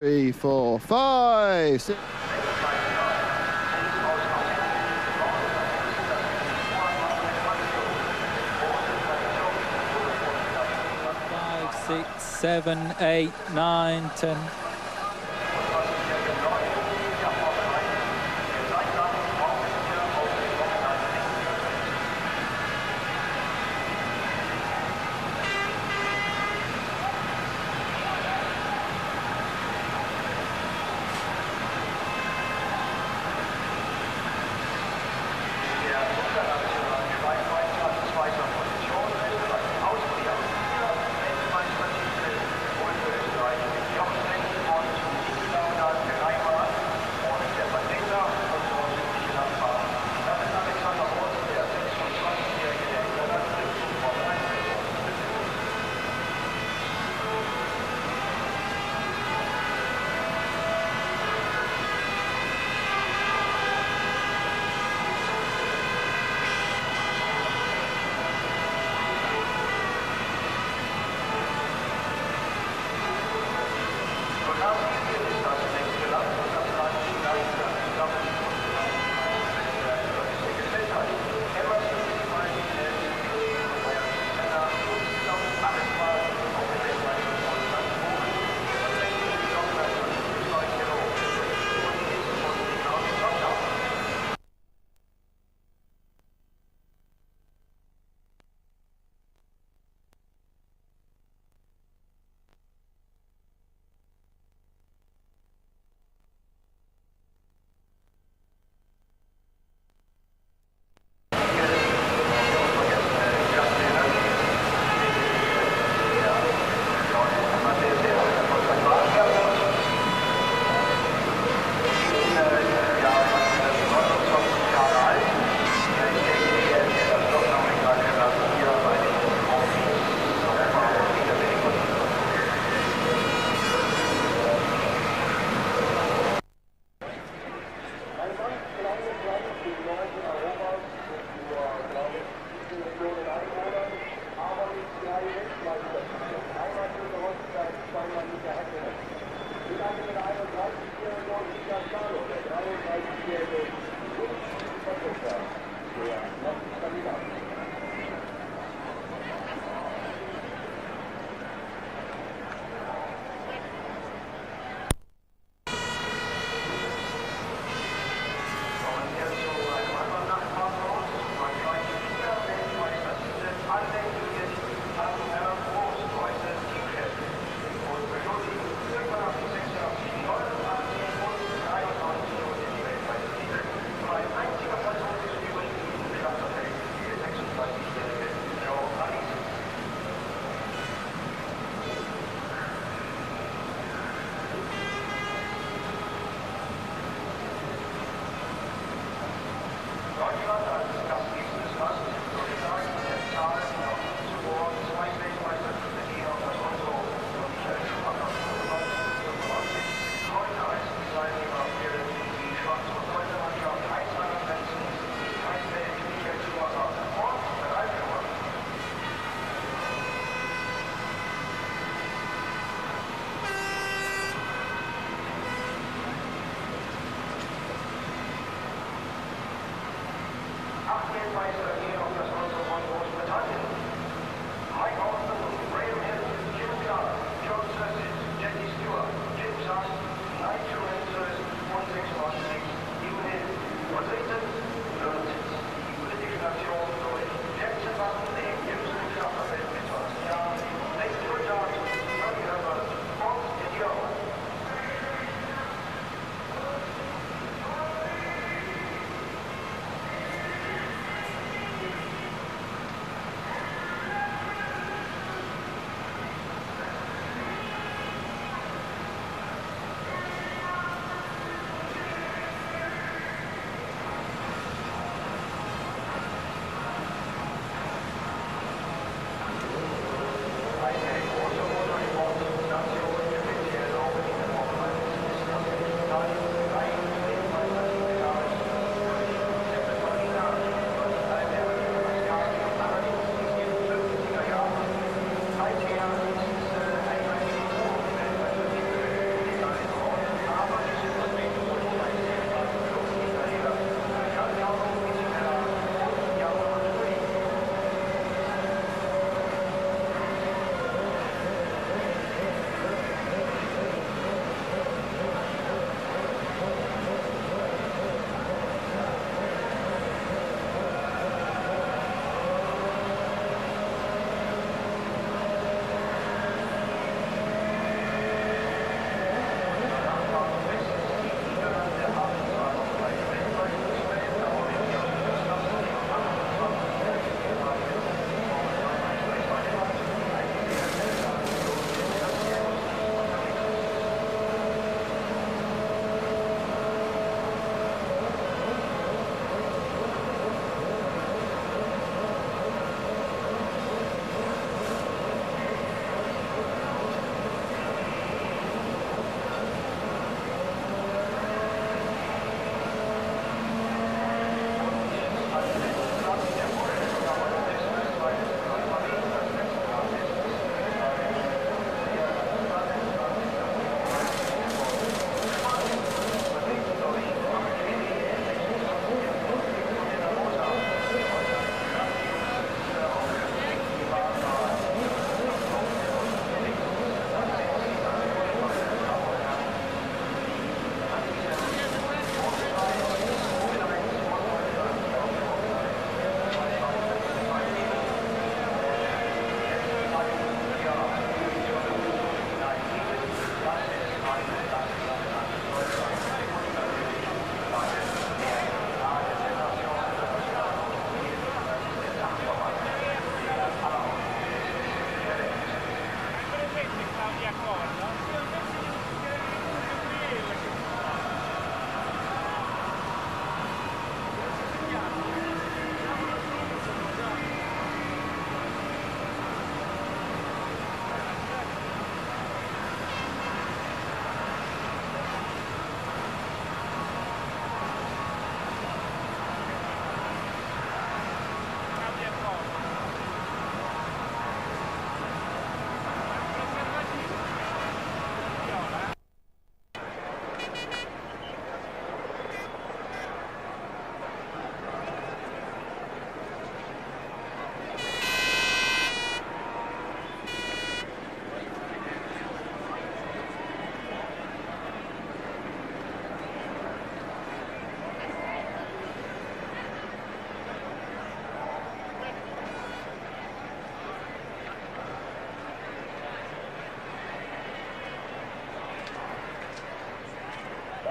3, 4, 5, 6. Six, 7, 8, 9, 10.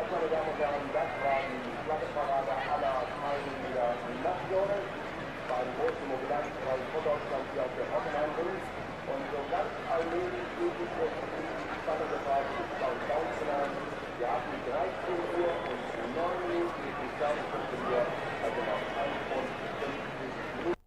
Das, meine Damen und Herren, das war die Flaggenparade aller Teilnehmer Nationen beim großen Mobilitätspreis von Deutschland hier auf der Hockenheimring. Und so ganz allmählich geht es jetzt in die spannende Phase des Countdowns. Wir hatten 13 Uhr und 9 Minuten die Startpunktlinie, also noch 51 Minuten.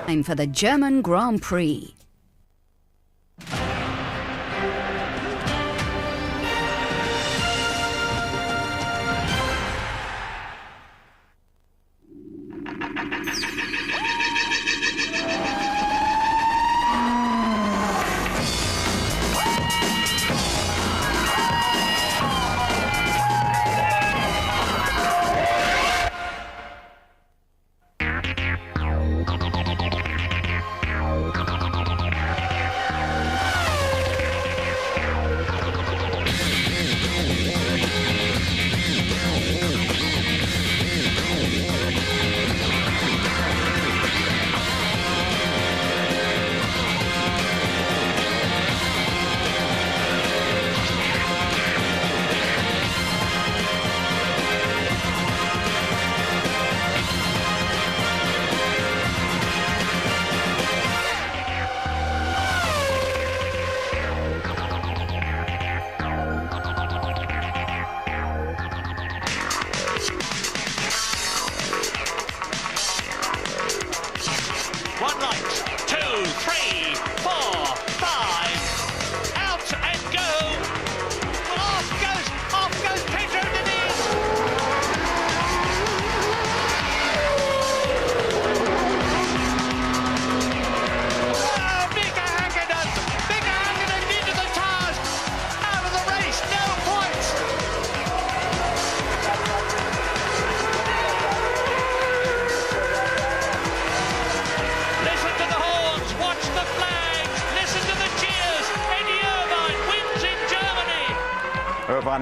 Time for the German Grand Prix.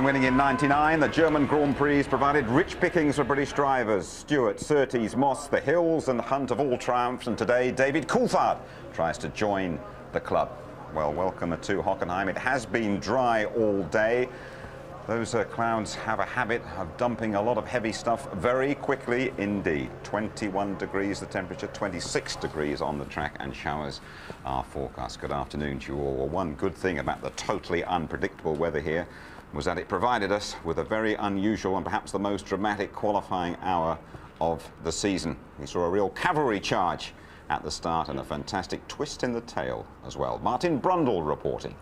Winning in '99, the German Grand Prix provided rich pickings for British drivers. Stewart, Surtees, Moss, the Hills and the Hunt of all triumphs, and today David Coulthard tries to join the club. Well, welcome to Hockenheim. It has been dry all day. Those clouds have a habit of dumping a lot of heavy stuff very quickly indeed. 21 degrees the temperature, 26 degrees on the track, and showers are forecast. Good afternoon to you all. Well, one good thing about the totally unpredictable weather here was that it provided us with a very unusual and perhaps the most dramatic qualifying hour of the season. We saw a real cavalry charge at the start and a fantastic twist in the tail as well. Martin Brundle reporting.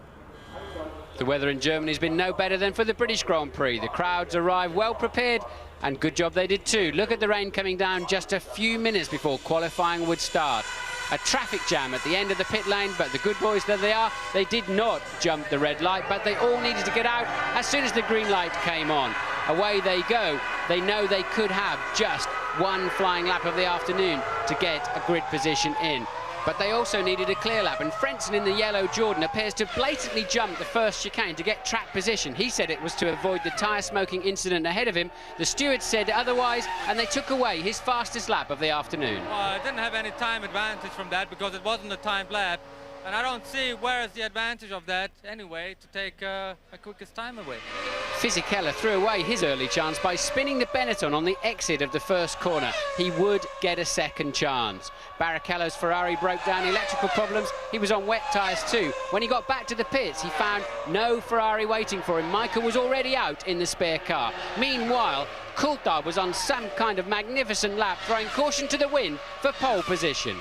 The weather in Germany has been no better than for the British Grand Prix. The crowds arrived well prepared, and good job they did too. Look at the rain coming down just a few minutes before qualifying would start. A traffic jam at the end of the pit lane, but the good boys that they are, they did not jump the red light, but they all needed to get out as soon as the green light came on. Away they go. They know they could have just one flying lap of the afternoon to get a grid position in. But they also needed a clear lap, and Frentzen in the yellow Jordan appears to blatantly jump the first chicane to get track position. He said it was to avoid the tyre smoking incident ahead of him. The steward said otherwise, and they took away his fastest lap of the afternoon. Well, I didn't have any time advantage from that because it wasn't a timed lap. And I don't see where is the advantage of that anyway to take a quickest time away. Fisichella threw away his early chance by spinning the Benetton on the exit of the first corner. He would get a second chance. Barrichello's Ferrari broke down electrical problems. He was on wet tyres too. When he got back to the pits, he found no Ferrari waiting for him. Michael was already out in the spare car. Meanwhile, Coulthard was on some kind of magnificent lap, throwing caution to the wind for pole position.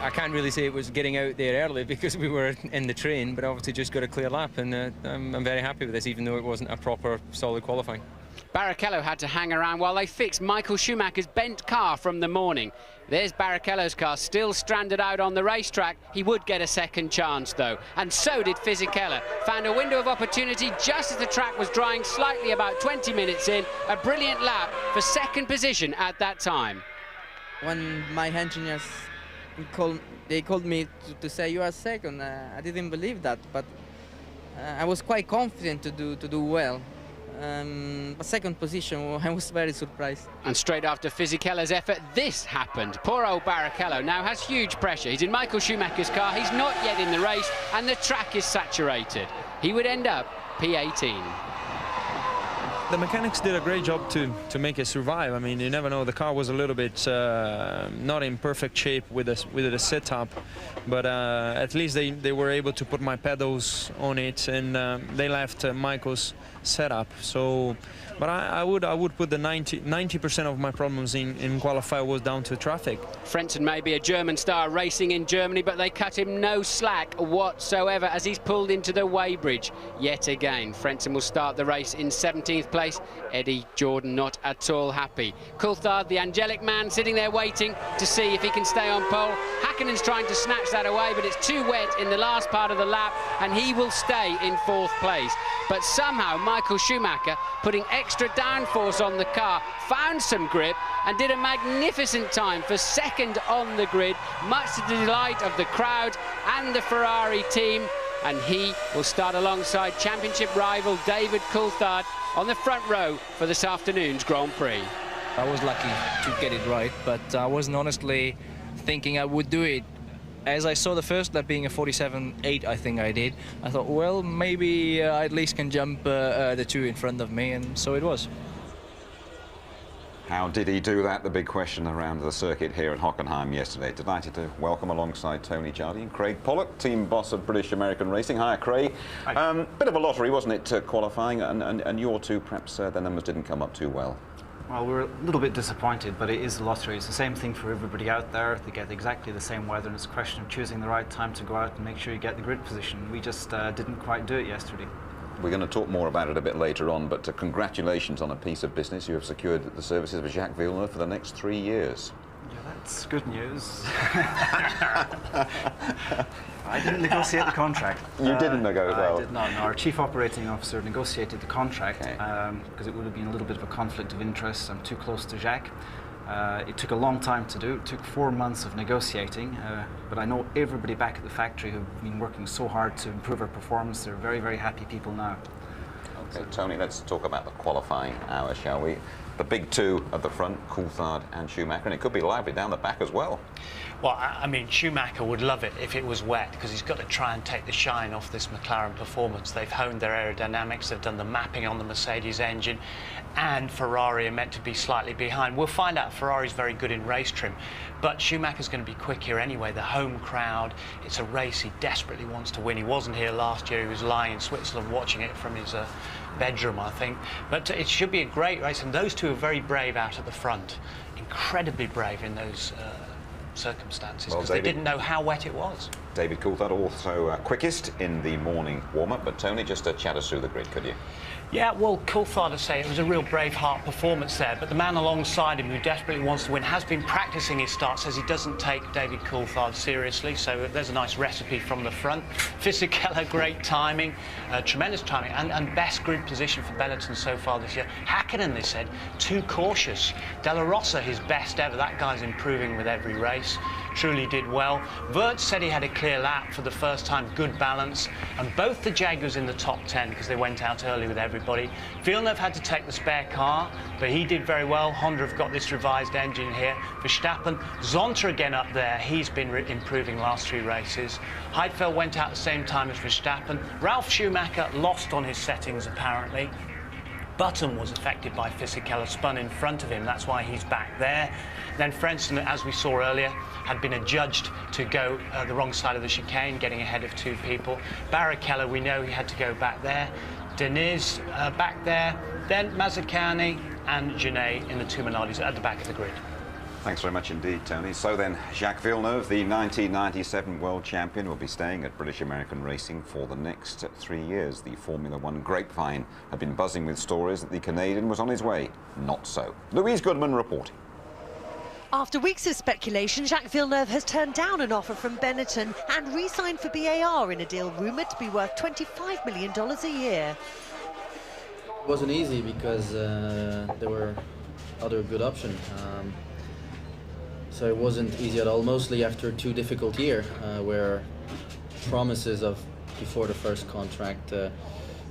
I can't really say it was getting out there early because we were in the train, but obviously just got a clear lap, and I'm very happy with this, even though it wasn't a proper, solid qualifying. Barrichello had to hang around while they fixed Michael Schumacher's bent car from the morning. There's Barrichello's car still stranded out on the racetrack. He would get a second chance though, and so did Fisichella. Found a window of opportunity just as the track was drying slightly about 20 minutes in. A brilliant lap for second position at that time. When my engineers called me to say you are second, I didn't believe that, but I was quite confident to do well. But second position, I was very surprised. And straight after Fisichella's effort, this happened. Poor old Barrichello now has huge pressure. He's in Michael Schumacher's car, he's not yet in the race, and the track is saturated. He would end up P18. the mechanics did a great job to make it survive. I mean, you never know. The car was a little bit not in perfect shape with the setup, but at least they were able to put my pedals on it, and they left Michael's setup. So, but I would put the 90% of my problems in qualify was down to traffic. Frentzen may be a German star racing in Germany, but they cut him no slack whatsoever as he's pulled into the weighbridge yet again. Frentzen will start the race in 17th place. Eddie Jordan not at all happy. Coulthard, the angelic man, sitting there waiting to see if he can stay on pole. Hakkinen's trying to snatch that away, but it's too wet in the last part of the lap, and he will stay in 4th place. But somehow Michael Schumacher, putting extra downforce on the car, found some grip and did a magnificent time for 2nd on the grid, much to the delight of the crowd and the Ferrari team. And he will start alongside championship rival David Coulthard on the front row for this afternoon's Grand Prix. I was lucky to get it right, but I wasn't honestly thinking I would do it. As I saw the first lap being a 47.8, I think I did, I thought, well, maybe I at least can jump the 2 in front of me, and so it was. How did he do that? The big question around the circuit here at Hockenheim yesterday. Delighted to welcome alongside Tony Jardy and Craig Pollock, team boss of British American Racing. Hi, Craig. Hi. Bit of a lottery, wasn't it, qualifying, and your two, perhaps the numbers didn't come up too well. Well, we're a little bit disappointed, but it is a lottery. It's the same thing for everybody out there. They get exactly the same weather, and it's a question of choosing the right time to go out and make sure you get the grid position. We just didn't quite do it yesterday. We're going to talk more about it a bit later on, but congratulations on a piece of business. You have secured the services of Jacques Villeneuve for the next 3 years. Yeah, that's good news. I didn't negotiate the contract. You didn't negotiate? I did not. No, our chief operating officer negotiated the contract because it would have been a little bit of a conflict of interest. I'm too close to Jacques. It took a long time to do. It took 4 months of negotiating, but I know everybody back at the factory who've been working so hard to improve our performance. They're very, very happy people now. Okay, Tony, let's talk about the qualifying hour, shall we? The big two at the front, Coulthard and Schumacher, and it could be lively down the back as well. Well, I mean, Schumacher would love it if it was wet, because he's got to try and take the shine off this McLaren performance. They've honed their aerodynamics, they've done the mapping on the Mercedes engine, and Ferrari are meant to be slightly behind. We'll find out. Ferrari's very good in race trim, but Schumacher's going to be quick here anyway. The home crowd, it's a race he desperately wants to win. He wasn't here last year. He was lying in Switzerland watching it from his bedroom, I think. But it should be a great race, and those two are very brave out at the front. Incredibly brave in those circumstances, because they didn't know how wet it was. David Coulthard also quickest in the morning warm-up, but Tony, just chat us through the grid, could you? Yeah, well, Coulthard, I say, it was a real Braveheart performance there, but the man alongside him who desperately wants to win has been practicing his start, says he doesn't take David Coulthard seriously, so there's a nice recipe from the front. Fisichella, great timing, tremendous timing, and best grid position for Benetton so far this year. Hakkinen, they said, too cautious. Della Rosa, his best ever. That guy's improving with every race. Truly did well. Wirtz said he had a clear lap for the first time, good balance, and both the Jaguars in the top 10 because they went out early with everybody. Villeneuve had to take the spare car, but he did very well. Honda have got this revised engine here. Verstappen, Zonta again up there. He's been improving last 3 races. Heidfeld went out at the same time as Verstappen. Ralf Schumacher lost on his settings apparently. Button was affected by Fisichella, spun in front of him. That's why he's back there. Then Frentzen, as we saw earlier, had been adjudged to go the wrong side of the chicane, getting ahead of 2 people. Barrichello, we know he had to go back there. Deniz back there. Then Mazzacane and Genet in the 2 Minardis at the back of the grid. Thanks very much indeed, Tony. So then, Jacques Villeneuve, the 1997 world champion, will be staying at British American Racing for the next 3 years. The Formula One grapevine had been buzzing with stories that the Canadian was on his way. Not so. Louise Goodman reporting. After weeks of speculation, Jacques Villeneuve has turned down an offer from Benetton and re-signed for BAR in a deal rumoured to be worth $25 million a year. It wasn't easy because there were other good options. So it wasn't easy at all, mostly after 2 difficult years where promises of before the first contract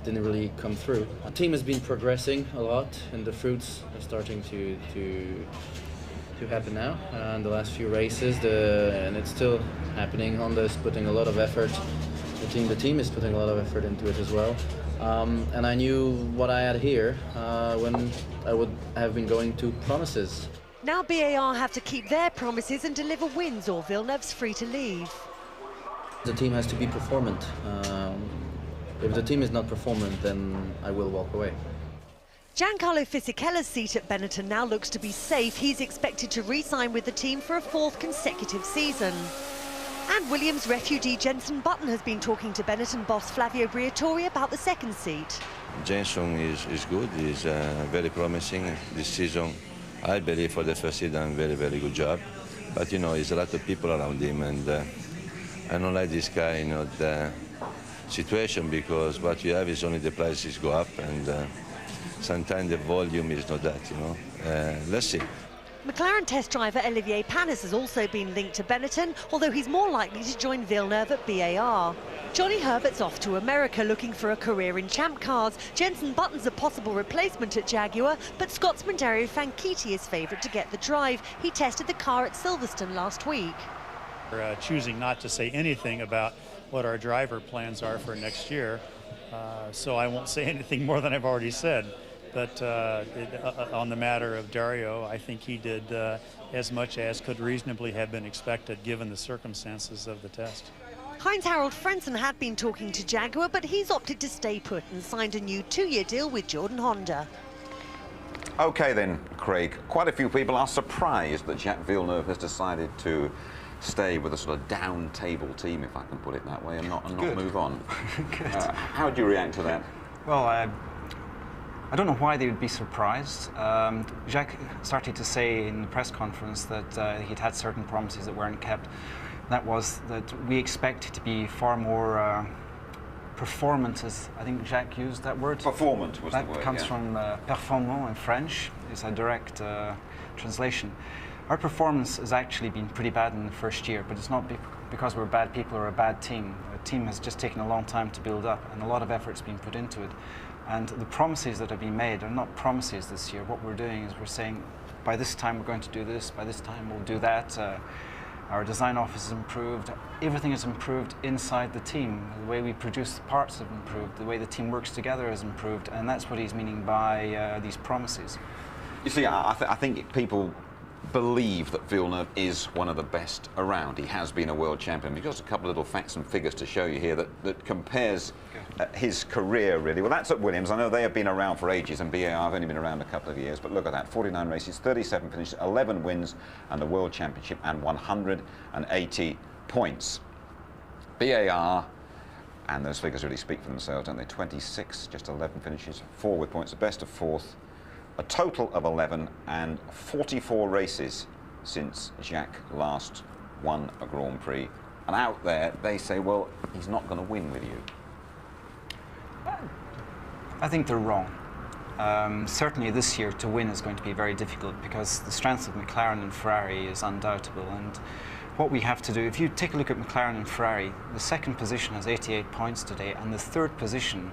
didn't really come through. The team has been progressing a lot and the fruits are starting to happen now in the last few races, and it's still happening. Honda's putting a lot of effort The team is putting a lot of effort into it as well. And I knew what I had here when I would have been going to promises. Now BAR have to keep their promises and deliver wins, or Villeneuve's free to leave. The team has to be performant. If the team is not performant, then I will walk away. Giancarlo Fisichello's seat at Benetton now looks to be safe. He's expected to re-sign with the team for a 4th consecutive season. And Williams refugee Jenson Button has been talking to Benetton boss Flavio Briatore about the 2nd seat. Jenson is good, he's very promising this season. I believe for the first season, very, very good job. But, you know, there's a lot of people around him, and I don't like this kind of situation, because what you have is only the prices go up, and sometimes the volume is not that, you know. Let's see. McLaren test driver Olivier Panis has also been linked to Benetton, although he's more likely to join Villeneuve at BAR. Johnny Herbert's off to America looking for a career in champ cars. Jenson Button's a possible replacement at Jaguar, but Scotsman Dario Franchitti is favourite to get the drive. He tested the car at Silverstone last week. We're choosing not to say anything about what our driver plans are for next year, so I won't say anything more than I've already said. But on the matter of Dario, I think he did as much as could reasonably have been expected given the circumstances of the test. Heinz-Harald Frentzen had been talking to Jaguar, but he's opted to stay put and signed a new 2-year deal with Jordan Honda. OK then, Craig, quite a few people are surprised that Jacques Villeneuve has decided to stay with a sort of down-table team, if I can put it that way, and not move on. How do you react to that? Well, I don't know why they would be surprised. Jacques started to say in the press conference that he'd had certain promises that weren't kept. That was that we expect to be far more performant, as I think Jacques used that word. Performant was the word, That comes from performant in French. It's a direct translation. Our performance has actually been pretty bad in the first year, but it's not because we're bad people or a bad team. The team has just taken a long time to build up, and a lot of effort's been put into it. And the promises that have been made are not promises this year. What we're doing is we're saying, by this time we're going to do this, by this time we'll do that. Our design office has improved. Everything has improved inside the team. The way we produce the parts have improved. The way the team works together has improved. And that's what he's meaning by these promises. You see, I think people believe that Villeneuve is one of the best around. He has been a world champion. We've got a couple of little facts and figures to show you here that compares his career, really. Well, that's at Williams. I know they have been around for ages, and BAR have only been around a couple of years, but look at that. 49 races, 37 finishes, 11 wins, and the World Championship, and 180 points. BAR, and those figures really speak for themselves, don't they? 26, just 11 finishes, 4 with points, the best of 4th. A total of 11 and 44 races since Jacques last won a Grand Prix. And out there, they say, well, he's not going to win with you. I think they're wrong. Certainly this year to win is going to be very difficult because the strength of McLaren and Ferrari is undoubtable. And what we have to do, if you take a look at McLaren and Ferrari, the 2nd position has 88 points today, and the 3rd position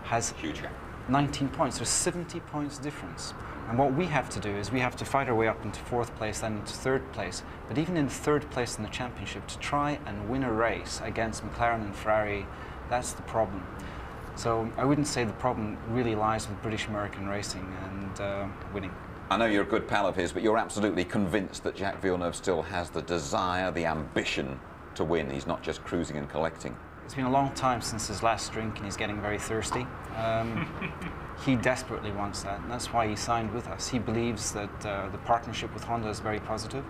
has huge gap. 19 points. There's 70 points difference. And what we have to do is we have to fight our way up into 4th place, then into 3rd place. But even in 3rd place in the championship, to try and win a race against McLaren and Ferrari, that's the problem. So I wouldn't say the problem really lies with British American racing and winning. I know you're a good pal of his, but you're absolutely convinced that Jacques Villeneuve still has the desire, the ambition to win. He's not just cruising and collecting. It's been a long time since his last drink and he's getting very thirsty. He desperately wants that, and that's why he signed with us. He believes that the partnership with Honda is very positive.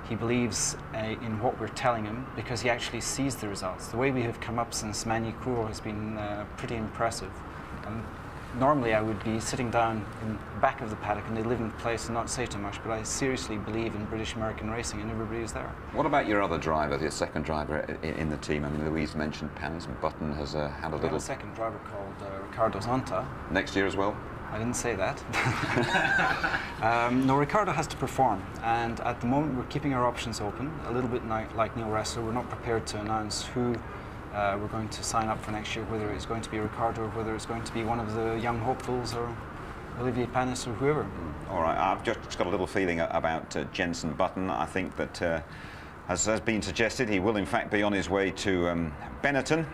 He believes in what we're telling him because he actually sees the results. The way we have come up since Magny-Cours has been pretty impressive. And normally I would be sitting down in the back of the paddock and they live in place and not say too much, but I seriously believe in British American racing and everybody's there. What about your other driver, the 2nd driver in the team? I mean, Louise mentioned Panis, and Button has had a little... a 2nd driver called Ricardo Zonta. Next year as well? I didn't say that. No, Ricardo has to perform, and at the moment we're keeping our options open, a little bit like Neil Ressler. We're not prepared to announce who we're going to sign up for next year, whether it's going to be Ricardo or whether it's going to be one of the young hopefuls or Olivier Panis or whoever. All right, I've just got a little feeling about Jenson Button. I think that, as has been suggested, he will in fact be on his way to Benetton.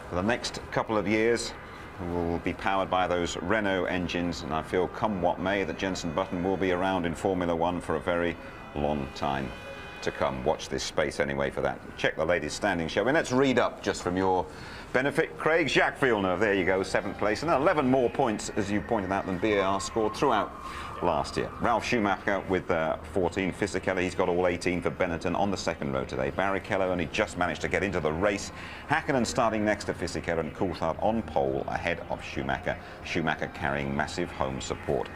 for the next couple of years will be powered by those Renault engines, and I feel, come what may, that Jenson Button will be around in Formula One for a very long time to come. Watch this space anyway for that. Check the latest standings, shall we? Let's read up just from your benefit. Craig, Jacques Villeneuve, there you go, 7th place, and 11 more points, as you pointed out, than BAR scored throughout last year. Ralf Schumacher with 14, Fisichella, he's got all 18 for Benetton on the second row today. Barrichello only just managed to get into the race. Hakkinen starting next to Fisichella, and Coulthard on pole ahead of Schumacher. Schumacher carrying massive home support.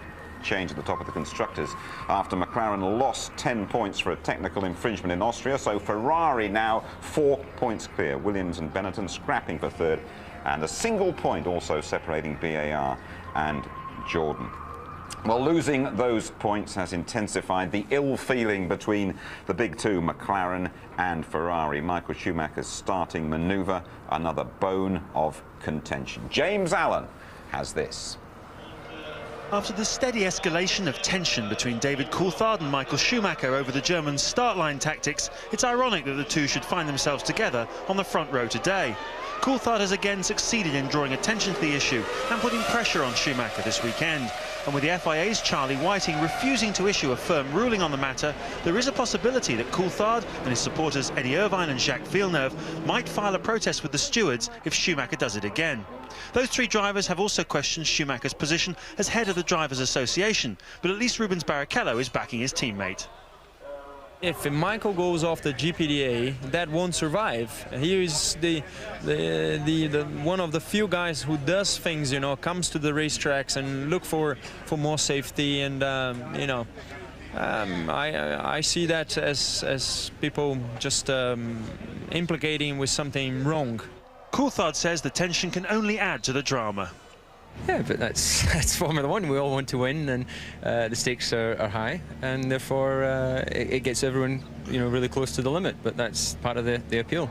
Change at the top of the constructors after McLaren lost 10 points for a technical infringement in Austria, so Ferrari now 4 points clear. Williams and Benetton scrapping for third, and a single point also separating BAR and Jordan. Well, losing those points has intensified the ill feeling between the big two, McLaren and Ferrari. Michael Schumacher's starting manoeuvre, another bone of contention. James Allen has this. After the steady escalation of tension between David Coulthard and Michael Schumacher over the German start line tactics, it's ironic that the two should find themselves together on the front row today. Coulthard has again succeeded in drawing attention to the issue and putting pressure on Schumacher this weekend. And with the FIA's Charlie Whiting refusing to issue a firm ruling on the matter, there is a possibility that Coulthard and his supporters Eddie Irvine and Jacques Villeneuve might file a protest with the stewards if Schumacher does it again. Those three drivers have also questioned Schumacher's position as head of the Drivers' Association, but at least Rubens Barrichello is backing his teammate. If Michael goes off the GPDA, that won't survive. He is the one of the few guys who does things, you know, comes to the racetracks and look for more safety, and you know, I see that as people just implicating with something wrong. Coulthard says the tension can only add to the drama. Yeah, but that's Formula One. We all want to win, and the stakes are high, and therefore it gets everyone, you know, really close to the limit. But that's part of the appeal.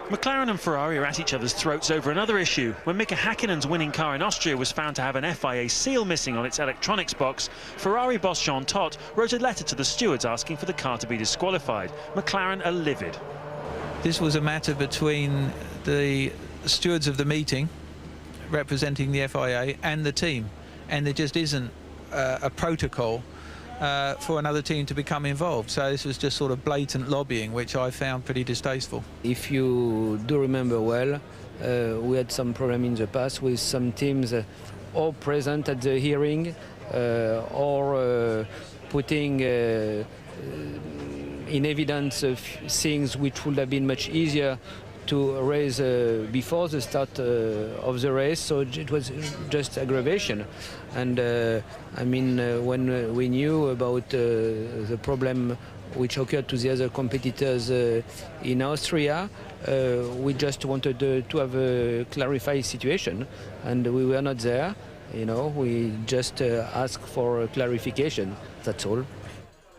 McLaren and Ferrari are at each other's throats over another issue. When Mika Häkkinen's winning car in Austria was found to have an FIA seal missing on its electronics box, Ferrari boss Jean Todt wrote a letter to the stewards asking for the car to be disqualified. McLaren are livid. This was a matter between the stewards of the meeting representing the FIA and the team, and there just isn't a protocol for another team to become involved. So this was just sort of blatant lobbying, which I found pretty distasteful. If you do remember well, we had some problem in the past with some teams all present at the hearing or putting in evidence things which would have been much easier to raise before the start of the race, so it was just aggravation. And I mean, when we knew about the problem which occurred to the other competitors in Austria, we just wanted to have a clarified situation, and we were not there. You know, we just asked for a clarification, that's all.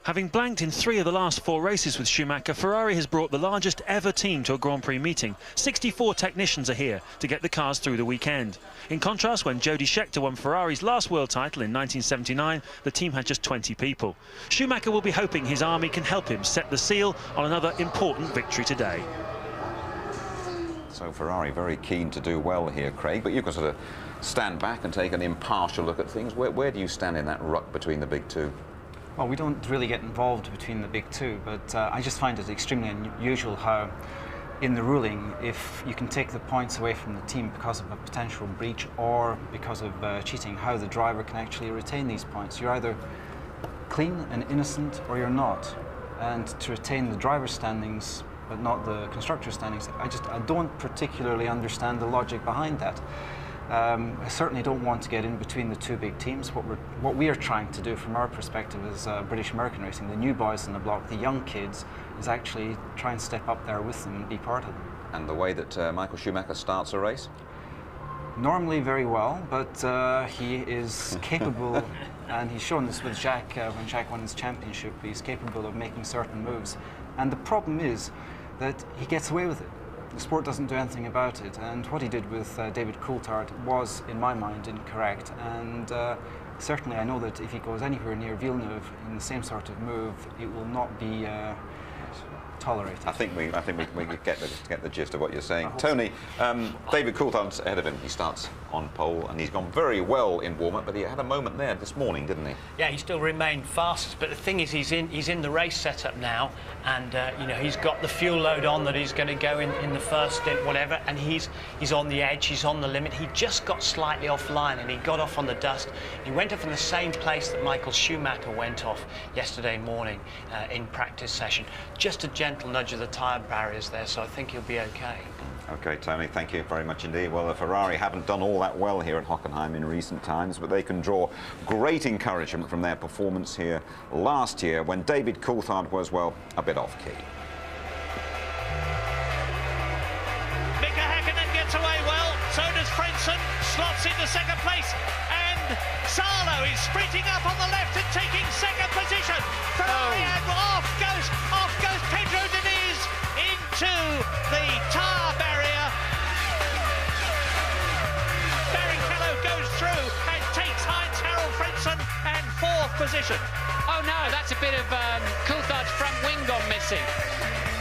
Having blanked in 3 of the last 4 races with Schumacher, Ferrari has brought the largest ever team to a Grand Prix meeting. 64 technicians are here to get the cars through the weekend. In contrast, when Jody Scheckter won Ferrari's last world title in 1979, the team had just 20 people. Schumacher will be hoping his army can help him set the seal on another important victory today. So Ferrari very keen to do well here, Craig, but you've got to sort of stand back and take an impartial look at things. Where do you stand in that ruck between the big two? Well, we don't really get involved between the big two, but I just find it extremely unusual how in the ruling, if you can take the points away from the team because of a potential breach or because of cheating, how the driver can actually retain these points. You're either clean and innocent or you're not. And to retain the driver's standings but not the constructor's standings, I don't particularly understand the logic behind that. I certainly don't want to get in between the two big teams. What we are trying to do from our perspective as British American Racing, the new boys on the block, the young kids, is actually try and step up there with them and be part of them. And the way that Michael Schumacher starts a race? Normally very well, but he is capable, and he's shown this with Jacques when Jacques won his championship. He's capable of making certain moves. And the problem is that he gets away with it. The sport doesn't do anything about it, and what he did with David Coulthard was, in my mind, incorrect. And certainly I know that if he goes anywhere near Villeneuve in the same sort of move, it will not be tolerate it. I think we get the gist of what you're saying. Tony, David Coulthard's ahead of him. He starts on pole, and he's gone very well in warm-up, but he had a moment there this morning, didn't he? Yeah, he still remained fastest, but the thing is, he's in the race setup now, and you know, he's got the fuel load on that he's going to go in the first stint, whatever, and he's on the edge, he's on the limit. He just got slightly offline, and he got off on the dust. He went off in the same place that Michael Schumacher went off yesterday morning in practice session. Just a gentle nudge of the tyre barriers there, so I think he'll be okay. OK, Tony, thank you very much indeed. Well, the Ferrari haven't done all that well here at Hockenheim in recent times, but they can draw great encouragement from their performance here last year when David Coulthard was, well, a bit off-key. Mika Häkkinen gets away well, so does Frentzen, slots into second place, and Salo is sprinting up on the left and taking second position. Ferrari and off goes Pedro Diniz into the tyre barrier. Barrichello goes through and takes Heinz-Harald Frentzen and fourth position. Oh no, that's a bit of Coulthard's front wing gone missing.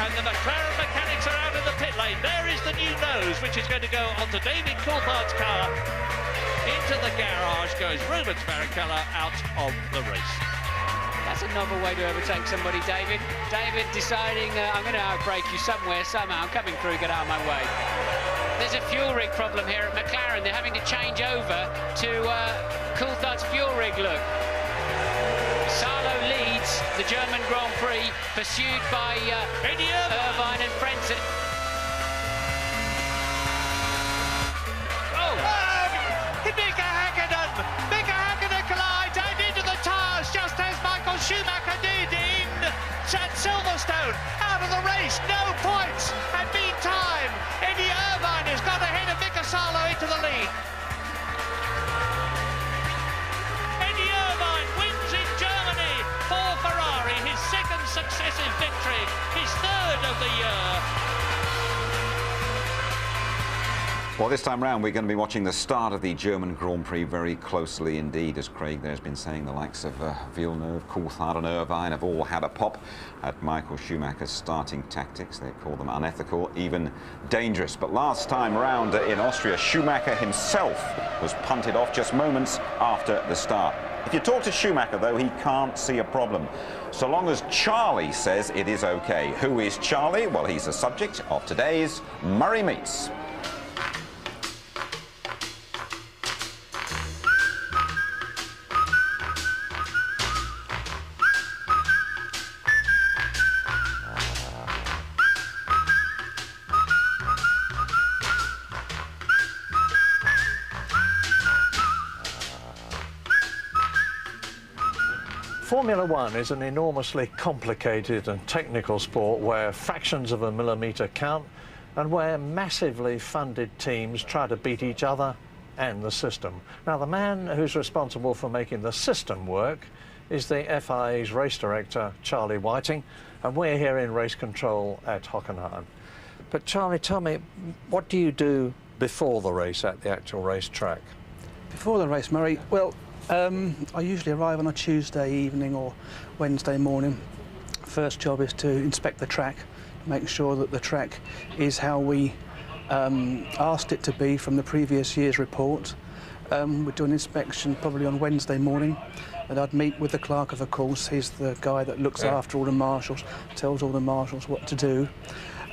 And the McLaren mechanics are out of the pit lane. There is the new nose, which is going to go onto David Coulthard's car. Into the garage goes Rubens Barrichello out of the race. That's a novel way to overtake somebody, David. David deciding, I'm going to outbrake you somewhere, somehow. I'm coming through, get out of my way. There's a fuel rig problem here at McLaren. They're having to change over to Coulthard's fuel rig, look. Salo leads the German Grand Prix, pursued by Irvine and Frentzen. Mika Häkkinen collides and into the tyres, just as Michael Schumacher did at Silverstone. Out of the race, no points. And meantime, Eddie Irvine has got ahead of Mika Salo into the lead. Eddie Irvine wins in Germany for Ferrari, his second successive victory, his third of the year. Well, this time round, we're going to be watching the start of the German Grand Prix very closely indeed. As Craig there's been saying, the likes of Villeneuve, Coulthard and Irvine have all had a pop at Michael Schumacher's starting tactics. They call them unethical, even dangerous. But last time round in Austria, Schumacher himself was punted off just moments after the start. If you talk to Schumacher, though, he can't see a problem, so long as Charlie says it is OK. Who is Charlie? Well, he's the subject of today's Murray Meets. Formula One is an enormously complicated and technical sport where fractions of a millimetre count and where massively funded teams try to beat each other and the system. Now, the man who's responsible for making the system work is the FIA's race director, Charlie Whiting, and we're here in race control at Hockenheim. But Charlie, tell me, what do you do before the race at the actual race track? Before the race, Murray, well, I usually arrive on a Tuesday evening or Wednesday morning. First job is to inspect the track, make sure that the track is how we asked it to be from the previous year's report. We'd do an inspection probably on Wednesday morning, and I'd meet with the clerk of the course. He's the guy that looks after all the marshals, tells all the marshals what to do.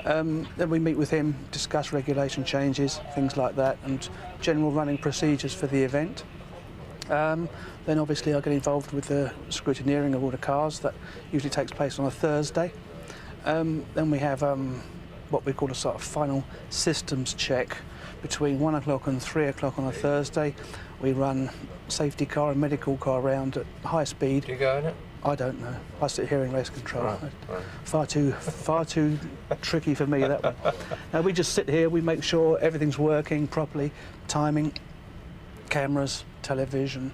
Then we meet with him, discuss regulation changes, things like that, and general running procedures for the event. Then obviously I get involved with the scrutineering of all the cars. That usually takes place on a Thursday. Then we have what we call a sort of final systems check between 1 o'clock and 3 o'clock on a Thursday. We run safety car and medical car around at high speed. Do you go in it? I don't know. I sit here in race control. Right. Far too tricky for me, that one. Now we just sit here, we make sure everything's working properly, timing, cameras, television,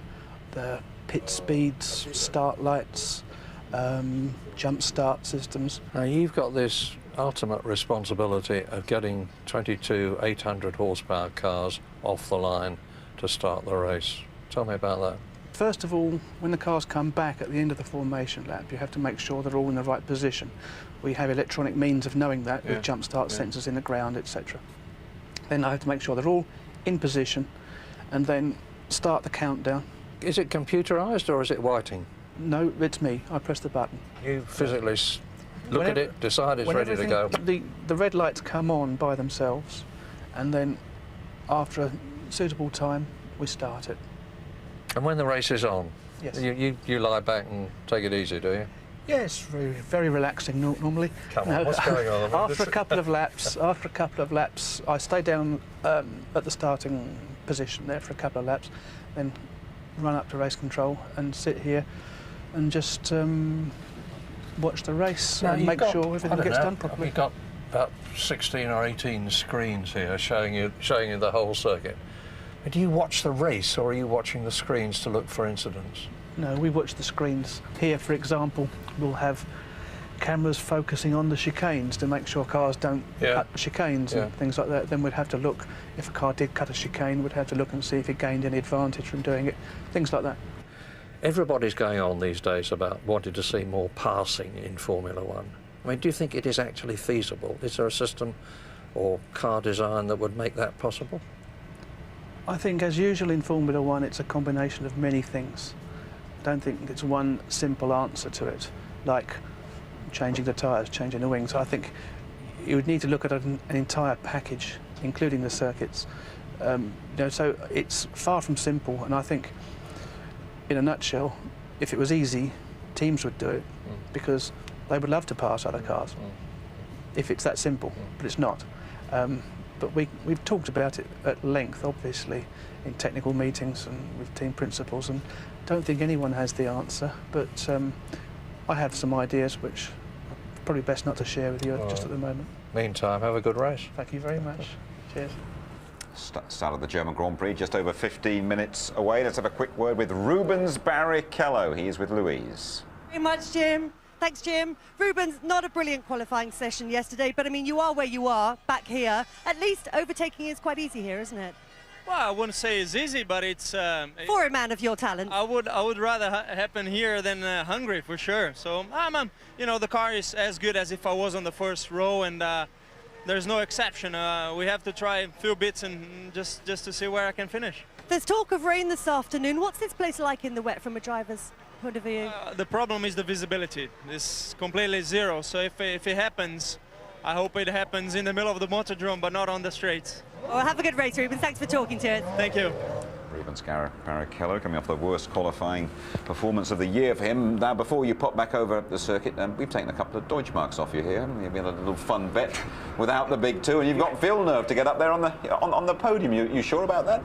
the pit speeds, start lights, jump start systems. Now you've got this ultimate responsibility of getting 22 800 horsepower cars off the line to start the race. Tell me about that. first of all, when the cars come back at the end of the formation lap, you have to make sure they're all in the right position. We have electronic means of knowing that with jump start sensors in the ground, etc. Then I have to make sure they're all in position and then start the countdown. Is it computerised or is it whiting? No, it's me. I press the button. You physically look at it, decide it's ready to go. The red lights come on by themselves, and then after a suitable time, we start it. And when the race is on, yes. you lie back and take it easy, do you? Yes, very relaxing normally. Come on, what's going on? After a couple of laps, I stay down at the starting position there for a couple of laps, then run up to race control and sit here and just watch the race and make sure everything gets done properly. You've got about 16 or 18 screens here showing you the whole circuit. But do you watch the race or are you watching the screens to look for incidents? No, we watch the screens. Here, for example, we'll have cameras focusing on the chicanes to make sure cars don't cut the chicanes and things like that. Then we'd have to look, if a car did cut a chicane, we'd have to look and see if it gained any advantage from doing it, things like that. Everybody's going on these days about wanting to see more passing in Formula One. I mean, do you think it is actually feasible? Is there a system or car design that would make that possible? I think, as usual in Formula One, it's a combination of many things. I don't think it's one simple answer to it, like changing the tyres, changing the wings. I think you would need to look at an entire package, including the circuits. So it's far from simple, and I think, in a nutshell, if it was easy, teams would do it, because they would love to pass other cars, if it's that simple, but it's not. But we've talked about it at length, obviously, in technical meetings and with team principals, and don't think anyone has the answer, but I have some ideas which are probably best not to share with you just at the moment. Meantime, have a good race. Thank you very much. Cheers. Start of the German Grand Prix, just over 15 minutes away. Let's have a quick word with Rubens Barrichello. He is with Louise. Very much, Jim. Thanks, Jim. Rubens, not a brilliant qualifying session yesterday, but I mean, you are where you are, back here. At least overtaking is quite easy here, isn't it? Well, I wouldn't say it's easy, but it's... for a man of your talent. I would rather happen here than Hungary, for sure. So, you know, the car is as good as if I was on the first row, and there's no exception. We have to try a few bits and just to see where I can finish. There's talk of rain this afternoon. What's this place like in the wet from a driver's point of view? The problem is the visibility. It's completely zero. So if it happens, I hope it happens in the middle of the motordrome, but not on the straights. Well, have a good race, Rubens. Thanks for talking to us. Thank you. Rubens Barrichello coming off the worst qualifying performance of the year for him. Now, before you pop back over the circuit, we've taken a couple of Deutschmarks off you here. You've had a little fun bet without the big two, and you've got Villeneuve to get up there on the podium. You sure about that?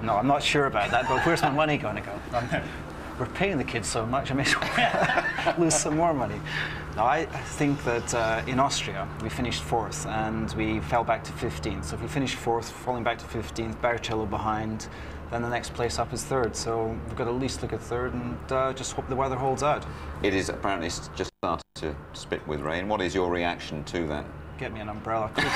No, I'm not sure about that, but where's my money going to go? We're paying the kids so much, I may as well lose some more money. Now, I think that in Austria, we finished 4th and we fell back to 15th. So if we finish 4th, falling back to 15th, Barrichello behind, then the next place up is 3rd. So we've got to at least look at 3rd and just hope the weather holds out. It is apparently just started to spit with rain. What is your reaction to that? Get me an umbrella. You've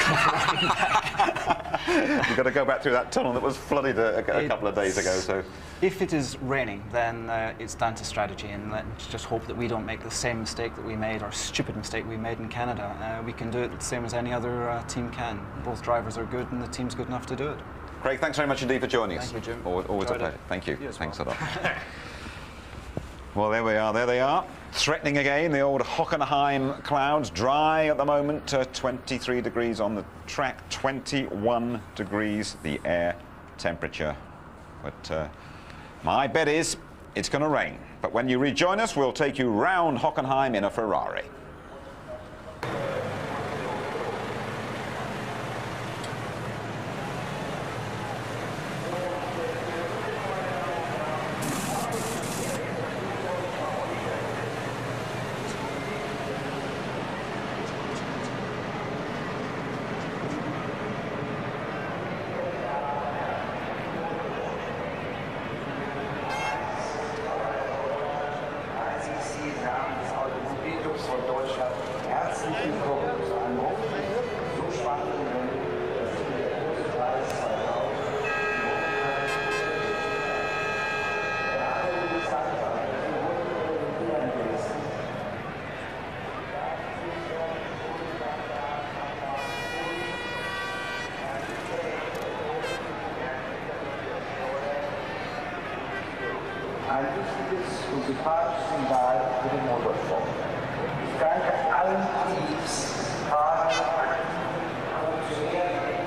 got to go back through that tunnel that was flooded a couple of days ago. So, if it is raining, then it's down to strategy, and let's just hope that we don't make the same mistake that we made, or stupid mistake we made in Canada. We can do it the same as any other team can. Both drivers are good, and the team's good enough to do it. Craig, thanks very much indeed for joining us. Thank you, Jim. Always a pleasure. Thank you. Thanks a lot. Well, there we are. There they are. Threatening again, the old Hockenheim clouds. Dry at the moment, 23 degrees on the track, 21 degrees the air temperature. But my bet is it's going to rain. But when you rejoin us, we'll take you round Hockenheim in a Ferrari. Videos von Ein wichtiges und sympathisches Signal für den Motorsport. Ich danke allen Teams, Fahrern, Funktionären,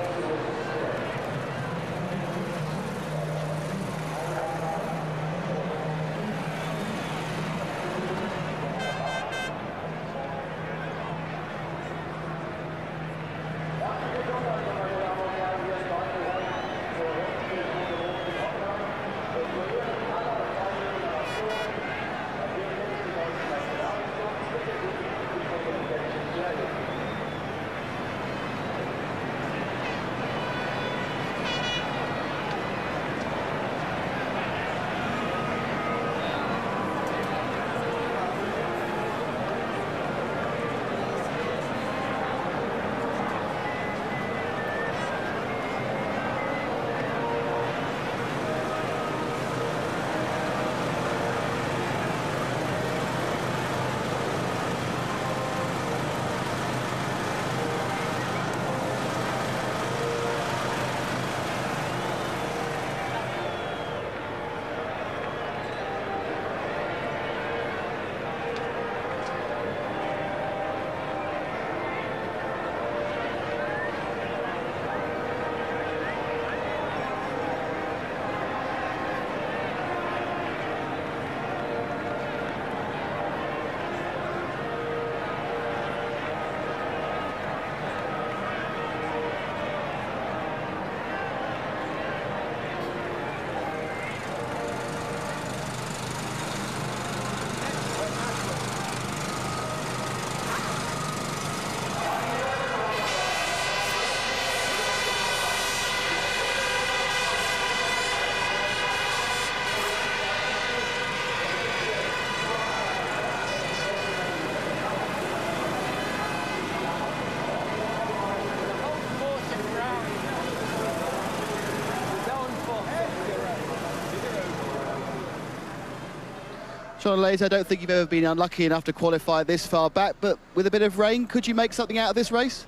Sean Laser, I don't think you've ever been unlucky enough to qualify this far back, but with a bit of rain, could you make something out of this race?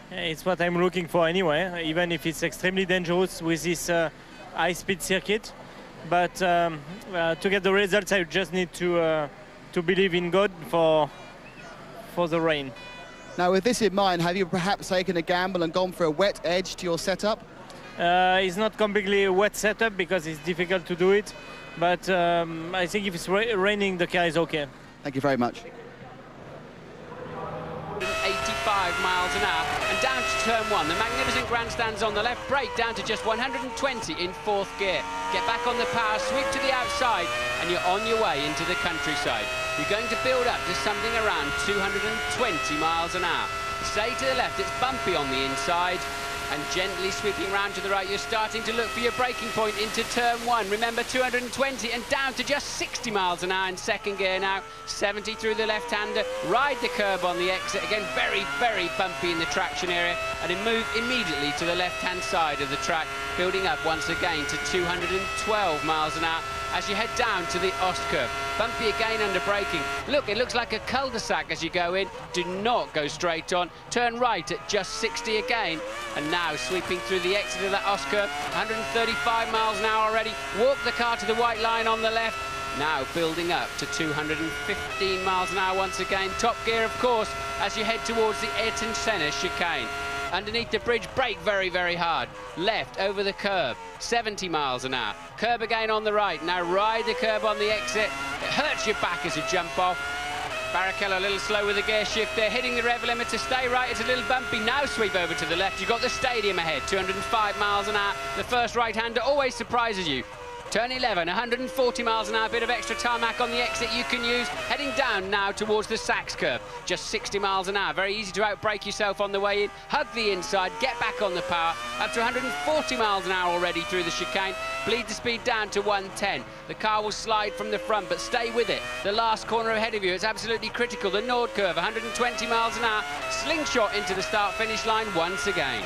Yeah, it's what I'm looking for anyway, even if it's extremely dangerous with this high-speed circuit. But to get the results, I just need to believe in God for the rain. Now, with this in mind, have you perhaps taken a gamble and gone for a wet edge to your setup? It's not completely a wet setup because it's difficult to do it. But I think if it's raining, the car is okay. Thank you very much. 85 miles an hour and down to turn one. The magnificent grandstands on the left, brake down to just 120 in fourth gear. Get back on the power, sweep to the outside, and you're on your way into the countryside. You're going to build up to something around 220 miles an hour. Stay to the left, it's bumpy on the inside. And gently sweeping round to the right, you're starting to look for your braking point into turn one. Remember, 220 and down to just 60 miles an hour in second gear now. 70 through the left-hander. Ride the curb on the exit. Again, very, very bumpy in the traction area. And then move immediately to the left-hand side of the track, building up once again to 212 miles an hour as you head down to the Ost curve. Bumpy again under braking. Look, it looks like a cul-de-sac as you go in. Do not go straight on. Turn right at just 60 again. And now sweeping through the exit of that Ost curve, 135 miles an hour already. Walk the car to the white line on the left. Now building up to 215 miles an hour once again. Top gear, of course, as you head towards the Ayrton Senna chicane. Underneath the bridge, brake very, very hard. Left over the curb, 70 miles an hour. Curb again on the right. Now ride the curb on the exit. It hurts your back as you jump off. Barrichello a little slow with the gear shift there, hitting the rev limiter. Stay right, it's a little bumpy. Now sweep over to the left. You've got the stadium ahead, 205 miles an hour. The first right-hander always surprises you. Turn 11, 140 miles an hour, bit of extra tarmac on the exit you can use. Heading down now towards the Sachs curve, just 60 miles an hour. Very easy to outbrake yourself on the way in. Hug the inside, get back on the power. Up to 140 miles an hour already through the chicane. Bleed the speed down to 110. The car will slide from the front, but stay with it. The last corner ahead of you, it's absolutely critical. The Nord curve, 120 miles an hour. Slingshot into the start-finish line once again.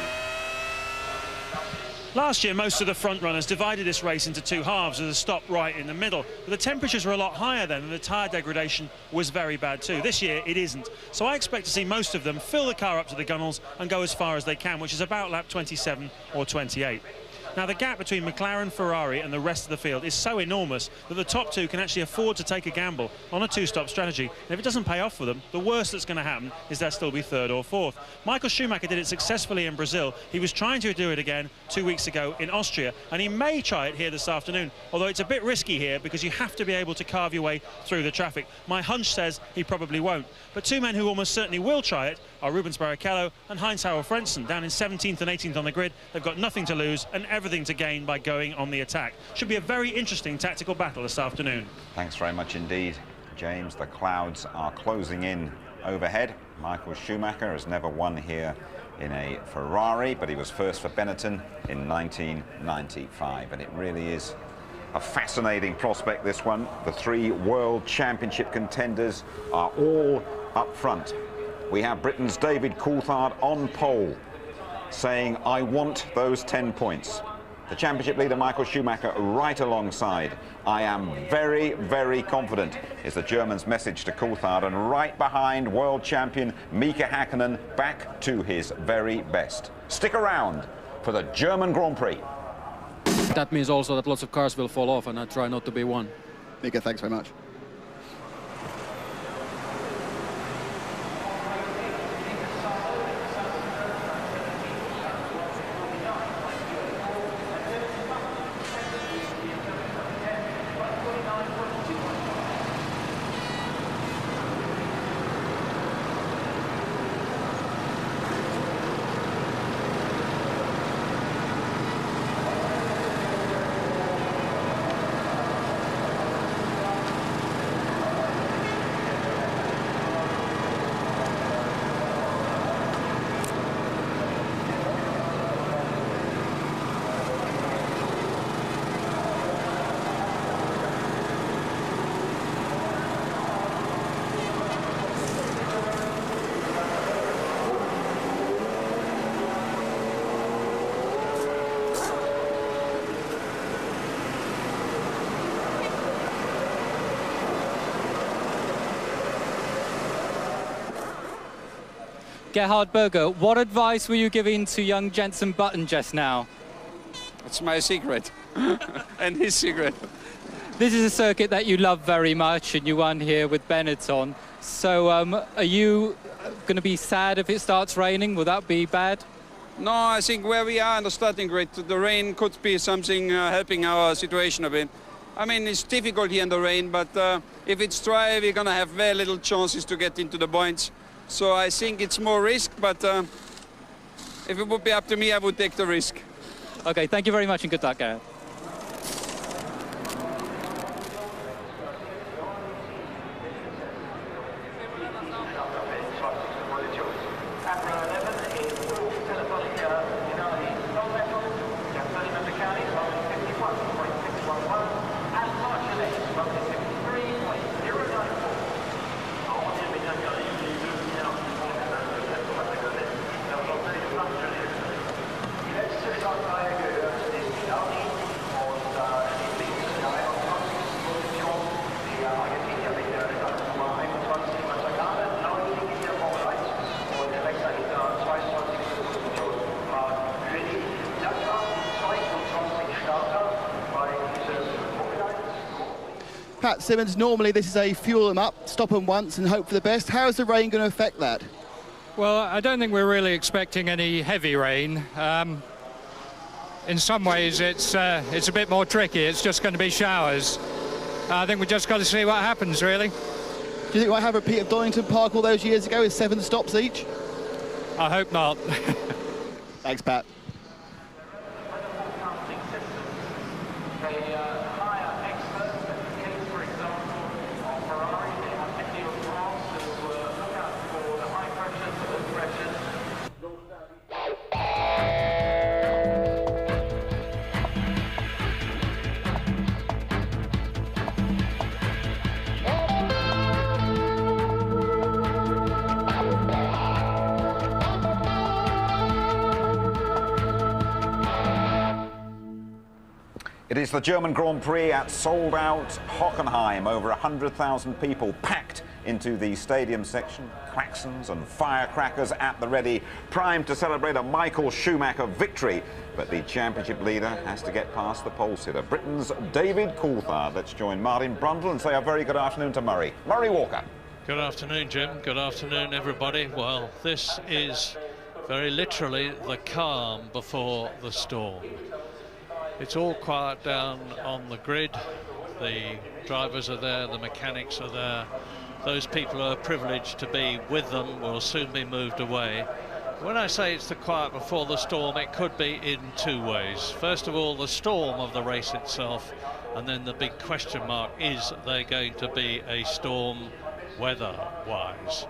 Last year, most of the front runners divided this race into two halves with a stop right in the middle. But the temperatures were a lot higher then, and the tyre degradation was very bad too. This year, it isn't. So I expect to see most of them fill the car up to the gunnels and go as far as they can, which is about lap 27 or 28. Now, the gap between McLaren, Ferrari and the rest of the field is so enormous that the top two can actually afford to take a gamble on a two-stop strategy. And if it doesn't pay off for them, the worst that's going to happen is they'll still be third or fourth. Michael Schumacher did it successfully in Brazil. He was trying to do it again 2 weeks ago in Austria, and he may try it here this afternoon, although it's a bit risky here because you have to be able to carve your way through the traffic. My hunch says he probably won't. But two men who almost certainly will try it are Rubens Barrichello and Heinz-Harald Frentzen, down in 17th and 18th on the grid. They've got nothing to lose and everything to gain by going on the attack. Should be a very interesting tactical battle this afternoon. Thanks very much indeed, James. The clouds are closing in overhead. Michael Schumacher has never won here in a Ferrari, but he was first for Benetton in 1995, and it really is a fascinating prospect, this one. The three World Championship contenders are all up front. We have Britain's David Coulthard on pole, saying, I want those 10 points. The championship leader, Michael Schumacher, right alongside. I am very, very confident, is the German's message to Coulthard, and right behind world champion Mika Häkkinen, back to his very best. Stick around for the German Grand Prix. That means also that lots of cars will fall off, and I try not to be one. Mika, thanks very much. Gerhard Berger, what advice were you giving to young Jenson Button just now? It's my secret and his secret. This is a circuit that you love very much and you won here with Benetton. So are you going to be sad if it starts raining? Will that be bad? No, I think where we are in the starting grid, the rain could be something helping our situation a bit. I mean, it's difficult here in the rain, but if it's dry, we're going to have very little chances to get into the points. So I think it's more risk, but if it would be up to me, I would take the risk. Okay, thank you very much and good luck, Gareth. Pat Simmons, normally this is a fuel them up, stop them once and hope for the best. How is the rain going to affect that? Well, I don't think we're really expecting any heavy rain. In some ways it's a bit more tricky. It's just going to be showers. I think we've just got to see what happens, really. Do you think we might have a repeat of Donington Park all those years ago with 7 stops each? I hope not. Thanks, Pat. It is the German Grand Prix at sold-out Hockenheim. Over 100,000 people packed into the stadium section. Klaxons and firecrackers at the ready, primed to celebrate a Michael Schumacher victory. But the championship leader has to get past the pole sitter, Britain's David Coulthard. Let's join Martin Brundle and say a very good afternoon to Murray. Murray Walker. Good afternoon, Jim. Good afternoon, everybody. Well, this is very literally the calm before the storm. It's all quiet down on the grid. The drivers are there, the mechanics are there. Those people who are privileged to be with them will soon be moved away. When I say it's the quiet before the storm, it could be in two ways. First of all, the storm of the race itself, and then the big question mark, is there going to be a storm weather-wise?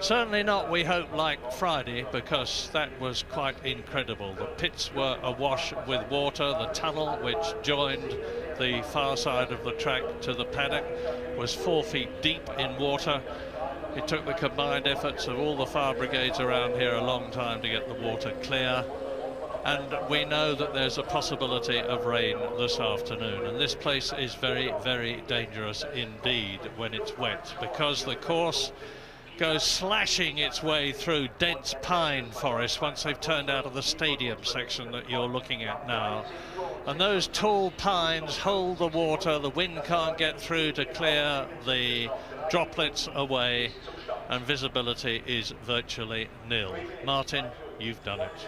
Certainly not, we hope, like Friday, because that was quite incredible. The pits were awash with water. The tunnel, which joined the far side of the track to the paddock, was 4 feet deep in water. It took the combined efforts of all the fire brigades around here a long time to get the water clear. And we know that there's a possibility of rain this afternoon. And this place is very, very dangerous indeed when it's wet, because the course goes slashing its way through dense pine forest once they've turned out of the stadium section that you're looking at now. And those tall pines hold the water. The wind can't get through to clear the droplets away, and visibility is virtually nil. Martin, you've done it.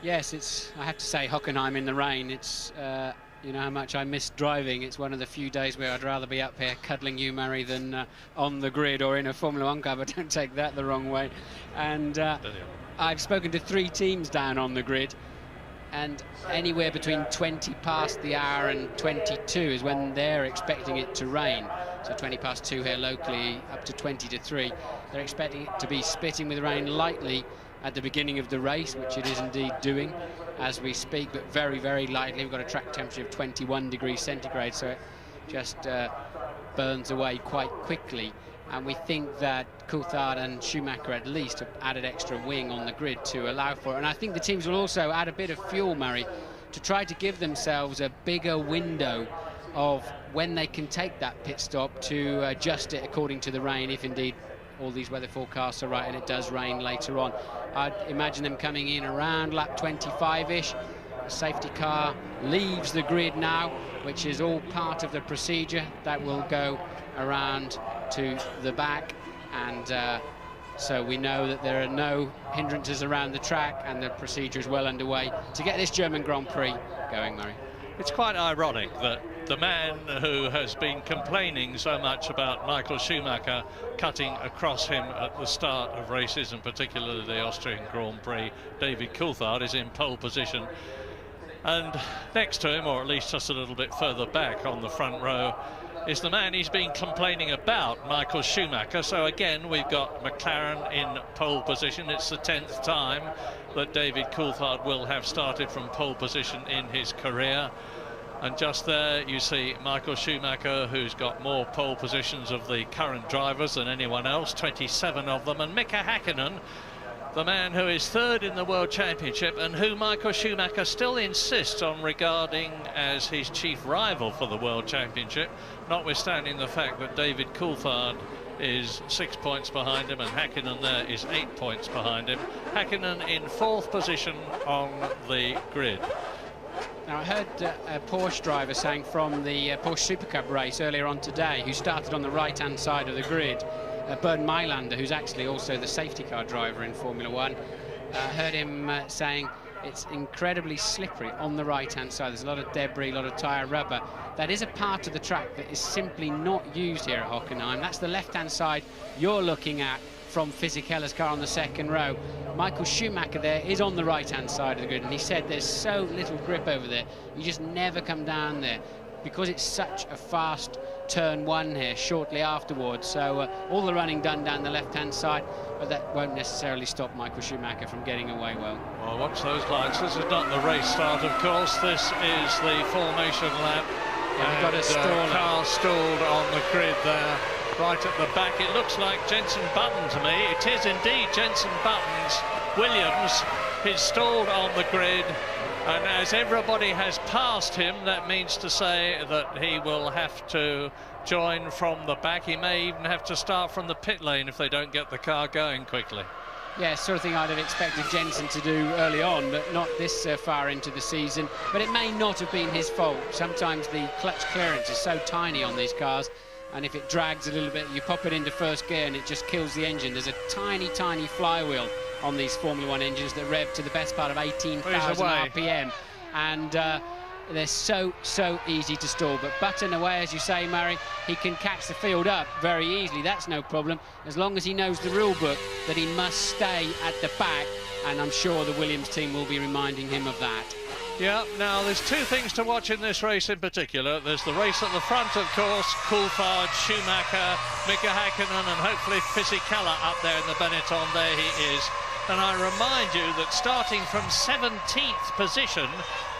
Yes, it's, I have to say, Hockenheim in the rain. It's, you know how much I miss driving. It's one of the few days where I'd rather be up here cuddling you, Murray, than on the grid or in a Formula 1 car, but don't take that the wrong way. And I've spoken to 3 teams down on the grid, and anywhere between 20 past the hour and 22 is when they're expecting it to rain. So 20 past 2 here locally, up to 20 to 3. They're expecting it to be spitting with rain lightly at the beginning of the race, which it is indeed doing as we speak, but very, very lightly. We've got a track temperature of 21 degrees centigrade, so it just burns away quite quickly. And we think that Coulthard and Schumacher at least have added extra wing on the grid to allow for it. And I think the teams will also add a bit of fuel, Murray, to try to give themselves a bigger window of when they can take that pit stop to adjust it according to the rain, if indeed all these weather forecasts are right and it does rain later on. I'd imagine them coming in around lap 25-ish. The safety car leaves the grid now, which is all part of the procedure. That will go around to the back, and so we know that there are no hindrances around the track, and the procedure is well underway to get this German Grand Prix going, Murray. It's quite ironic that the man who has been complaining so much about Michael Schumacher cutting across him at the start of races, and particularly the Austrian Grand Prix, David Coulthard, is in pole position. And next to him, or at least just a little bit further back on the front row, is the man he's been complaining about, Michael Schumacher. So again, we've got McLaren in pole position. It's the 10th time that David Coulthard will have started from pole position in his career. And just there you see Michael Schumacher, who's got more pole positions of the current drivers than anyone else, 27 of them, and Mika Häkkinen, the man who is 3rd in the World Championship and who Michael Schumacher still insists on regarding as his chief rival for the World Championship, notwithstanding the fact that David Coulthard is 6 points behind him and Häkkinen there is 8 points behind him. Häkkinen in 4th position on the grid. Now, I heard a Porsche driver saying from the Porsche Super Cup race earlier on today, who started on the right-hand side of the grid, Bernd Mailander, who's actually also the safety car driver in Formula 1, heard him saying it's incredibly slippery on the right-hand side. There's a lot of debris, a lot of tyre rubber. That is a part of the track that is simply not used here at Hockenheim. That's the left-hand side you're looking at from Fisichella's car on the 2nd row. Michael Schumacher there is on the right-hand side of the grid, and he said there's so little grip over there, you just never come down there, because it's such a fast turn 1 here shortly afterwards. So all the running done down the left-hand side, but that won't necessarily stop Michael Schumacher from getting away well. Well, watch those lights. This is not the race start, of course. This is the formation lap. Yeah, we've got a staller. Car stalled on the grid there, right at the back. It looks like Jenson Button to me. It is indeed Jenson Button's Williams He's stalled on the grid, and as everybody has passed him, that means to say that he will have to join from the back. He may even have to start from the pit lane if they don't get the car going quickly. Yeah, sort of thing I'd have expected Jensen to do early on, but not this far into the season. But it may not have been his fault. Sometimes the clutch clearance is so tiny on these cars, and if it drags a little bit, you pop it into first gear and it just kills the engine. There's a tiny, tiny flywheel on these Formula One engines that rev to the best part of 18,000 RPM, and they're so easy to stall. But Button away, as you say, Murray, he can catch the field up very easily. That's no problem, as long as he knows the rule book that he must stay at the back, and I'm sure the Williams team will be reminding him of that. Yeah, now there's two things to watch in this race in particular. There's the race at the front, of course, Coulthard, Schumacher, Mika Häkkinen, and hopefully Fisichella up there in the Benetton. There he is. And I remind you that starting from 17th position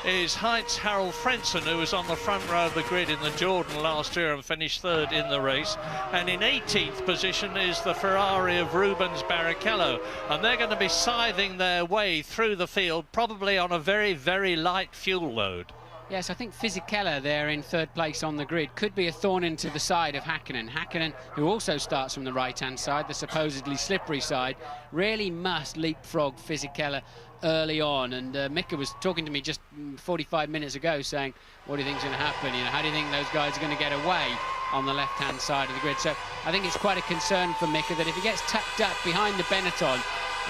is Heinz-Harald Frentzen, who was on the front row of the grid in the Jordan last year and finished third in the race. And in 18th position is the Ferrari of Rubens Barrichello. And they're going to be scything their way through the field, probably on a very, very light fuel load. Yes, I think Fisichella there in third place on the grid could be a thorn into the side of Häkkinen. Häkkinen, who also starts from the right-hand side, the supposedly slippery side, really must leapfrog Fisichella early on. And Mika was talking to me just 45 minutes ago saying, what do you think is going to happen? You know, how do you think those guys are going to get away on the left-hand side of the grid? So I think it's quite a concern for Mika that if he gets tucked up behind the Benetton,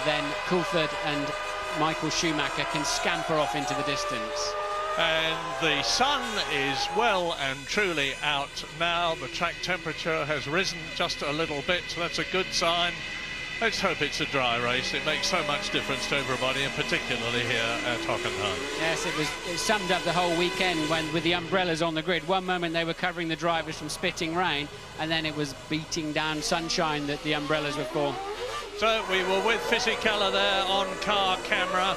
then Coulthard and Michael Schumacher can scamper off into the distance. And the sun is well and truly out now. The track temperature has risen just a little bit, so that's a good sign. Let's hope it's a dry race. It makes so much difference to everybody, and particularly here at Hockenheim. Yes, it summed up the whole weekend when, with the umbrellas on the grid. One moment they were covering the drivers from spitting rain, and then it was beating down sunshine that the umbrellas were for. So we were with Fisichella there on car camera.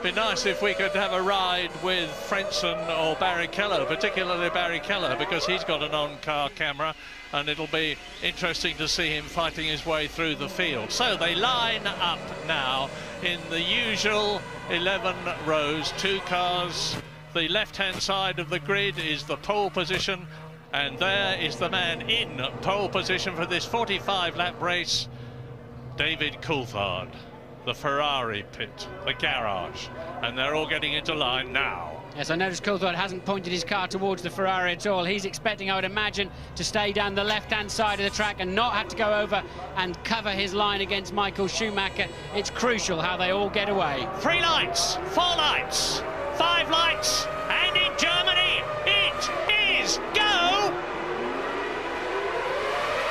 Be nice if we could have a ride with Frentzen or Barrichello, particularly Barrichello, because he's got an on-car camera, and it'll be interesting to see him fighting his way through the field. So they line up now in the usual 11 rows, two cars. The left-hand side of the grid is the pole position, and there is the man in pole position for this 45-lap race, David Coulthard. The Ferrari pit, the garage, and they're all getting into line now. Yes, I noticed Coulthard hasn't pointed his car towards the Ferrari at all. He's expecting, I would imagine, to stay down the left-hand side of the track and not have to go over and cover his line against Michael Schumacher. It's crucial how they all get away. 3 lights, 4 lights, 5 lights, and in Germany, it is go!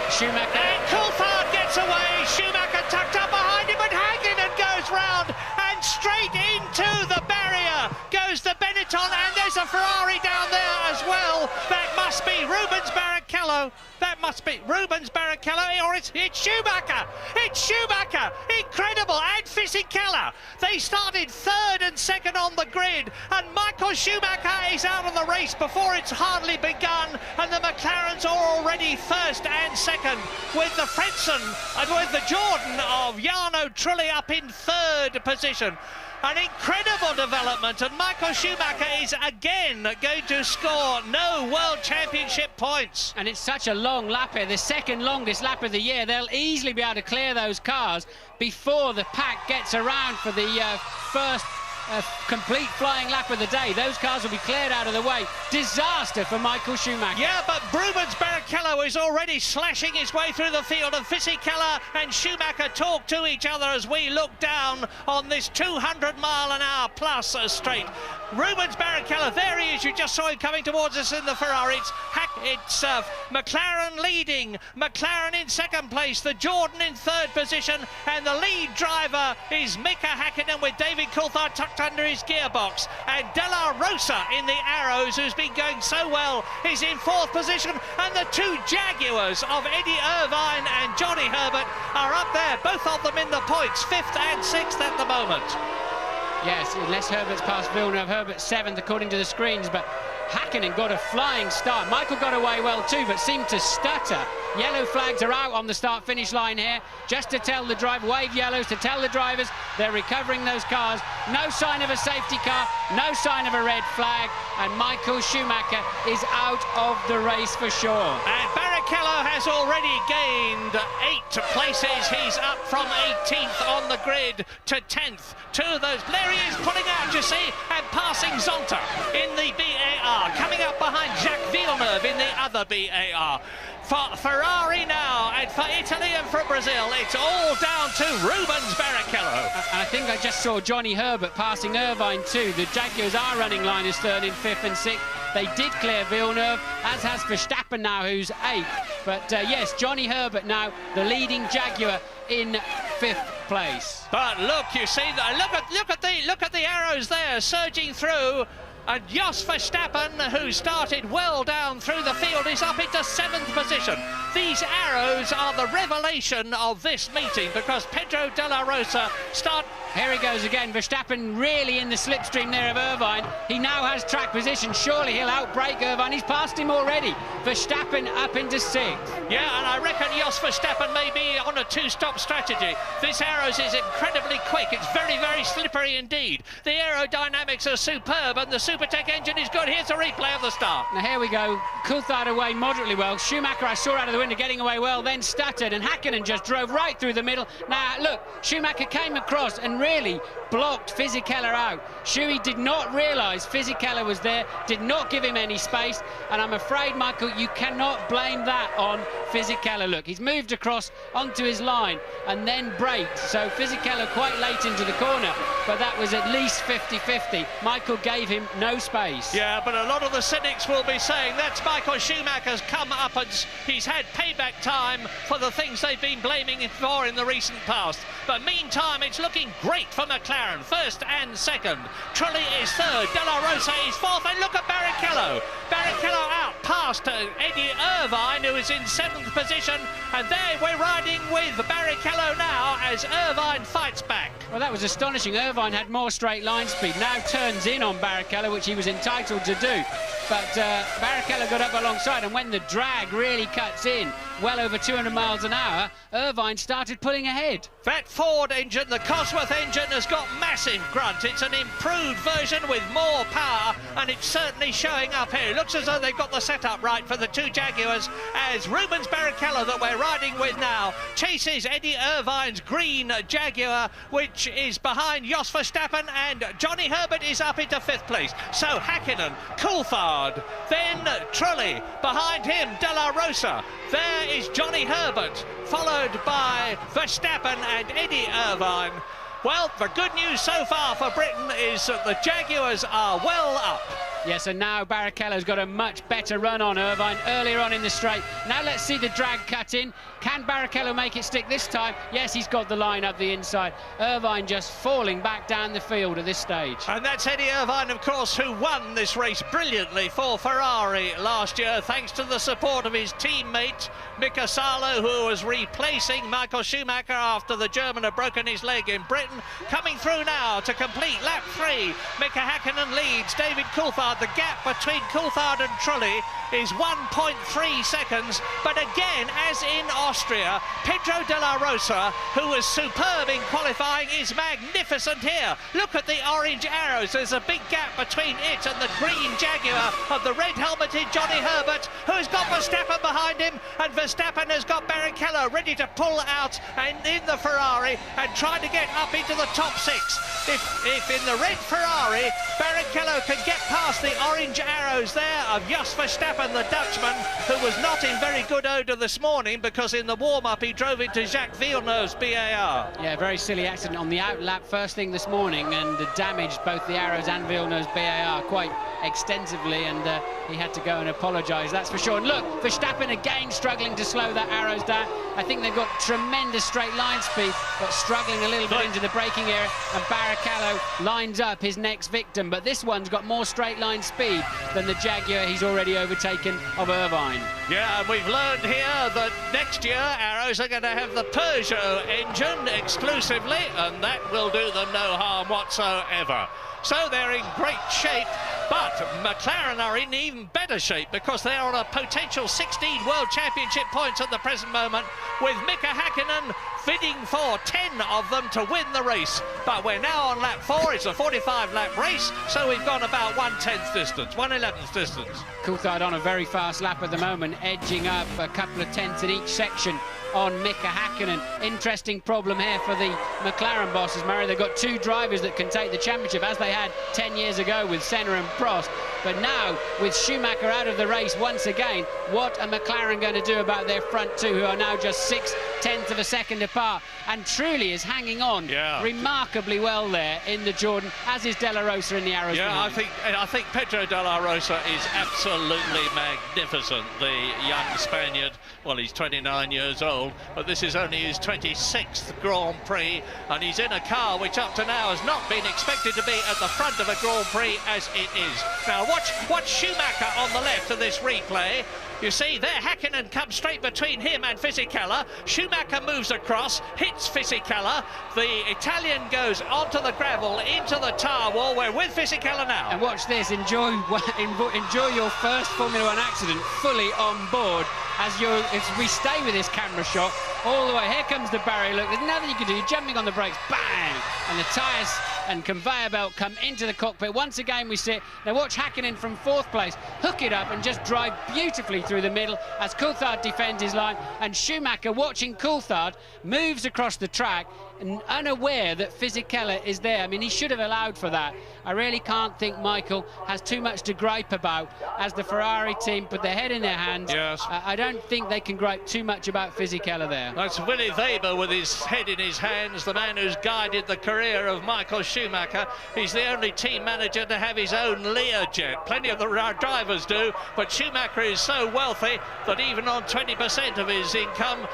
Schumacher. And Coulthard gets away. Schumacher tucked up behind him, and Häkkinen goes round and straight into the barrier goes the Benetton, and there's a Ferrari down there as well. That must be Rubens Barrichello. That must be Rubens Barrichello, or it's Schumacher. It's Schumacher. Incredible. And Fisichella. They started third and second on the grid, and Michael Schumacher is out of the race before it's hardly begun, and the McLarens are already first and second, with the Frentzen and with the Jordan of Jarno Trulli up in third position. An incredible development, and Michael Schumacher is again going to score no World Championship points. And it's such a long lap here, the second longest lap of the year. They'll easily be able to clear those cars before the pack gets around for the first complete flying lap of the day. Those cars will be cleared out of the way. Disaster for Michael Schumacher. Yeah, but Rubens Barrichello is already slashing his way through the field, and Fisichella and Schumacher talk to each other as we look down on this 200-mile-an-hour plus straight. Rubens Barrichello, there he is. You just saw him coming towards us in the Ferrari. It's McLaren leading, McLaren in second place, the Jordan in third position, and the lead driver is Mika Häkkinen with David Coulthard tucked under his gearbox, and De La Rosa in the Arrows, who's been going so well, is in fourth position, and the two Jaguars of Eddie Irvine and Johnny Herbert are up there, both of them in the points, 5th and 6th at the moment. Yes, unless Herbert's past Villeneuve. Herbert's 7th according to the screens, but Hakkinen got a flying start. Michael got away well too, but seemed to stutter. Yellow flags are out on the start-finish line here, just to tell the driver, wave yellows to tell the drivers they're recovering those cars. No sign of a safety car, no sign of a red flag, and Michael Schumacher is out of the race for sure. And Barrichello has already gained 8 places. He's up from 18th on the grid to 10th. 2 of those, there he is pulling out, you see, and passing Zonta in the BAR, coming up behind Jacques Villeneuve in the other BAR. For Ferrari now, and for Italy and for Brazil, it's all down to Rubens Barrichello. And I think I just saw Johnny Herbert passing Irvine too. The Jaguars are running Linus third in 5th and 6th. They did clear Villeneuve, as has Verstappen now, who's 8th. But yes, Johnny Herbert now the leading Jaguar in 5th place. But look, you see, look at the arrows there surging through. And Jos Verstappen, who started well down through the field, is up into 7th position. These arrows are the revelation of this meeting, because Pedro de la Rosa start... Here he goes again. Verstappen really in the slipstream there of Irvine. He now has track position. Surely he'll outbrake Irvine. He's passed him already. Verstappen up into 6th. Yeah, and I reckon Jos Verstappen may be on a 2-stop strategy. This arrows is incredibly quick. It's very, very slippery indeed. The aerodynamics are superb, and the Supertech engine is good. Here's a replay of the start. Now here we go. Coulthard away moderately well. Schumacher I saw out of the window getting away well, then stuttered, and Hakkinen just drove right through the middle. Now look, Schumacher came across and really blocked Fisichella out. Schuey did not realise Fisichella was there, did not give him any space, and I'm afraid, Michael, you cannot blame that on Fisichella. Look, he's moved across onto his line and then braked, so Fisichella quite late into the corner, but that was at least 50-50. Michael gave him no space. Yeah, but a lot of the cynics will be saying that's Michael Schumacher's come up and he's had payback time for the things they've been blaming him for in the recent past. But meantime, it's looking great for McLaren, 1st and 2nd. Trulli is 3rd, De La Rosa is 4th, and look at Barrichello. Barrichello out past Eddie Irvine, who is in 7th position, and there we're riding with Barrichello now as Irvine fights back. Well, that was astonishing. Irvine had more straight line speed, now turns in on Barrichello, which he was entitled to do. But Barrichello got up alongside, and when the drag really cuts in, well over 200 miles an hour, Irvine started pulling ahead. That Ford engine, the Cosworth engine, has got massive grunt. It's an improved version with more power, and it's certainly showing up here. It looks as though they've got the setup right for the 2 Jaguars, as Rubens Barrichello, that we're riding with now, chases Eddie Irvine's green Jaguar, which is behind Jos Verstappen, and Johnny Herbert is up into 5th place. So Hakkinen, Coulthard, then Trulli, behind him De La Rosa. There is Johnny Herbert, followed by Verstappen and Eddie Irvine. Well, the good news so far for Britain is that the Jaguars are well up. Yes, and now Barrichello's got a much better run on Irvine earlier on in the straight. Now let's see the drag cut in. Can Barrichello make it stick this time? Yes, he's got the line up the inside. Irvine just falling back down the field at this stage. And that's Eddie Irvine, of course, who won this race brilliantly for Ferrari last year, thanks to the support of his teammate, Mika Salo, who was replacing Michael Schumacher after the German had broken his leg in Britain. Coming through now to complete lap 3. Mika Hakkinen leads David Coulthard. The gap between Coulthard and Trulli is 1.3 seconds, but again, as in Austria, Pedro de la Rosa, who was superb in qualifying, is magnificent here. Look at the orange arrows. There's a big gap between it and the green Jaguar of the red-helmeted Johnny Herbert, who has got Verstappen behind him, and Verstappen has got Barrichello ready to pull out and in the Ferrari and try to get up into the top 6. If in the red Ferrari, Barrichello can get past the orange arrows there of Jos Verstappen, the Dutchman, who was not in very good odour this morning because in the warm-up he drove into Jacques Villeneuve's BAR. Yeah, very silly accident on the outlap first thing this morning, and damaged both the arrows and Villeneuve's BAR quite extensively, and he had to go and apologise, that's for sure. And look, Verstappen again struggling to slow that arrows down. I think they've got tremendous straight line speed, but struggling a little bit into the braking area, and Barrichello lines up his next victim, but this one's got more straight line speed than the Jaguar he's already overtaken of Irvine. Yeah, and we've learned here that next year Arrows are going to have the Peugeot engine exclusively, and that will do them no harm whatsoever. So they're in great shape But McLaren are in even better shape because they are on a potential 16 World Championship points at the present moment, with Mika Häkkinen bidding for 10 of them to win the race. But we're now on lap 4. It's a 45-lap race, so we've gone about 1/10th distance, 1/11th distance. Coulthard on a very fast lap at the moment, edging up a couple of tenths in each section on Mika Häkkinen. Interesting problem here for the McLaren bosses, Murray. They've got two drivers that can take the championship, as they had 10 years ago with Senna and Prost. But now, with Schumacher out of the race once again, what are McLaren going to do about their front two, who are now just 0.6 of a second apart? And Trulli is hanging on remarkably well there in the Jordan, as is De La Rosa in the arrows behind. I think Pedro De La Rosa is absolutely magnificent, the young Spaniard. Well, he's 29 years old, but this is only his 26th Grand Prix, and he's in a car which up to now has not been expected to be at the front of a Grand Prix as it is. Now watch Schumacher on the left of this replay. You see there, Häkkinen comes straight between him and Fisichella. Schumacher moves across, hits Fisichella. The Italian goes onto the gravel, into the tar wall. We're with Fisichella now. And watch this, enjoy your first Formula One accident fully on board as we stay with this camera shot all the way. Here comes the barrier. Look, there's nothing you can do. You're jumping on the brakes, bang! And the tyres and conveyor belt come into the cockpit. Once again, we sit. Now watch Häkkinen from 4th place hook it up and just drive beautifully through the middle as Coulthard defends his line, and Schumacher, watching Coulthard, moves across the track and unaware that Fisichella is there. I mean, he should have allowed for that. I really can't think Michael has too much to gripe about as the Ferrari team put their head in their hands. Yes. I don't think they can gripe too much about Fisichella there. That's Willy Weber with his head in his hands, the man who's guided the career of Michael Schumacher. He's the only team manager to have his own Learjet. Plenty of the drivers do, but Schumacher is so wealthy that even on 20% of his income,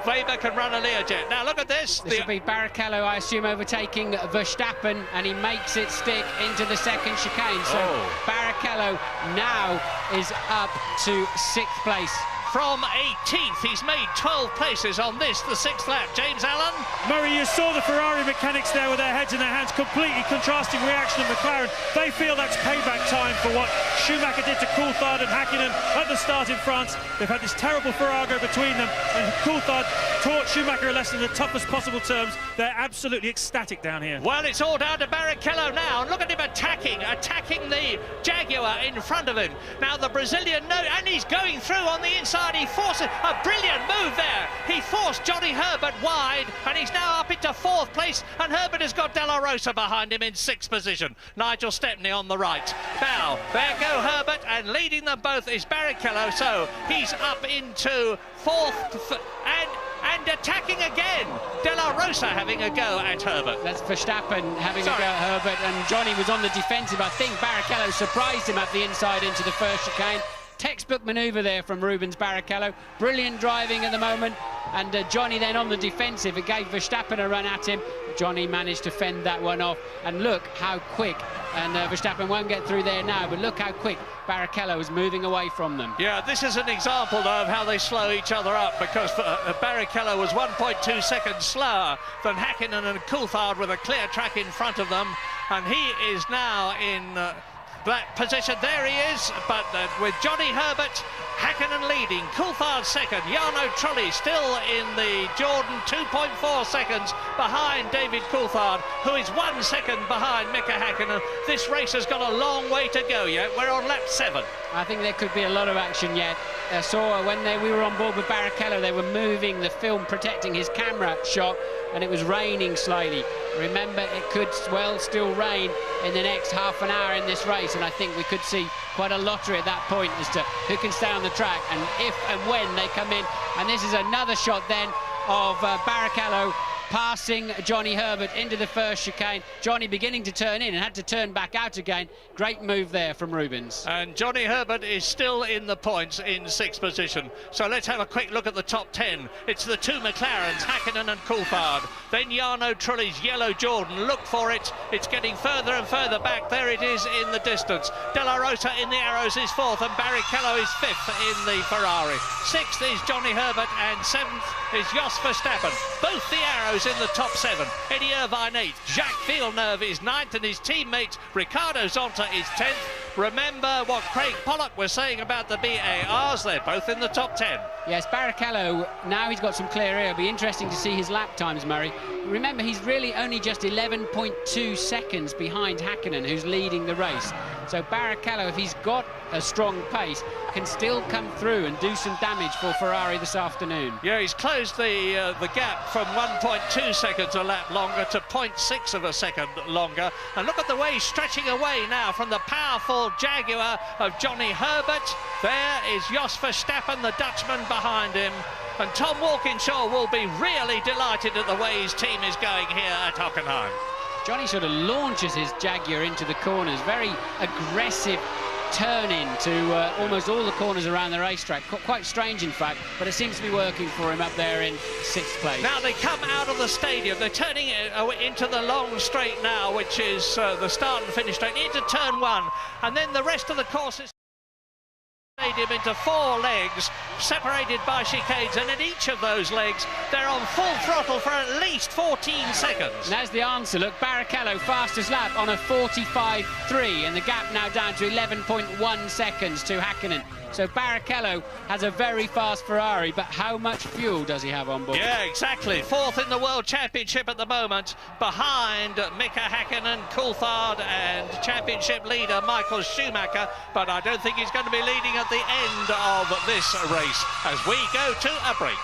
Weber can run a Learjet. Now look at this. This will be Barrichello, I assume, overtaking Verstappen, and he makes it stick into the second chicane. So Barrichello now is up to 6th place. From 18th, he's made 12 places on this, the 6th lap. James Allen? Murray, you saw the Ferrari mechanics there with their heads in their hands, completely contrasting reaction of McLaren. They feel that's payback time for what Schumacher did to Coulthard and Häkkinen at the start in France. They've had this terrible farrago between them, and Coulthard taught Schumacher a lesson in the toughest possible terms. They're absolutely ecstatic down here. Well, it's all down to Barrichello now, and look at him attacking the Jaguar in front of him. Now the Brazilian, and he's going through on the inside. He forces a brilliant move there. He forced Johnny Herbert wide, and he's now up into 4th place, and Herbert has got De La Rosa behind him in 6th position. Nigel Stepney on the right. Now, there go Herbert, and leading them both is Barrichello, so he's up into 4th, and attacking again. De La Rosa having a go at Herbert. That's Verstappen having a go at Herbert, and Johnny was on the defensive. I think Barrichello surprised him at the inside into the first chicane. Textbook manoeuvre there from Rubens Barrichello. Brilliant driving at the moment, and Johnny then on the defensive. It gave Verstappen a run at him. Johnny managed to fend that one off, and look how quick, and Verstappen won't get through there now, but look how quick Barrichello is moving away from them. Yeah, this is an example, though, of how they slow each other up, because Barrichello was 1.2 seconds slower than Häkkinen and Coulthard with a clear track in front of them, and he is now in black position. There he is, but with Johnny Herbert, Häkkinen leading, Coulthard second, Jarno Trulli still in the Jordan, 2.4 seconds behind David Coulthard, who is 1 second behind Mika Häkkinen. This race has got a long way to go yet. We're on lap 7. I think there could be a lot of action yet. I saw when we were on board with Barrichello, they were moving the film, protecting his camera shot, and it was raining slightly. Remember, it could well still rain in the next half an hour in this race, and I think we could see quite a lottery at that point as to who can stay on the track and if and when they come in. And this is another shot then of Barrichello passing Johnny Herbert into the first chicane. Johnny beginning to turn in and had to turn back out again. Great move there from Rubens. And Johnny Herbert is still in the points in 6th position. So let's have a quick look at the top 10. It's the two McLarens, Häkkinen and Coulthard. Then Jarno Trulli's yellow Jordan. Look for it. It's getting further and further back. There it is in the distance. De La Rosa in the arrows is 4th, and Barrichello is 5th in the Ferrari. 6th is Johnny Herbert, and 7th is Jos Verstappen. Both the arrows Arrows in the top 7. Eddie Irvine 8th. Jacques Villeneuve is 9th, and his teammate Ricardo Zonta is 10th. Remember what Craig Pollock was saying about the BARs. They're both in the top 10. Yes, Barrichello, now he's got some clear air. It'll be interesting to see his lap times, Murray. Remember, he's really only just 11.2 seconds behind Häkkinen, who's leading the race. So Barrichello, if he's got a strong pace, can still come through and do some damage for Ferrari this afternoon. Yeah, he's closed the gap from 1.2 seconds a lap longer to 0.6 of a second longer. And look at the way he's stretching away now from the powerful Jaguar of Johnny Herbert. There is Jos Verstappen, the Dutchman, behind him. And Tom Walkinshaw will be really delighted at the way his team is going here at Hockenheim. Johnny sort of launches his Jaguar into the corners, very aggressive turn in to almost all the corners around the racetrack. Quite strange, in fact, but it seems to be working for him up there in 6th place. Now they come out of the stadium. They're turning into the long straight now, which is the start and finish straight, into turn 1. And then the rest of the course is stadium into 4 legs, separated by chicanes, and in each of those legs they're on full throttle for at least 14 seconds. And there's the answer. Look, Barrichello fastest lap on a 45.3, and the gap now down to 11.1 seconds to Häkkinen. So Barrichello has a very fast Ferrari, but how much fuel does he have on board? Yeah, exactly. 4th in the World Championship at the moment, behind Mika Häkkinen, Coulthard, and championship leader Michael Schumacher. But I don't think he's going to be leading at the end of this race as we go to a break.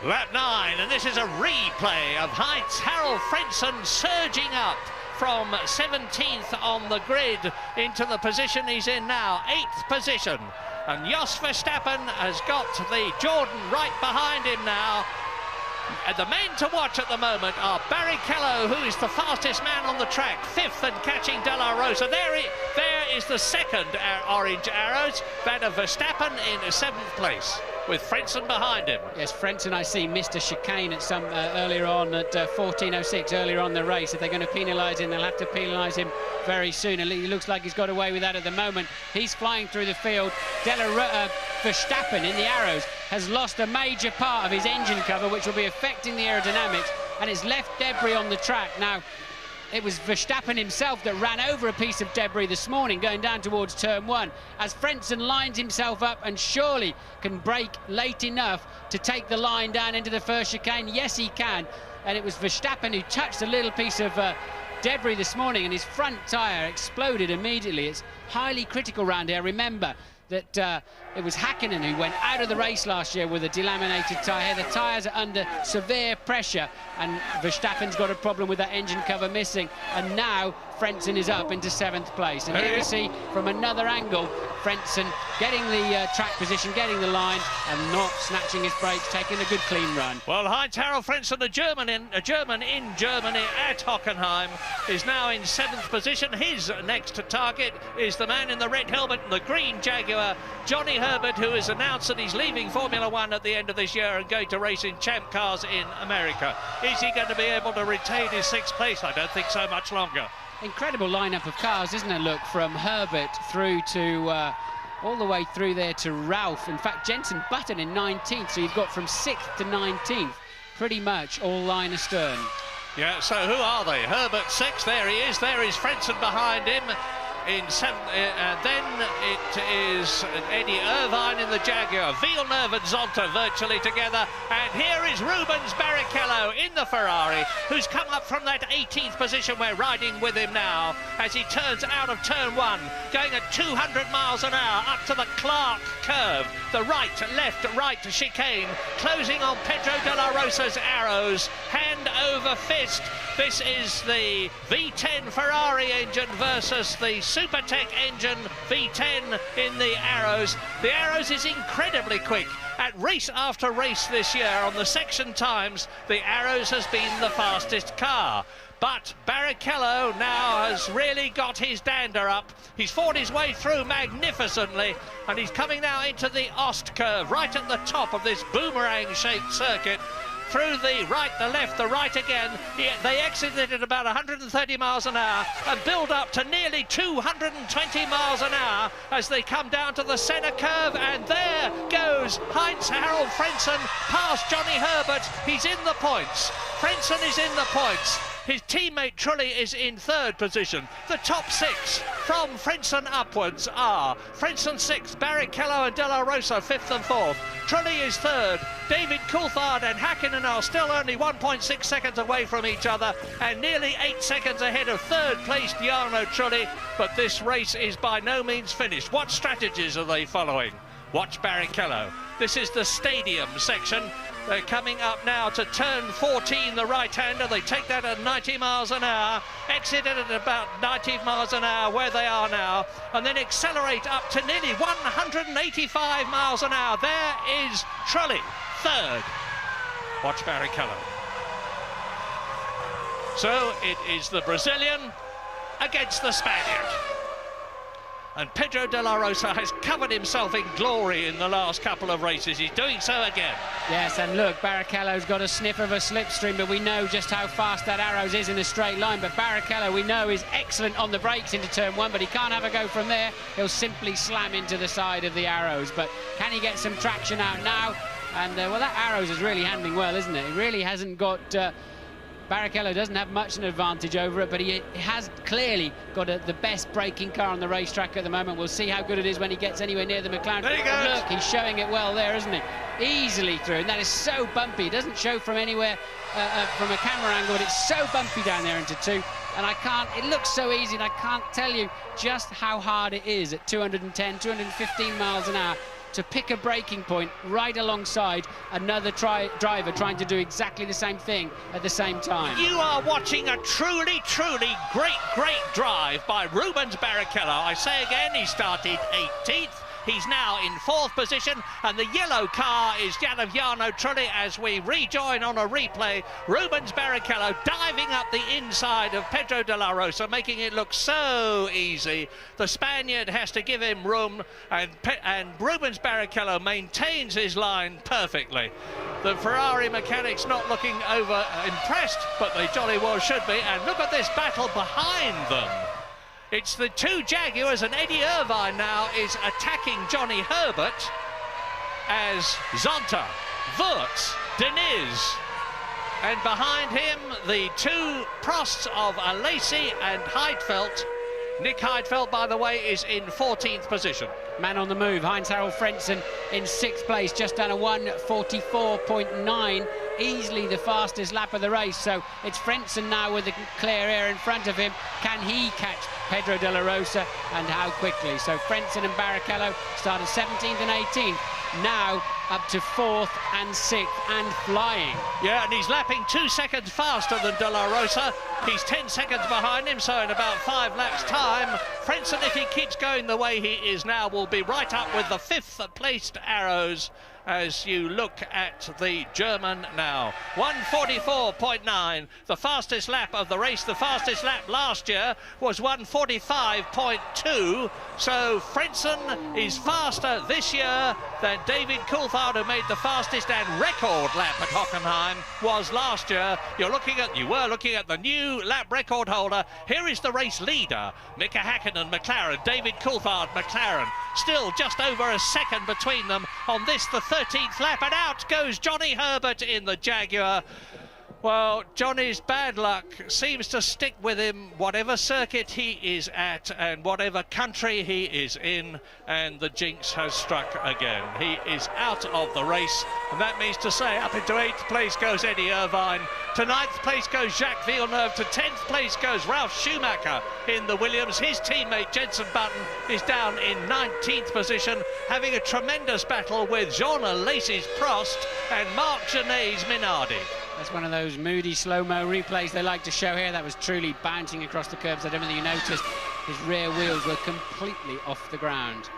Lap 9, and this is a replay of Heinz-Harald Frentzen surging up from 17th on the grid into the position he's in now, 8th position. And Jos Verstappen has got the Jordan right behind him now. And the men to watch at the moment are Barrichello, who is the fastest man on the track, 5th and catching De La Rosa. There is the second orange arrows, that of Verstappen in 7th place, with Frentzen behind him. Yes, Frentzen, I see, missed a chicane at some earlier on at 14.06 earlier on the race. If they're going to penalise him, they'll have to penalise him very soon. He looks like he's got away with that at the moment. He's flying through the field. Verstappen in the arrows has lost a major part of his engine cover, which will be affecting the aerodynamics, and it's left debris on the track. Now, it was Verstappen himself that ran over a piece of debris this morning going down towards turn 1, as Frentzen lines himself up and surely can brake late enough to take the line down into the first chicane. Yes, he can. And it was Verstappen who touched a little piece of debris this morning, and his front tyre exploded immediately. It's highly critical round here. Remember that it was Hakkinen who went out of the race last year with a delaminated tyre. The tyres are under severe pressure, and Verstappen's got a problem with that engine cover missing, and now Frentzen is up into 7th place. And here we see from another angle Frentzen getting the track position, getting the line, and not snatching his brakes, taking a good clean run. Well, Heinz-Harald Frentzen, a German in Germany at Hockenheim, is now in 7th position. His next target is the man in the red helmet and the green Jaguar, Johnny Herbert, who has announced that he's leaving Formula One at the end of this year and going to race in champ cars in America. Is he going to be able to retain his 6th place? I don't think so much longer. Incredible lineup of cars, isn't it? Look, from Herbert through to all the way through there to Ralph. In fact, Jenson Button in 19th, so you've got from 6th to 19th, pretty much all line astern. Yeah, so who are they? Herbert 6th, there he is. There is Frentzen behind him in 7th, and then it is Eddie Irvine in the Jaguar, Villeneuve and Zonta virtually together, and here is Rubens Barrichello in the Ferrari, who's come up from that 18th position. We're riding with him now as he turns out of turn 1, going at 200 miles an hour up to the Clark curve, the right, left, right chicane, closing on Pedro de la Rosa's arrows, hand over fist. This is the V10 Ferrari engine versus the Supertech engine V10 in the Arrows. The Arrows is incredibly quick. At race after race this year on the section times, the Arrows has been the fastest car. But Barrichello now has really got his dander up. He's fought his way through magnificently, and he's coming now into the Ost curve, right at the top of this boomerang-shaped circuit. Through the right, the left, the right again. They exited at about 130 miles an hour and build up to nearly 220 miles an hour as they come down to the centre curve, and there goes Heinz-Harald Frentzen past Johnny Herbert. He's in the points. Frentzen is in the points. His teammate Trulli is in 3rd position. The top 6 from Frentzen upwards are Frentzen 6th, Barrichello and De La Rosa 5th and 4th. Trulli is 3rd. David Coulthard and Hakkinen are still only 1.6 seconds away from each other and nearly 8 seconds ahead of 3rd placed Jarno Trulli. But this race is by no means finished. What strategies are they following? Watch Barrichello. This is the stadium section. They're coming up now to turn 14, the right-hander. They take that at 90 miles an hour, exit it at about 90 miles an hour where they are now, and then accelerate up to nearly 185 miles an hour. There is Trulli, 3rd. Watch Barrichello. So it is the Brazilian against the Spaniard. And Pedro de la Rosa has covered himself in glory in the last couple of races. He's doing so again. Yes, and look, Barrichello's got a sniff of a slipstream, but we know just how fast that Arrows is in a straight line. But Barrichello, we know, is excellent on the brakes into turn 1, but he can't have a go from there. He'll simply slam into the side of the Arrows. But can he get some traction out now? And, well, that Arrows is really handling well, isn't it? He really hasn't got... Barrichello doesn't have much an advantage over it, but he has clearly got the best braking car on the racetrack at the moment. We'll see how good it is when he gets anywhere near the McLaren. There he goes. Look, he's showing it well there, isn't he? Easily through, and that is so bumpy. It doesn't show from anywhere, from a camera angle, but it's so bumpy down there into 2. And it looks so easy, and I can't tell you just how hard it is at 210, 215 miles an hour to pick a braking point right alongside another driver trying to do exactly the same thing at the same time. You are watching a truly, truly great drive by Rubens Barrichello. I say again, he started 18th. He's now in 4th position, and the yellow car is that of Jarno Trulli as we rejoin on a replay. Rubens Barrichello diving up the inside of Pedro de la Rosa, making it look so easy. The Spaniard has to give him room, and Rubens Barrichello maintains his line perfectly. The Ferrari mechanics not looking over impressed, but they jolly well should be. And look at this battle behind them. It's the 2 Jaguars, and Eddie Irvine now is attacking Johnny Herbert as Zonta, Wurz, Deniz, and behind him the 2 Prosts of Alesi and Heidfeld. Nick Heidfeld, by the way, is in 14th position. man on the move. Heinz-Harald Frentzen in 6th place, just done a 1:44.9, easily the fastest lap of the race. So it's Frentzen now with the clear air in front of him. Can he catch Pedro de la Rosa, and how quickly? So Frentzen and Barrichello started 17th and 18th, now up to 4th and 6th and flying. Yeah, and he's lapping 2 seconds faster than De La Rosa. He's 10 seconds behind him, so in about 5 laps' time, Frentzen, if he keeps going the way he is now, will be right up with the 5th placed Arrows as you look at the German now. 1:44.9, the fastest lap of the race. The fastest lap last year was 1:45.2, so Frentzen is faster this year than David Coulthard, who made the fastest and record lap at Hockenheim, was last year. You were looking at the new lap record holder. Here is the race leader, Mika Häkkinen, McLaren, David Coulthard, McLaren. Still just over a second between them on this, the 13th lap, and out goes Johnny Herbert in the Jaguar. Well, Johnny's bad luck seems to stick with him, whatever circuit he is at and whatever country he is in, and the jinx has struck again. He is out of the race, and that means to say up into 8th place goes Eddie Irvine, to 9th place goes Jacques Villeneuve, to 10th place goes Ralf Schumacher in the Williams. His teammate Jenson Button is down in 19th position, having a tremendous battle with Jean Alesi's Prost and Marc Gené's Minardi. That's one of those moody slow-mo replays they like to show here. That was truly bouncing across the curbs. I don't know whether you noticed his rear wheels were completely off the ground.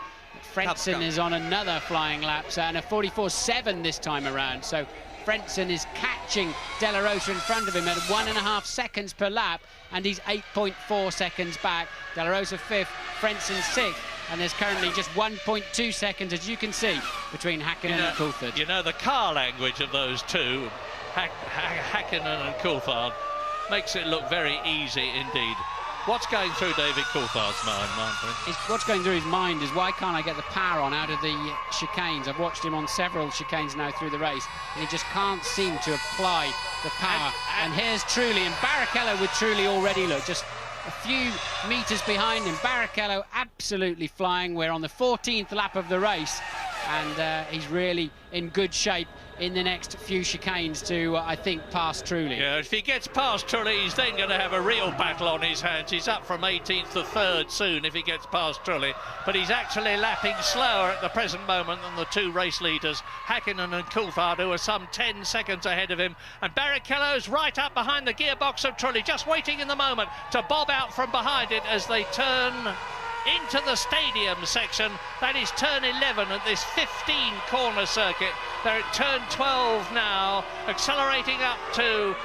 Frentzen is on another flying lap, and a 44.7 this time around. So Frentzen is catching De La Rosa in front of him at 1.5 seconds per lap, and he's 8.4 seconds back. De La Rosa 5th, Frentzen 6th. And there's currently just 1.2 seconds, as you can see, between Häkkinen and Coulthard. You know, the car language of those two, Häkkinen and Coulthard, makes it look very easy indeed. What's going through David Coulthard's mind, Manfred? What's going through his mind is, why can't I get the power on out of the chicanes? I've watched him on several chicanes now through the race, and he just can't seem to apply the power. And here's Trulli, and Barrichello with Trulli already, look, just a few meters behind him. Barrichello absolutely flying. We're on the 14th lap of the race, and he's really in good shape in the next few chicanes to, I think, pass Trulli. Yeah, if he gets past Trulli, he's then going to have a real battle on his hands. He's up from 18th to 3rd soon if he gets past Trulli, but he's actually lapping slower at the present moment than the two race leaders, Häkkinen and Coulthard, who are some 10 seconds ahead of him. And Barrichello's right up behind the gearbox of Trulli, just waiting in the moment to bob out from behind it as they turn into the stadium section. That is turn 11 at this 15-corner circuit. They're at turn 12 now, accelerating up to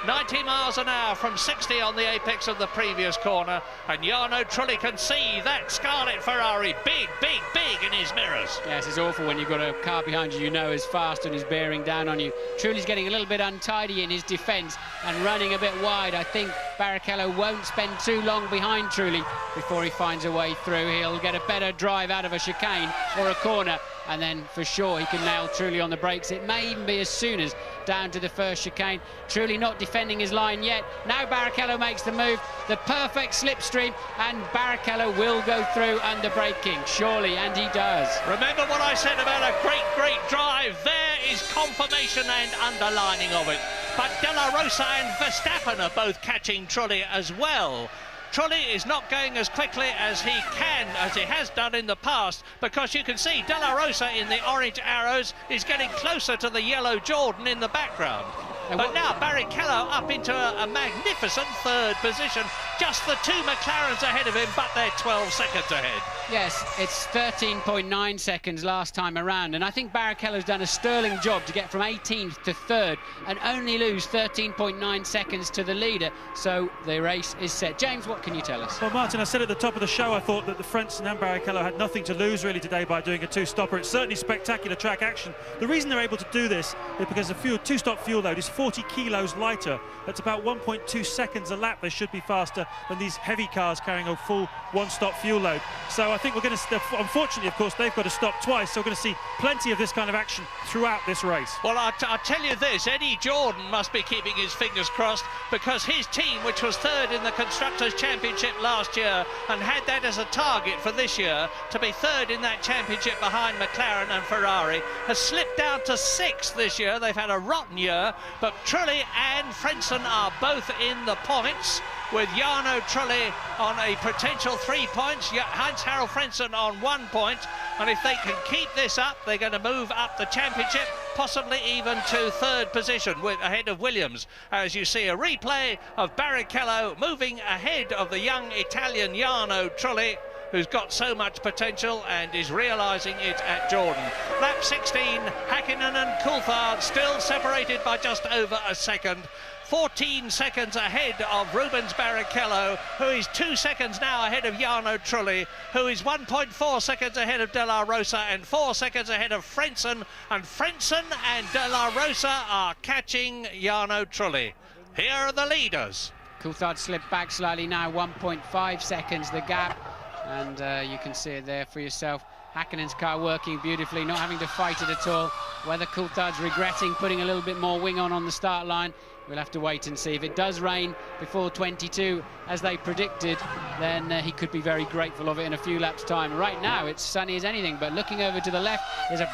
90 miles an hour from 60 on the apex of the previous corner, and Jarno Trulli can see that Scarlet Ferrari big, big, big in his mirrors. Yes, it's awful when you've got a car behind you know is fast and is bearing down on you. Trulli's getting a little bit untidy in his defence and running a bit wide. I think Barrichello won't spend too long behind Trulli before he finds a way through. He'll get a better drive out of a chicane or a corner, and then for sure he can nail Trulli on the brakes. It may even be as soon as down to the first chicane. Trulli not defending his line yet. Now Barrichello makes the move, the perfect slipstream, and Barrichello will go under under braking, surely, and he does. Remember what I said about a great, great drive? There is confirmation and underlining of it. But De La Rosa and Verstappen are both catching Trulli as well. Trulli is not going as quickly as he has done in the past, because you can see De La Rosa in the orange arrows is getting closer to the yellow Jordan in the background. But now Barrichello up into a magnificent 3rd position. Just the two McLarens ahead of him, but they're 12 seconds ahead. Yes, it's 13.9 seconds last time around, and I think Barrichello's done a sterling job to get from 18th to 3rd and only lose 13.9 seconds to the leader, so the race is set. James, what can you tell us? Well, Martin, I said at the top of the show I thought that the Frentzen and Barrichello had nothing to lose really today by doing a two-stopper. It's certainly spectacular track action. The reason they're able to do this is because the two-stop fuel load is 40 kilos lighter. That's about 1.2 seconds a lap. They should be faster than these heavy cars carrying a full one-stop fuel load. So I think we're going to, unfortunately, of course, they've got to stop twice, so we're going to see plenty of this kind of action throughout this race. Well, I'll tell you this, Eddie Jordan must be keeping his fingers crossed, because his team, which was third in the Constructors' Championship last year and had that as a target for this year, to be third in that championship behind McLaren and Ferrari, has slipped down to 6th this year. They've had a rotten year, but Trulli and Frentzen are both in the points, with Jarno Trulli on a potential 3 points, Heinz-Harald Frentzen on 1 point, and if they can keep this up, they're going to move up the championship, possibly even to 3rd position, ahead of Williams, as you see a replay of Barrichello moving ahead of the young Italian Jarno Trulli, who's got so much potential and is realising it at Jordan. Lap 16, Häkkinen and Coulthard still separated by just over a second. 14 seconds ahead of Rubens Barrichello, who is 2 seconds now ahead of Jarno Trulli, who is 1.4 seconds ahead of De La Rosa and 4 seconds ahead of Frentzen. And Frentzen and De La Rosa are catching Jarno Trulli. Here are the leaders. Coulthard slipped back slightly now, 1.5 seconds the gap, and you can see it there for yourself. Häkkinen's car working beautifully, not having to fight it at all. Whether Coulthard's regretting putting a little bit more wing on the start line, we'll have to wait and see. If it does rain before 22, as they predicted, then he could be very grateful of it in a few laps' time. Right now, it's sunny as anything, but looking over to the left is a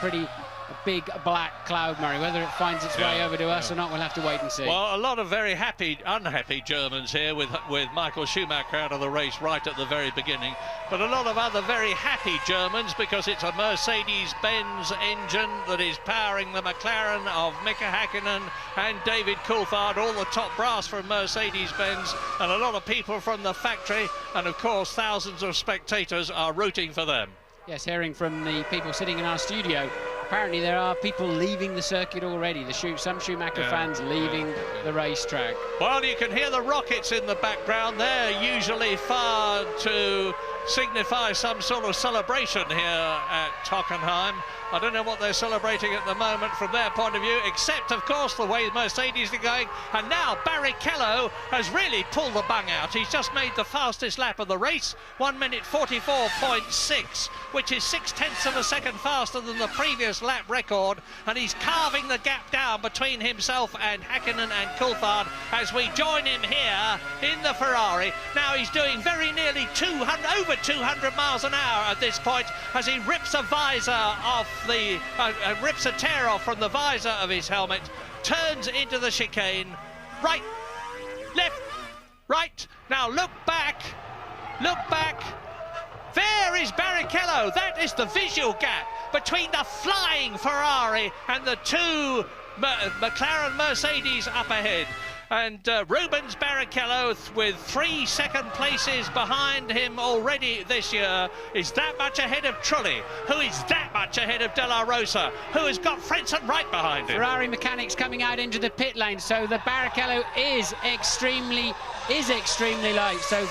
big black cloud, Murray. Whether it finds its way over to us or not, we'll have to wait and see. Well, a lot of very unhappy Germans here with Michael Schumacher out of the race right at the very beginning, but a lot of other very happy Germans, because it's a Mercedes-Benz engine that is powering the McLaren of Mika Häkkinen and David Coulthard, all the top brass from Mercedes-Benz, and a lot of people from the factory, and of course thousands of spectators are rooting for them. Yes, hearing from the people sitting in our studio, apparently there are people leaving the circuit already. Some Schumacher fans leaving the racetrack. Well, you can hear the rockets in the background. They're usually fired to signify some sort of celebration here at Hockenheim. I don't know what they're celebrating at the moment from their point of view, except, of course, the way Mercedes are going. And now Barrichello has really pulled the bung out. He's just made the fastest lap of the race, 1 minute 44.6, which is 0.6 of a second faster than the previous lap record. And he's carving the gap down between himself and Häkkinen and Coulthard as we join him here in the Ferrari. Now he's doing very nearly over 200 miles an hour at this point, as he rips a visor off rips a tear off from the visor of his helmet, turns into the chicane, right, left, right. Now look back, there is Barrichello. That is the visual gap between the flying Ferrari and the two McLaren Mercedes up ahead. And Rubens Barrichello, with 3 second places behind him already this year, is that much ahead of Trulli, who is that much ahead of De La Rosa, who has got Frentzen right behind him. Ferrari mechanics coming out into the pit lane, so the Barrichello is extremely light. So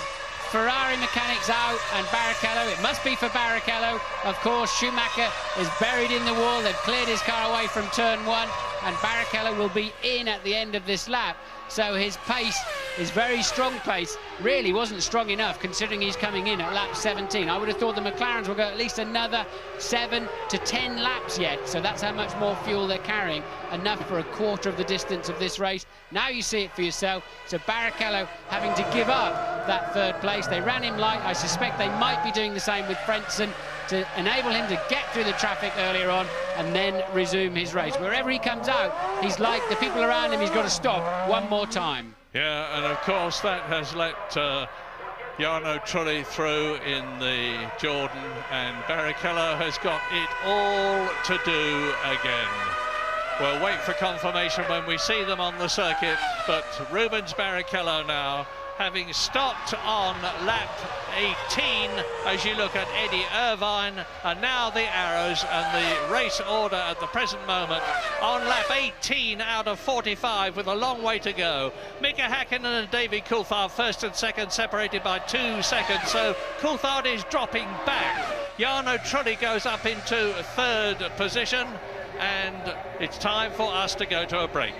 Ferrari mechanics out, and Barrichello, it must be for Barrichello. Of course, Schumacher is buried in the wall. They've cleared his car away from turn 1, and Barrichello will be in at the end of this lap. So his pace, his very strong pace, really wasn't strong enough considering he's coming in at lap 17. I would have thought the McLarens will go at least another 7 to 10 laps yet. So that's how much more fuel they're carrying, enough for a quarter of the distance of this race. Now you see it for yourself. So Barrichello having to give up that 3rd place. They ran him light. I suspect they might be doing the same with Frentzen to enable him to get through the traffic earlier on and then resume his race. Wherever he comes out, he's like the people around him, he's got to stop one more time. Yeah, and of course that has let Jarno Trulli through in the Jordan, and Barrichello has got it all to do again. We'll wait for confirmation when we see them on the circuit, but Rubens Barrichello now, having stopped on lap 18, as you look at Eddie Irvine, and now the arrows and the race order at the present moment on lap 18 out of 45 with a long way to go. Mika Häkkinen and David Coulthard first and second, separated by 2 seconds, so Coulthard is dropping back. Jarno Trulli goes up into 3rd position, and it's time for us to go to a break.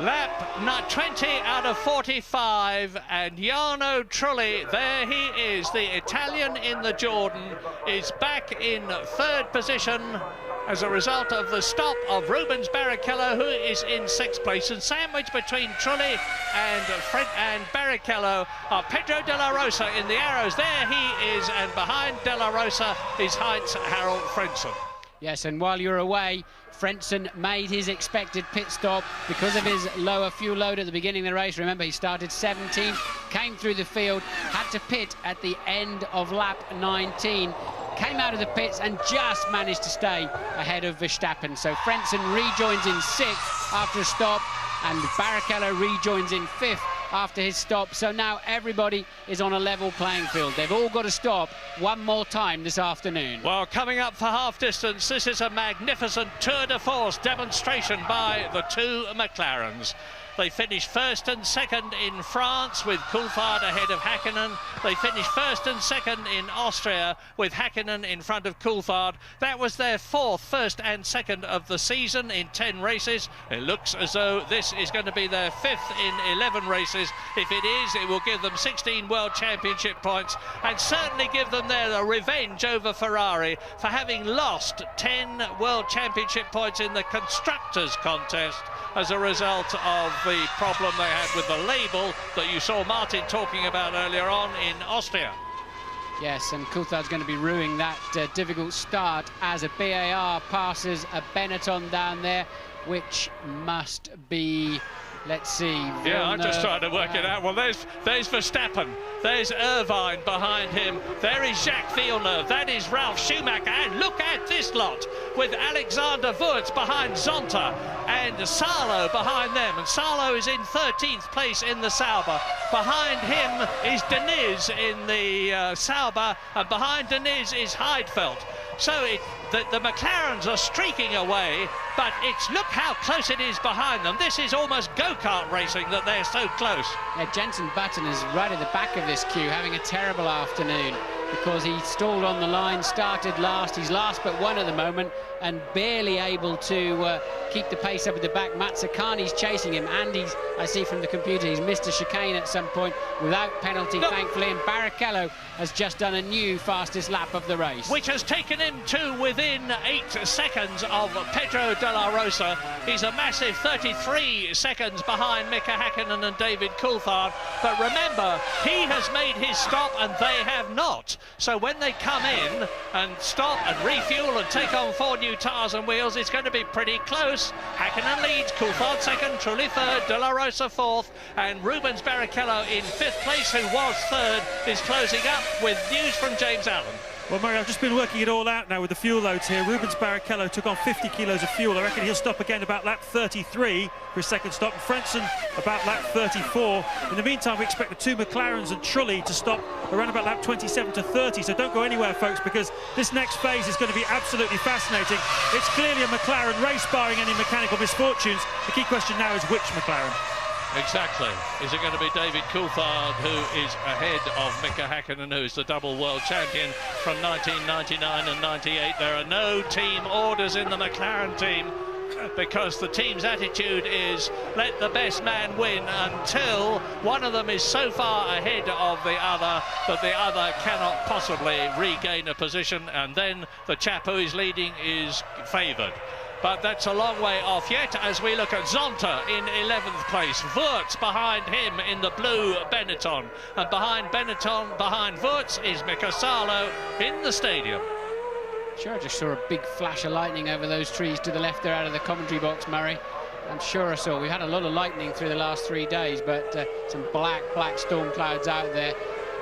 Lap 20 out of 45, and Jarno Trulli, there he is, the Italian in the Jordan, is back in third position as a result of the stop of Rubens Barrichello, who is in sixth place. And sandwiched between Trulli and Barrichello are Pedro de la Rosa in the arrows. There he is, and behind de la Rosa is Heinz-Harald Frentzen. Yes, and while you're away, Frentzen made his expected pit stop because of his lower fuel load at the beginning of the race. Remember, he started 17th, came through the field, had to pit at the end of lap 19, came out of the pits and just managed to stay ahead of Verstappen. So Frentzen rejoins in 6th after a stop, and Barrichello rejoins in 5th after his stop. So now everybody is on a level playing field. They've all got to stop one more time this afternoon. Well, coming up for half distance, this is a magnificent tour de force demonstration by the two McLarens. They finished first and second in France with Coulthard ahead of Häkkinen. They finished first and second in Austria with Häkkinen in front of Coulthard. That was their fourth first and second of the season in 10 races. It looks as though this is going to be their 5th in 11 races. If it is, it will give them 16 World Championship points and certainly give them their revenge over Ferrari for having lost 10 World Championship points in the Constructors' contest as a result of the problem they had with the label that you saw Martin talking about earlier on in Austria. Yes, and Coulthard's going to be ruining that difficult start as a BAR passes a Benetton down there, which must be, let's see. Yeah, I'm just trying to work it out. Well, there's Verstappen. There's Irvine behind him. There is Jacques Villeneuve. That is Ralf Schumacher. And look at this lot with Alexander Wurz behind Zonta and Salo behind them. And Salo is in 13th place in the Sauber. Behind him is Deniz in the Sauber. And behind Deniz is Heidfeld. So the McLarens are streaking away, but look how close it is behind them. This is almost go-kart racing that they're so close. Yeah, Jenson Button is right at the back of this queue, having a terrible afternoon because he stalled on the line, started last. He's last but one at the moment and barely able to keep the pace up at the back. Mazzacani's chasing him, and I see from the computer, he's missed a chicane at some point without penalty, thankfully, and Barrichello has just done a new fastest lap of the race. Which has taken him to within 8 seconds of Pedro de la Rosa. He's a massive 33 seconds behind Mika Häkkinen and David Coulthard. But remember, he has made his stop and they have not. So when they come in and stop and refuel and take on 4 new tyres and wheels, it's going to be pretty close. Häkkinen leads, Coulthard second, Trulli third, de la Rosa fourth, and Rubens Barrichello in 5th place, who was third, is closing up with news from James Allen. Well, Murray, I've just been working it all out now with the fuel loads here. Rubens Barrichello took on 50 kilos of fuel. I reckon he'll stop again about lap 33 for his second stop. And Frentzen about lap 34. In the meantime, we expect the two McLarens and Trulli to stop around about lap 27 to 30. So don't go anywhere, folks, because this next phase is going to be absolutely fascinating. It's clearly a McLaren race, barring any mechanical misfortunes. The key question now is which McLaren? Exactly. Is it going to be David Coulthard, who is ahead of Mika Häkkinen, who is the double world champion from 1999 and 98? There are no team orders in the McLaren team because the team's attitude is let the best man win until one of them is so far ahead of the other that the other cannot possibly regain a position, and then the chap who is leading is favoured. But that's a long way off yet as we look at Zonta in 11th place. Wurz behind him in the blue Benetton. And behind Benetton, behind Wurz, is Mika Salo in the stadium. Sure, I just saw a big flash of lightning over those trees to the left there out of the commentary box, Murray. I'm sure I saw. We've had a lot of lightning through the last 3 days, but some black storm clouds out there.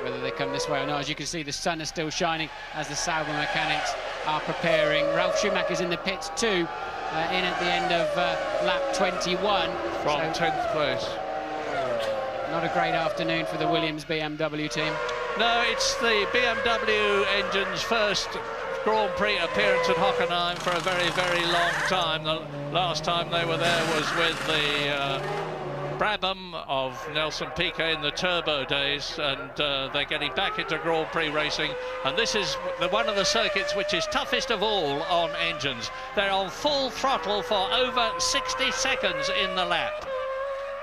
Whether they come this way or not, as you can see, the sun is still shining as the Sauber mechanics are preparing. Ralf Schumacher's in the pits too, in at the end of lap 21. From 10th place. Not a great afternoon for the Williams BMW team. No, it's the BMW engine's first Grand Prix appearance at Hockenheim for a very, very long time. The last time they were there was with the Brabham of Nelson Piquet in the turbo days, and they're getting back into Grand Prix racing, and this is one of the circuits which is toughest of all on engines. They're on full throttle for over 60 seconds in the lap.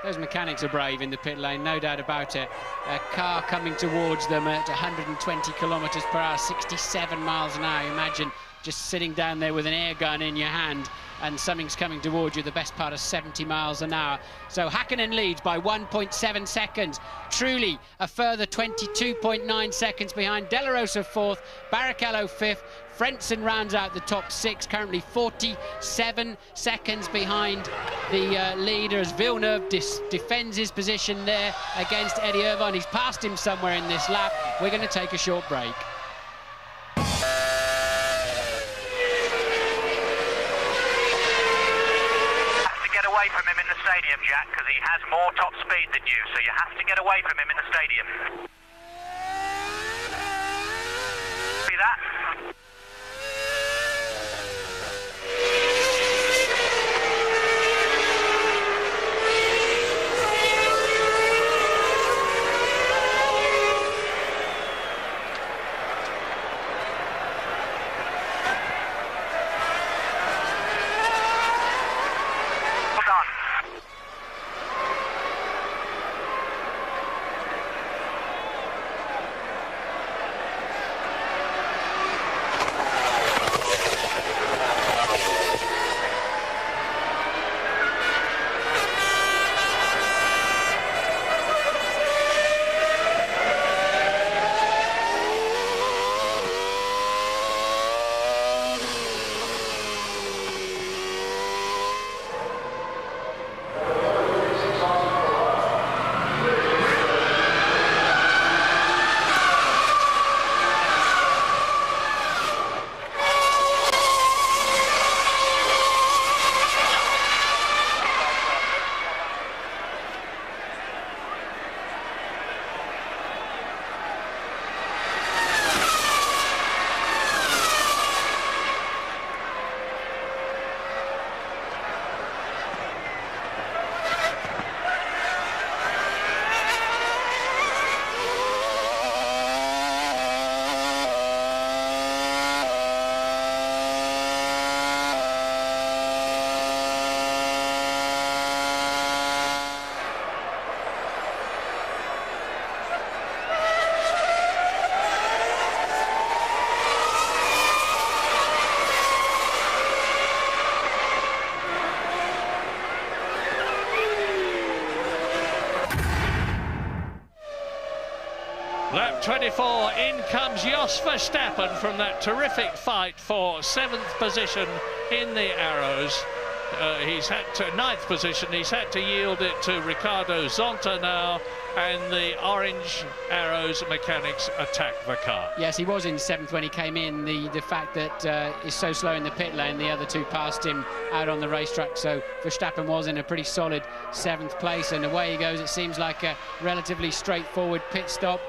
Those mechanics are brave in the pit lane, no doubt about it. A car coming towards them at 120 kilometres per hour, 67 miles an hour. Imagine just sitting down there with an air gun in your hand and something's coming towards you, the best part of 70 miles an hour. So Häkkinen leads by 1.7 seconds. Truly a further 22.9 seconds behind. De La Rosa fourth, Barrichello fifth. Frentzen rounds out the top six, currently 47 seconds behind the leader as Villeneuve defends his position there against Eddie Irvine. He's passed him somewhere in this lap. We're going to take a short break. Away from him in the stadium, Jack, because he has more top speed than you, so you have to get away from him in the stadium. See that? Lap 24, in comes Jos Verstappen from that terrific fight for 7th position in the Arrows. He's had to 9th position, he's had to yield it to Ricardo Zonta now, and the orange Arrows mechanics attack the car. Yes, he was in 7th when he came in. The fact that he's so slow in the pit lane, the other two passed him out on the racetrack, so Verstappen was in a pretty solid 7th place, and away he goes. It seems like a relatively straightforward pit stop.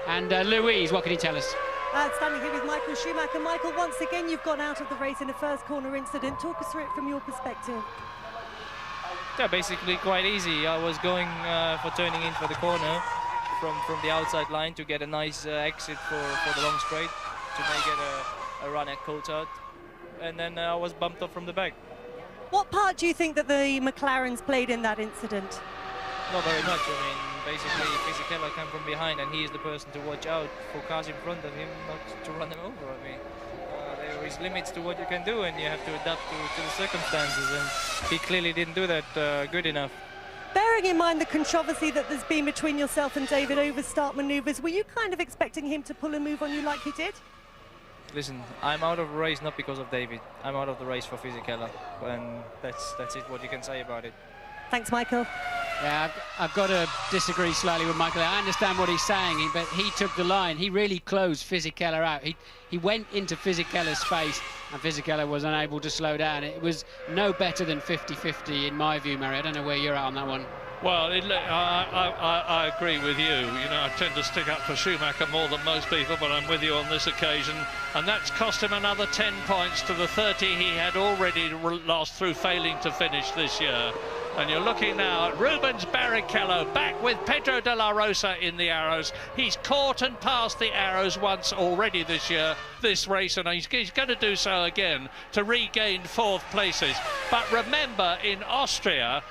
And Louise, what can you tell us? Standing here with Michael Schumacher. Michael, once again, you've gone out of the race in a first corner incident. Talk us through it from your perspective. Yeah, basically quite easy. I was going for turning in for the corner from the outside line to get a nice exit for the long straight to make it a run at Coulthard. And then I was bumped off from the back. What part do you think that the McLarens played in that incident? Not very much. I mean, basically, Fisichella came from behind, and he is the person to watch out for cars in front of him, not to run them over. I mean, there is limits to what you can do, and you have to adapt to the circumstances, and he clearly didn't do that good enough. Bearing in mind the controversy that there's been between yourself and David over start manoeuvres, were you kind of expecting him to pull a move on you like he did? Listen, I'm out of the race not because of David. I'm out of the race for Fisichella, and that's it, what you can say about it. Thanks, Michael. Yeah, I've got to disagree slightly with Michael. I understand what he's saying, but he took the line. He really closed Fisichella out. He went into Fisichella's space, and Fisichella was unable to slow down. It was no better than 50-50 in my view, Murray. I don't know where you're at on that one. Well, I agree with you. You know, I tend to stick up for Schumacher more than most people, but I'm with you on this occasion. And that's cost him another 10 points to the 30 he had already lost through failing to finish this year. And you're looking now at Rubens Barrichello back with Pedro de la Rosa in the Arrows. He's caught and passed the Arrows once already this year, this race, and he's going to do so again to regain 4th places. But remember, in Austria,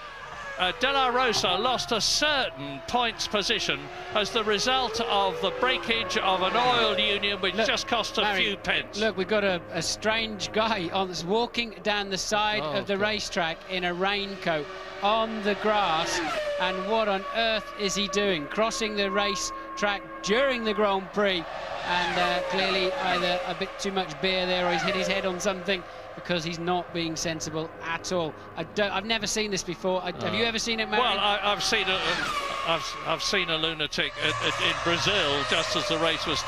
De La Rosa lost a certain points position as the result of the breakage of an oil union, which just cost a few pence. Look, we've got a strange guy walking down the side of the racetrack in a raincoat on the grass, and what on earth is he doing? Crossing the racetrack during the Grand Prix, and clearly either a bit too much beer there, or he's hit his head on something, because he's not being sensible at all. I've never seen this before. Have you ever seen it, Mary? Well, I've seen a lunatic in Brazil just as the race was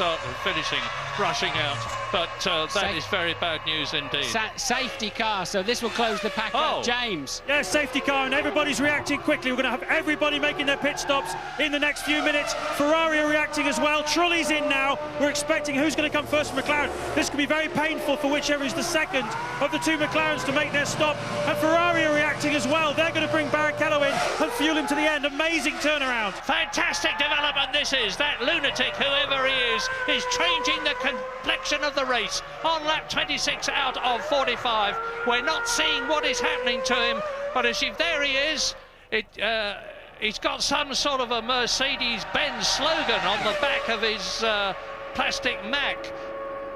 finishing, rushing out. But that is very bad news indeed. Safety car, so this will close the pack up. James. Yeah, safety car, and everybody's reacting quickly. We're going to have everybody making their pit stops in the next few minutes. Ferrari are reacting as well. Trulli's in now. We're expecting who's going to come first from McLaren. This could be very painful for whichever is the second of the two McLarens to make their stop. And Ferrari are reacting as well. They're going to bring Barrichello in and fuel him to the end. Amazing turnaround. Fantastic development this is. That lunatic, whoever he is changing the complexion of the race on lap 26 out of 45. We're not seeing what is happening to him, but as if there he is, he's got some sort of a Mercedes-Benz slogan on the back of his plastic Mac.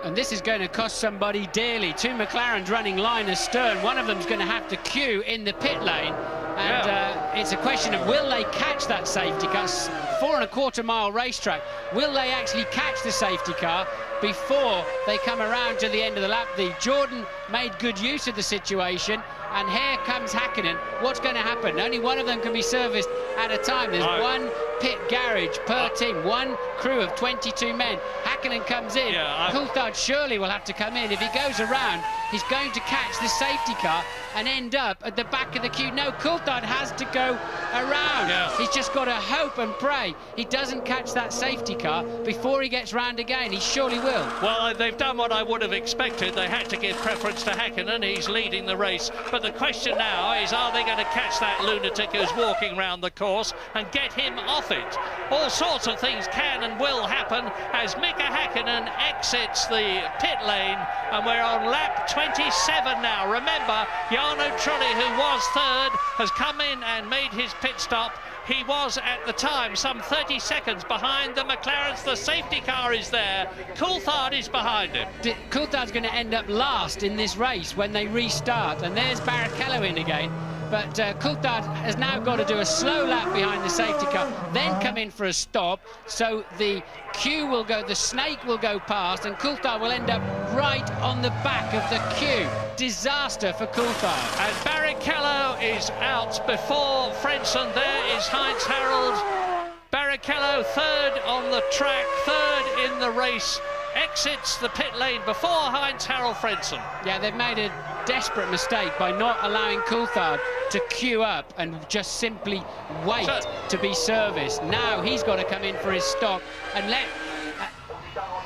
And this is going to cost somebody dearly. Two McLarens running line astern. One of them's going to have to queue in the pit lane. And it's a question of, will they catch that safety car? 4.25 mile racetrack. Will they actually catch the safety car before they come around to the end of the lap? The Jordan made good use of the situation. And here comes Häkkinen. What's going to happen? Only one of them can be serviced at a time. There's one pit garage per team, one crew of 22 men. Häkkinen comes in. Coulthard surely will have to come in. If he goes around, he's going to catch the safety car and end up at the back of the queue. No, Coulthard has to go around. He's just got to hope and pray he doesn't catch that safety car before he gets round again. He surely will. Well, they've done what I would have expected. They had to give preference to Häkkinen. He's leading the race. But the question now is, are they going to catch that lunatic who's walking round the course and get him off it? All sorts of things can and will happen as Mika Häkkinen exits the pit lane, and we're on lap 27 now. Remember, Jarno Trulli, who was third, has come in and made his pit stop. He was, at the time, some 30 seconds behind the McLarens. The safety car is there. Coulthard is behind him. Coulthard's going to end up last in this race when they restart. And there's Barrichello in again. But Coulthard has now got to do a slow lap behind the safety car, then come in for a stop. So the queue will go, the snake will go past, and Coulthard will end up right on the back of the queue. Disaster for Coulthard. And Barrichello is out before Frentzen. There is Heinz Harald. Barrichello third on the track, third in the race. Exits the pit lane before Heinz Harald Frentzen. Yeah, they've made a desperate mistake by not allowing Coulthard to queue up and just simply wait to be serviced. Now he's got to come in for his stop and let...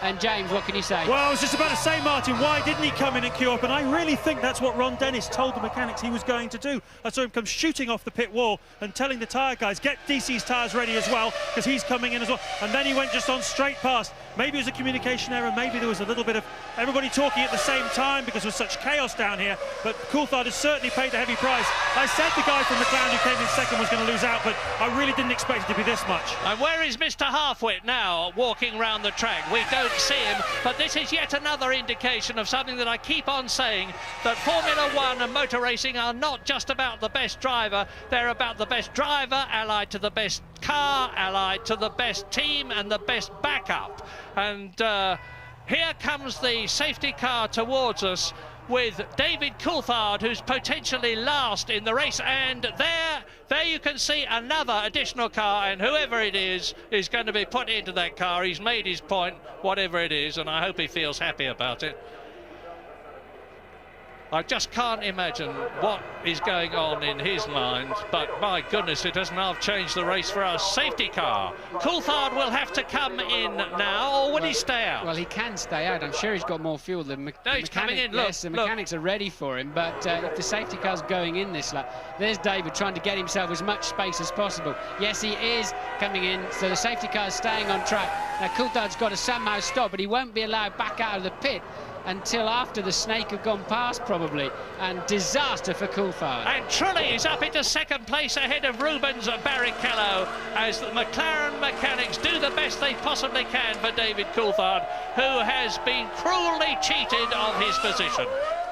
And James, what can you say? Well, I was just about to say, Martin, why didn't he come in and queue up? And I really think that's what Ron Dennis told the mechanics he was going to do. I saw him come shooting off the pit wall and telling the tyre guys, get DC's tyres ready as well, because he's coming in as well. And then he went just on straight past. Maybe it was a communication error, maybe there was a little bit of everybody talking at the same time because there was such chaos down here. But Coulthard has certainly paid a heavy price. I said the guy from McLaren who came in second was going to lose out, but I really didn't expect it to be this much. And where is Mr. Halfwit now walking round the track? We don't see him, but this is yet another indication of something that I keep on saying, that Formula One and motor racing are not just about the best driver, they're about the best driver allied to the best car, allied to the best team and the best backup. And here comes the safety car towards us with David Coulthard, who's potentially last in the race, and there you can see another additional car, and whoever it is going to be put into that car. He's made his point, whatever it is, and I hope he feels happy about it. I just can't imagine what is going on in his mind, but my goodness, it has now changed the race for our safety car. Coulthard will have to come in now, or will he stay out? Well, he can stay out. I'm sure he's got more fuel than he's coming in. Look, yes, the mechanics are ready for him, but if the safety car's going in this lap, there's David trying to get himself as much space as possible. Yes, he is coming in, so the safety car's staying on track. Now, Coulthard's got to somehow stop, but he won't be allowed back out of the pit until after the snake had gone past, probably, and disaster for Coulthard. And Trulli is up into second place ahead of Rubens Barrichello as the McLaren mechanics do the best they possibly can for David Coulthard, who has been cruelly cheated of his position.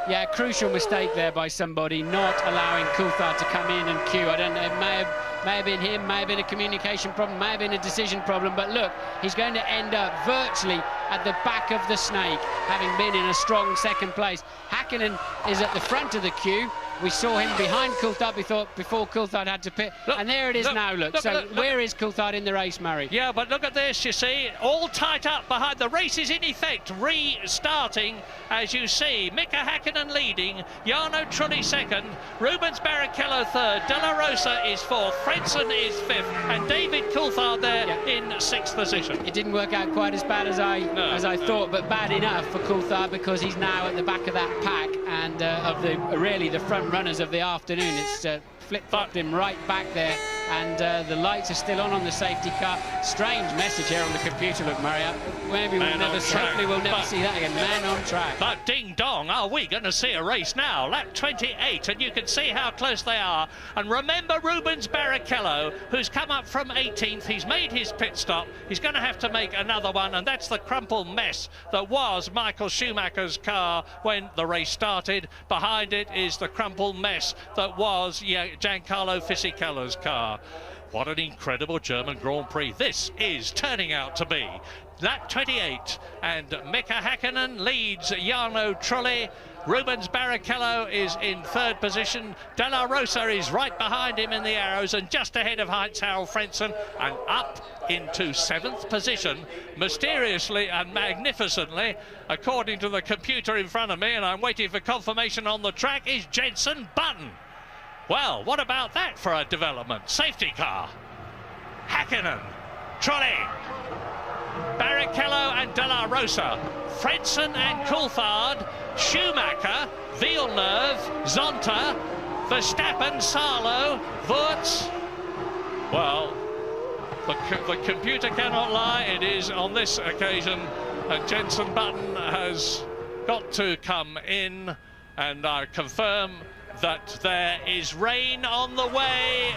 Yeah, crucial mistake there by somebody, not allowing Coulthard to come in and queue. I don't know, it may have been him, may have been a communication problem, may have been a decision problem, but look, he's going to end up virtually at the back of the snake, having been in a strong second place. Hakkinen is at the front of the queue. We saw him behind Coulthard before Coulthard had to pit. Look, and there it is now, look. So where is Coulthard in the race, Murray? Yeah, but look at this, you see, all tight up behind. The race is in effect restarting, as you see. Mika Hakkinen leading, Jarno Trulli second, Rubens Barrichello third, De La Rosa is fourth, Frentzen is fifth, and David Coulthard there in sixth position. It didn't work out quite as bad as I thought, but bad enough for Coulthard, because he's now at the back of that pack and of the front runners of the afternoon. It's flip-flopped him right back there, and the lights are still on the safety car. Strange message here on the computer, look, Murray. Maybe hopefully we'll never see that again. Man on track. But ding dong, are we going to see a race now? Lap 28, and you can see how close they are. And remember Rubens Barrichello, who's come up from 18th. He's made his pit stop. He's going to have to make another one, and that's the crumpled mess that was Michael Schumacher's car when the race started. Behind it is the crumpled mess that was Giancarlo Fisichella's car. What an incredible German Grand Prix this is turning out to be. Lap 28, and Mika Hakkinen leads Jarno Trulli. Rubens Barrichello is in third position. De La Rosa is right behind him in the arrows and just ahead of Heinz-Harald Frentzen, and up into seventh position, mysteriously and magnificently, according to the computer in front of me, and I'm waiting for confirmation on the track, is Jenson Button. Well, what about that for a development? Safety car. Hakkinen, Trulli, Barrichello and De La Rosa, Frentzen and Coulthard, Schumacher, Villeneuve, Zonta, Verstappen, Salo, Wurz. Well, the computer cannot lie. It is on this occasion, and Jenson Button has got to come in, and I confirm that there is rain on the way.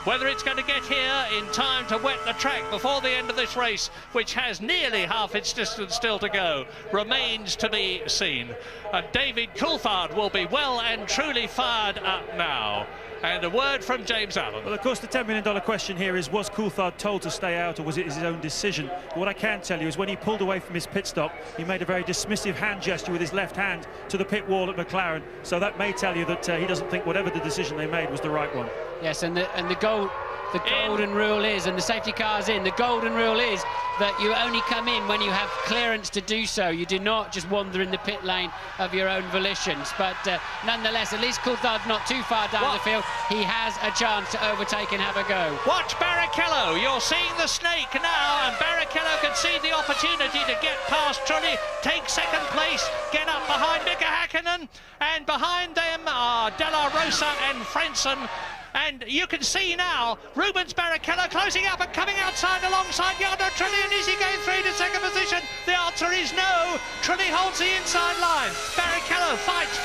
Whether it's going to get here in time to wet the track before the end of this race, which has nearly half its distance still to go, remains to be seen. And David Coulthard will be well and truly fired up now. And a word from James Allen. Well, of course, the $10 million question here is, was Coulthard told to stay out, or was it his own decision? But what I can tell you is when he pulled away from his pit stop, he made a very dismissive hand gesture with his left hand to the pit wall at McLaren. So that may tell you that he doesn't think whatever the decision they made was the right one. Yes, and the golden rule is, and the safety car's in, the golden rule is that you only come in when you have clearance to do so. You do not just wander in the pit lane of your own volitions. But nonetheless, at least Coulthard's not too far down the field. He has a chance to overtake and have a go. Watch Barrichello. You're seeing the snake now, and Barrichello can see the opportunity to get past Trulli, take second place, get up behind Mika Hakkinen, and behind them are De La Rosa and Frentzen. And you can see now Rubens Barrichello closing up and coming outside alongside Jarno Trulli. And is he going through to second position? The answer is no. Trulli holds the inside line. Barrichello fights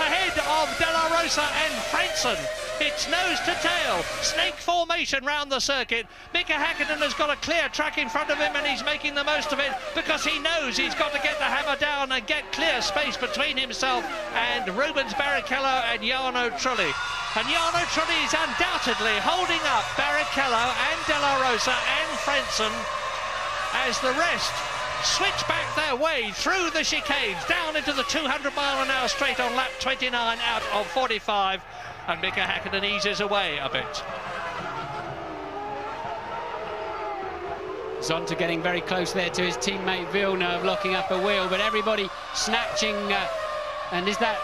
ahead of De La Rosa and Frentzen. It's nose to tail, snake formation round the circuit. Mika Hakkinen has got a clear track in front of him, and he's making the most of it because he knows he's got to get the hammer down and get clear space between himself and Rubens Barrichello and Jarno Trulli. And Jarno Trulli is undoubtedly holding up Barrichello and De La Rosa and Frentzen as the rest switch back their way through the chicanes down into the 200-mile-an-hour straight on lap 29 out of 45. And Mika Hakkinen eases away a bit. Zonta getting very close there to his teammate Villeneuve, locking up a wheel, but everybody snatching. And is that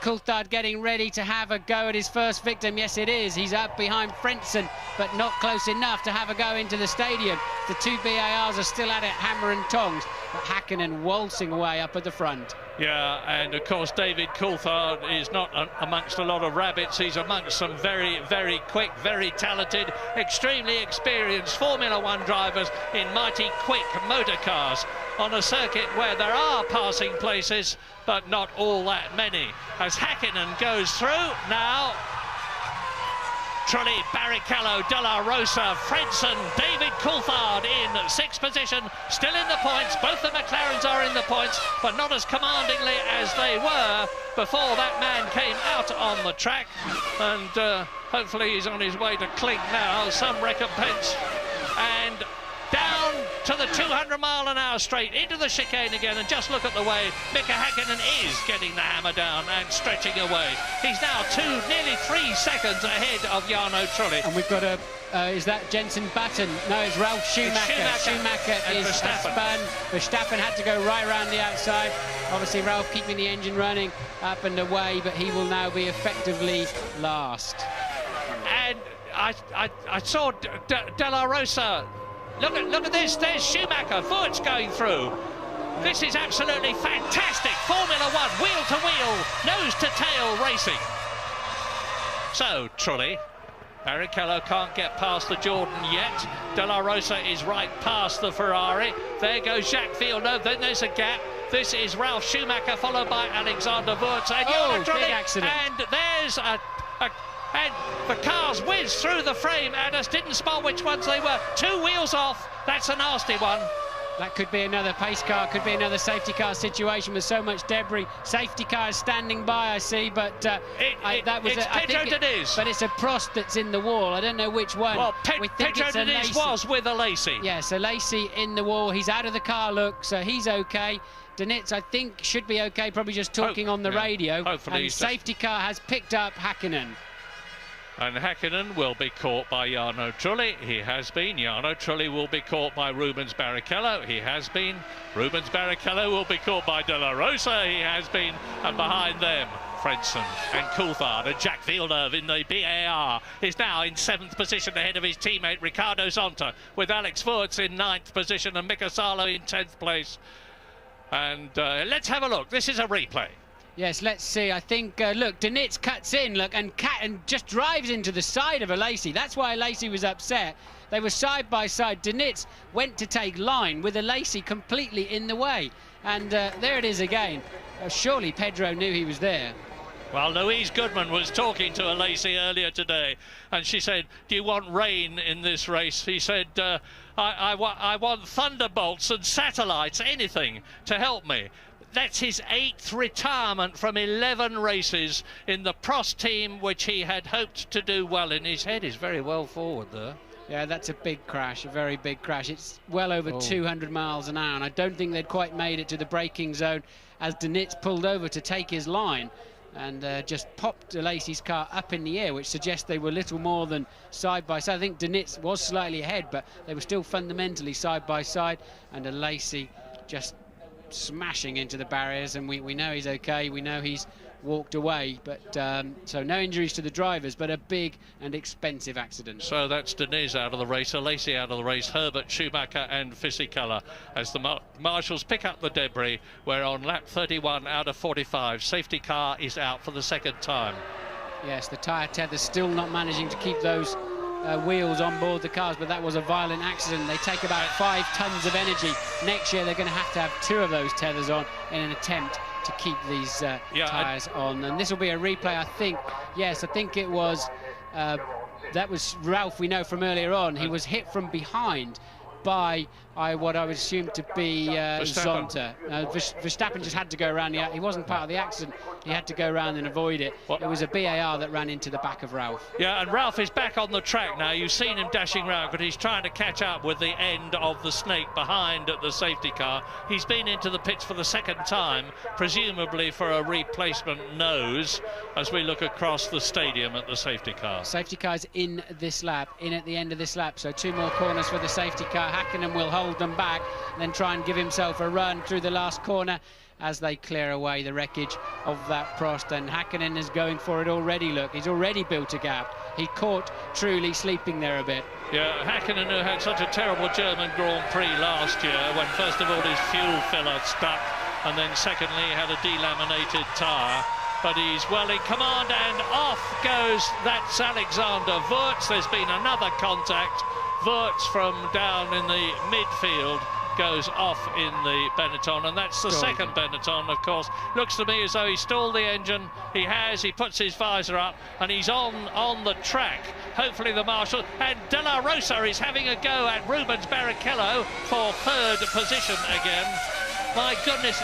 Coulthard getting ready to have a go at his first victim? Yes, it is. He's up behind Frentzen, but not close enough to have a go into the stadium. The two BARs are still at it, hammer and tongs. but Häkkinen waltzing away up at the front. Yeah, and of course David Coulthard is not amongst a lot of rabbits. He's amongst some very, very quick, very talented, extremely experienced Formula One drivers in mighty quick motor cars on a circuit where there are passing places, but not all that many. As Häkkinen goes through now, Trulli, Barrichello, De La Rosa, Fredson, David Coulthard in sixth position, still in the points. Both the McLarens are in the points, but not as commandingly as they were before that man came out on the track. And hopefully he's on his way to clink now, some recompense. And down to the 200-mile-an-hour straight into the chicane again, and just look at the way Mika Häkkinen is getting the hammer down and stretching away. He's now nearly 3 seconds ahead of Jarno Trulli. And we've got a, is that Jensen Button? No, it's Ralf Schumacher. Schumacher is spun. Verstappen had to go right around the outside. Obviously Ralf keeping the engine running up and away, but he will now be effectively last. And I saw De La Rosa. Look at this, there's Schumacher, Wurz going through. This is absolutely fantastic. Formula One, wheel to wheel, nose to tail racing. So, Trulli, Barrichello can't get past the Jordan yet. De La Rosa is right past the Ferrari. There goes Jacques Villeneuve, then there's a gap. This is Ralf Schumacher, followed by Alexander Wurz. And Trulli, big accident. And there's and the cars whizzed through the frame and us didn't spot which ones they were. 2 wheels off, that's a nasty one. That could be another pace car, could be another safety car situation with so much debris. Safety car is standing by, I see, but that was it's Pedro Diniz. But it's a Prost that's in the wall. I don't know which one. Well, Pedro Diniz was with a Lacey. Yeah, so Lacey in the wall. He's out of the car, look, so he's okay. Diniz, I think, should be okay, probably just talking on the radio. Hopefully and safety car has picked up Häkkinen. And Häkkinen will be caught by Jarno Trulli. He has been. Jarno Trulli will be caught by Rubens Barrichello. He has been. Rubens Barrichello will be caught by De La Rosa. He has been. And behind them, Fredson and Coulthard and Jacques Villeneuve in the BAR is now in 7th position ahead of his teammate Ricardo Zonta, with Alex Wurz in 9th position and Mika Salo in 10th place. And let's have a look. This is a replay. Yes, let's see. I think, look, Diniz cuts in, look, and just drives into the side of a Lacey. That's why Lacey was upset. They were side by side. Diniz went to take line with a Lacey completely in the way. And there it is again. Surely Pedro knew he was there. Well, Louise Goodman was talking to a Lacey earlier today, and she said, do you want rain in this race? He said, I want thunderbolts and satellites, anything to help me. That's his 8th retirement from 11 races in the Prost team, which he had hoped to do well in. His head is very well forward there. Yeah, that's a big crash, a very big crash. It's well over 200 miles an hour, and I don't think they'd quite made it to the braking zone as Diniz pulled over to take his line and just popped Lacey's car up in the air, which suggests they were little more than side by side. I think Diniz was slightly ahead, but they were still fundamentally side by side, and a Lacey just smashing into the barriers, and we know he's okay, we know he's walked away, but so no injuries to the drivers, but a big and expensive accident. So that's Diniz out of the race, Lacey out of the race, Herbert, Schumacher and Fisichella as the marshals pick up the debris. We're on lap 31 out of 45. Safety car is out for the 2nd time. Yes, the tyre tether's still not managing to keep those wheels on board the cars, but that was a violent accident. They take about 5 tons of energy. Next year they're going to have 2 of those tethers on in an attempt to keep these tyres on. And this will be a replay, I think. Yes, I think it was that was Ralf, we know from earlier on. He was hit from behind by what I would assume to be Zonta. Verstappen just had to go around. He wasn't part of the accident. He had to go around and avoid it. It was a BAR that ran into the back of Ralf. Yeah, and Ralf is back on the track now. You've seen him dashing around, but he's trying to catch up with the end of the snake behind the safety car. He's been into the pits for the 2nd time, presumably for a replacement nose, as we look across the stadium at the safety car. Safety car's in this lap, in at the end of this lap, so 2 more corners for the safety car. Hakkinen will hold them back and then try and give himself a run through the last corner as they clear away the wreckage of that Prost. And Hakkinen is going for it already. Look, he's already built a gap. He caught Trulli sleeping there a bit. Yeah, Hakkinen, who had such a terrible German Grand Prix last year, when first of all his fuel filler stuck, and then secondly he had a delaminated tyre. But he's well in command, and off goes, that's Alexander Wurz. There's been another contact. Wurz from down in the midfield goes off in the Benetton, and that's the second Benetton, of course. Looks to me as though he stalled the engine. He puts his visor up, and he's on the track. Hopefully the marshal, and De La Rosa is having a go at Rubens Barrichello for third position again. My goodness,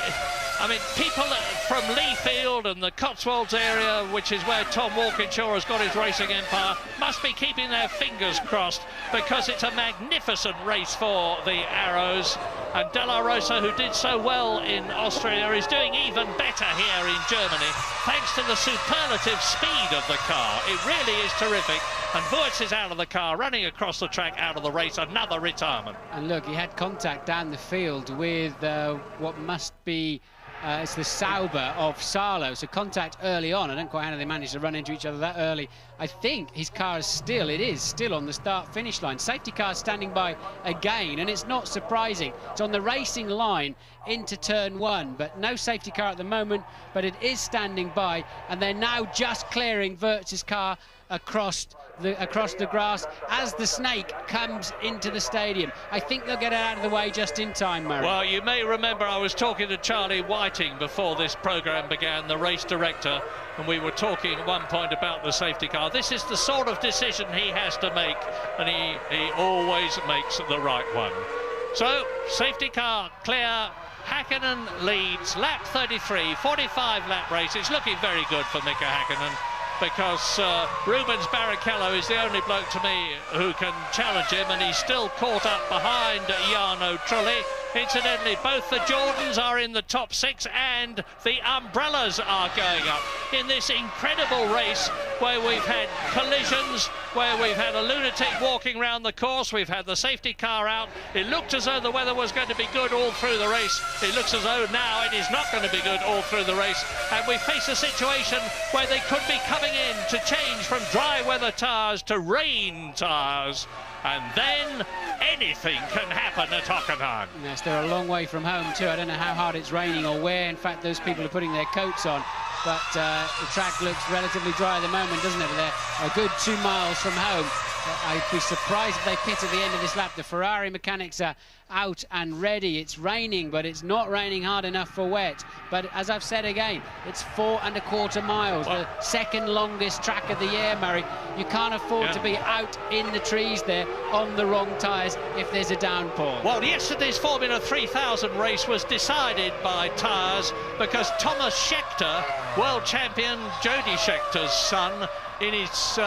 I mean, people from Lee Field and the Cotswolds area, which is where Tom Walkinshaw has got his racing empire, must be keeping their fingers crossed, because it's a magnificent race for the Arrows. And De La Rosa, who did so well in Austria, is doing even better here in Germany, thanks to the superlative speed of the car. It really is terrific. And Wurz is out of the car, running across the track, out of the race, another retirement. And look, he had contact down the field with what must be it's the Sauber of Salo, so contact early on. I don't quite know how they managed to run into each other that early. I think his car is still on the start-finish line. Safety car standing by again, and it's not surprising. It's on the racing line into turn 1, but no safety car at the moment, but it is standing by, and they're now just clearing Wurz's car across the grass as the snake comes into the stadium. I think they'll get it out of the way just in time, Murray. Well, you may remember I was talking to Charlie Whiting before this programme began, the race director, and we were talking at one point about the safety car. This is the sort of decision he has to make, and he always makes the right one. So, safety car clear. Hakkinen leads, lap 33, 45 lap race. It's looking very good for Mika Hakkinen, because Rubens Barrichello is the only bloke to me who can challenge him, and he's still caught up behind Jarno Trulli. Incidentally, both the Jordans are in the top 6, and the Umbrellas are going up in this incredible race where we've had collisions, where we've had a lunatic walking around the course, we've had the safety car out. It looked as though the weather was going to be good all through the race. It looks as though now it is not going to be good all through the race, and we face a situation where they could be coming in to change from dry weather tyres to rain tyres, and then anything can happen at Hockenheim. Yes, they're a long way from home too. I don't know how hard it's raining or where. In fact, those people are putting their coats on, but the track looks relatively dry at the moment, doesn't it? But they're a good 2 miles from home. I'd be surprised if they pit at the end of this lap. The Ferrari mechanics are out and ready. It's raining, but it's not raining hard enough for wet. But as I've said again, it's 4¼ miles, the second longest track of the year, Murray. You can't afford to be out in the trees there on the wrong tyres if there's a downpour. Well, yesterday's Formula 3000 race was decided by tyres, because Thomas Scheckter, world champion Jody Schecter's son, in his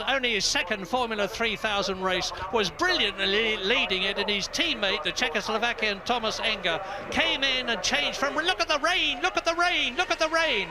only his second Formula 3000 race, was brilliantly leading it, and his teammate, the Czechoslovakian Thomas Enger, came in and changed from look at the rain, look at the rain, look at the rain.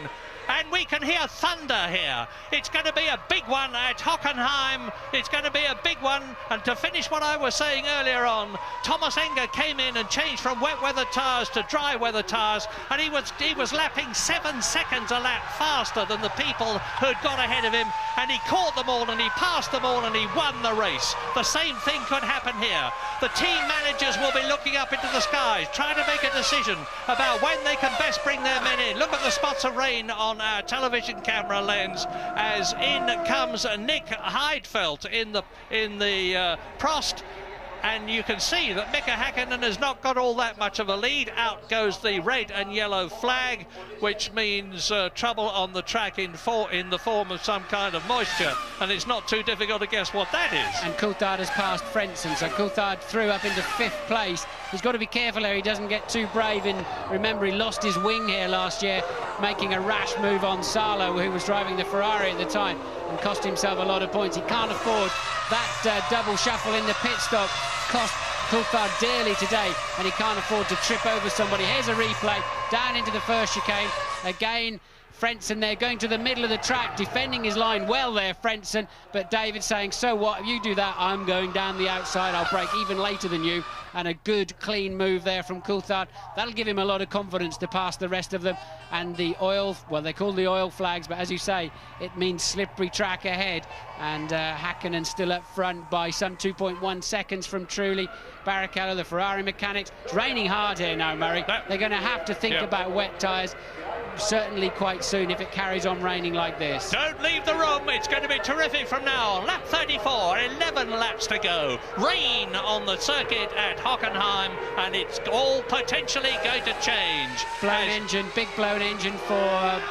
And we can hear thunder here. It's going to be a big one at Hockenheim. It's going to be a big one. And to finish what I was saying earlier on, Thomas Enger came in and changed from wet weather tyres to dry weather tyres, and he was lapping 7 seconds a lap faster than the people who'd got ahead of him, and he caught them all, and he passed them all, and he won the race. The same thing could happen here. The team managers will be looking up into the skies, trying to make a decision about when they can best bring their men in. Look at the spots of rain on our television camera lens as in comes Nick Heidfeld in the Prost, and you can see that Mika Hakkinen has not got all that much of a lead. Out goes the red and yellow flag, which means trouble on the track in the form of some kind of moisture, and it's not too difficult to guess what that is. And Coulthard has passed Frentzen, so Coulthard threw up into 5th place. He's got to be careful here, he doesn't get too brave. And remember, he lost his wing here last year, making a rash move on Salo, who was driving the Ferrari at the time, and cost himself a lot of points. He can't afford that double shuffle in the pit stop. Cost Coulthard dearly today, and he can't afford to trip over somebody. Here's a replay, down into the first chicane. Again, Frentzen there going to the middle of the track, defending his line well there, Frentzen, but David saying, so what, if you do that, I'm going down the outside, I'll break even later than you. And a good, clean move there from Coulthard. That'll give him a lot of confidence to pass the rest of them. And the oil, well, they're called the oil flags, but as you say, it means slippery track ahead. And Hakkinen still up front by some 2.1 seconds from Trulli. Barrichello, the Ferrari mechanics. It's raining hard here now, Murray. They're going to have to think about wet tyres. Certainly quite soon if it carries on raining like this. Don't leave the room, it's going to be terrific from now. Lap 34, 11 laps to go. Rain on the circuit at Hockenheim, and it's all potentially going to change. Blown engine, big blown engine for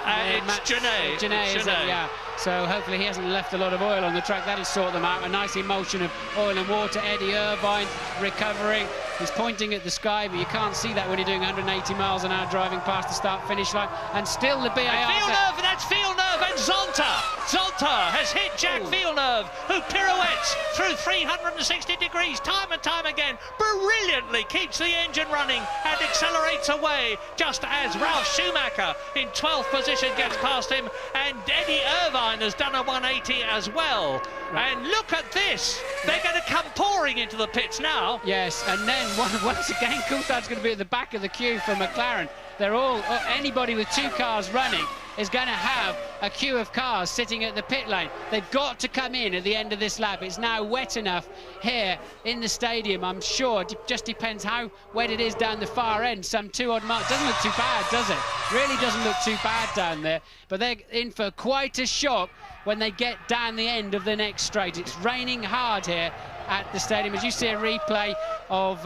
it's Genet. Yeah. So hopefully he hasn't left a lot of oil on the track. That'll sort them out. A nice emulsion of oil and water. Eddie Irvine recovering. He's pointing at the sky, but you can't see that when you're doing 180 miles an hour driving past the start-finish line. And still the BAR... Villeneuve, that's Villeneuve and Zonta. Zonta has hit Jack Villeneuve, who pirouettes through 360 degrees time and time again. Brilliantly keeps the engine running and accelerates away, just as Ralf Schumacher in 12th position gets past him. And Eddie Irvine has done a 180 as well. Right. And look at this. They're going to come pouring into the pits now. Yes, and then once again, Coulthard's going to be at the back of the queue for McLaren. They're all, anybody with two cars running is going to have a queue of cars sitting at the pit lane. They've got to come in at the end of this lap. It's now wet enough here in the stadium, I'm sure. It just depends how wet it is down the far end. Some 2 odd miles. Doesn't look too bad, does it? Really doesn't look too bad down there. But they're in for quite a shock when they get down the end of the next straight. It's raining hard here at the stadium. As you see a replay of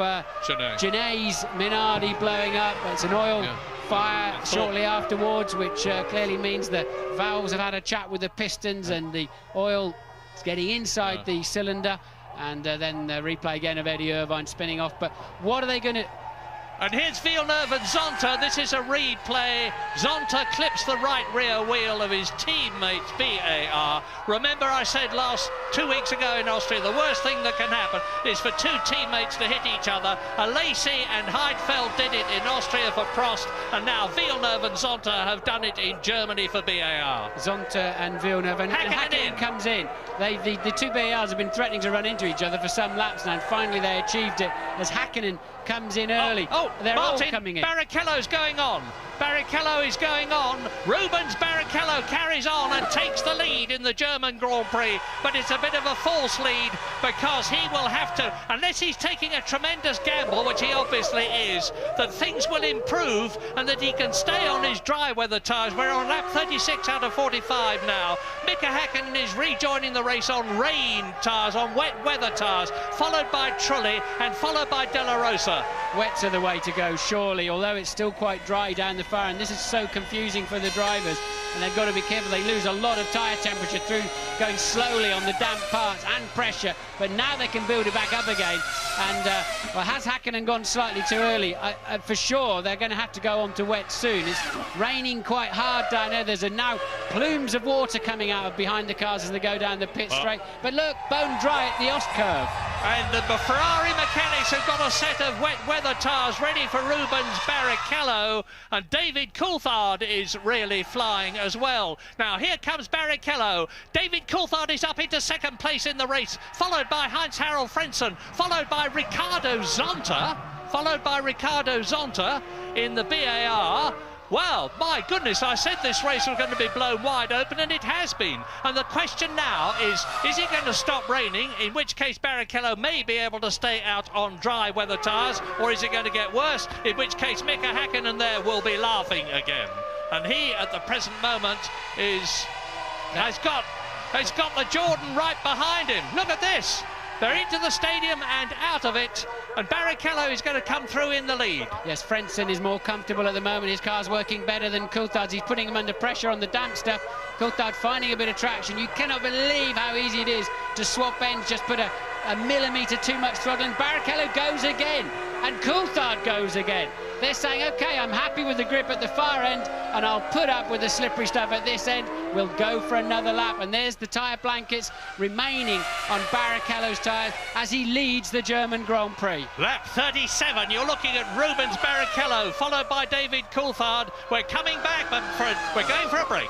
Genet's Minardi blowing up. It's an oil fire shortly afterwards, which clearly means the valves have had a chat with the pistons and the oil is getting inside the cylinder. And then the replay again of Eddie Irvine spinning off. But what are they going to... And here's Villeneuve and Zonta. This is a replay. Zonta clips the right rear wheel of his teammate's BAR. Remember I said 2 weeks ago in Austria, the worst thing that can happen is for two teammates to hit each other. Lacey and Heidfeld did it in Austria for Prost, and now Villeneuve and Zonta have done it in Germany for BAR. Zonta and Villeneuve, and Hakkinen comes in. The two BARs have been threatening to run into each other for some laps now, and finally they achieved it as Hakkinen comes in early. They're Martin, all coming in. Barrichello's going on. Barrichello is going on. Rubens Barrichello carries on and takes the lead in the German Grand Prix, but it's a bit of a false lead because he will have to, unless he's taking a tremendous gamble, which he obviously is, that things will improve and that he can stay on his dry weather tyres. We're on lap 36 out of 45 now. Mika Hakkinen is rejoining the race on rain tyres, on wet weather tyres, followed by Trulli and followed by De La Rosa. Wets are the way to go, surely, although it's still quite dry down the far, and this is so confusing for the drivers, and they've got to be careful. They lose a lot of tyre temperature through going slowly on the damp parts and pressure, but now they can build it back up again. And well, has Hakkinen gone slightly too early? For sure, they're going to have to go on to wet soon. It's raining quite hard down there. There's now plumes of water coming out of behind the cars as they go down the pit straight. But look, bone dry at the Ostkurve. And the Ferrari mechanics have got a set of wet weather tyres ready for Rubens Barrichello, and David Coulthard is really flying as well. Now here comes Barrichello. David Coulthard is up into second place in the race, followed by Heinz-Harald Frentzen, followed by Ricardo Zonta, in the BAR. Well, my goodness, I said this race was going to be blown wide open, and it has been. And the question now is it going to stop raining, in which case Barrichello may be able to stay out on dry weather tyres, or is it going to get worse, in which case Mika Hakkinen there will be laughing again. And he, at the present moment, has got the Jordan right behind him. Look at this. They're into the stadium and out of it, and Barrichello is going to come through in the lead. Yes, Frentzen is more comfortable at the moment. His car's working better than Coulthard's. He's putting him under pressure on the damp stuff. Coulthard finding a bit of traction. You cannot believe how easy it is to swap ends, just put a millimetre too much throttle, and Barrichello goes again, and Coulthard goes again. They're saying, OK, I'm happy with the grip at the far end, and I'll put up with the slippery stuff at this end. We'll go for another lap. And there's the tyre blankets remaining on Barrichello's tyres as he leads the German Grand Prix. Lap 37, you're looking at Rubens Barrichello, followed by David Coulthard. We're coming back, but we're going for a break.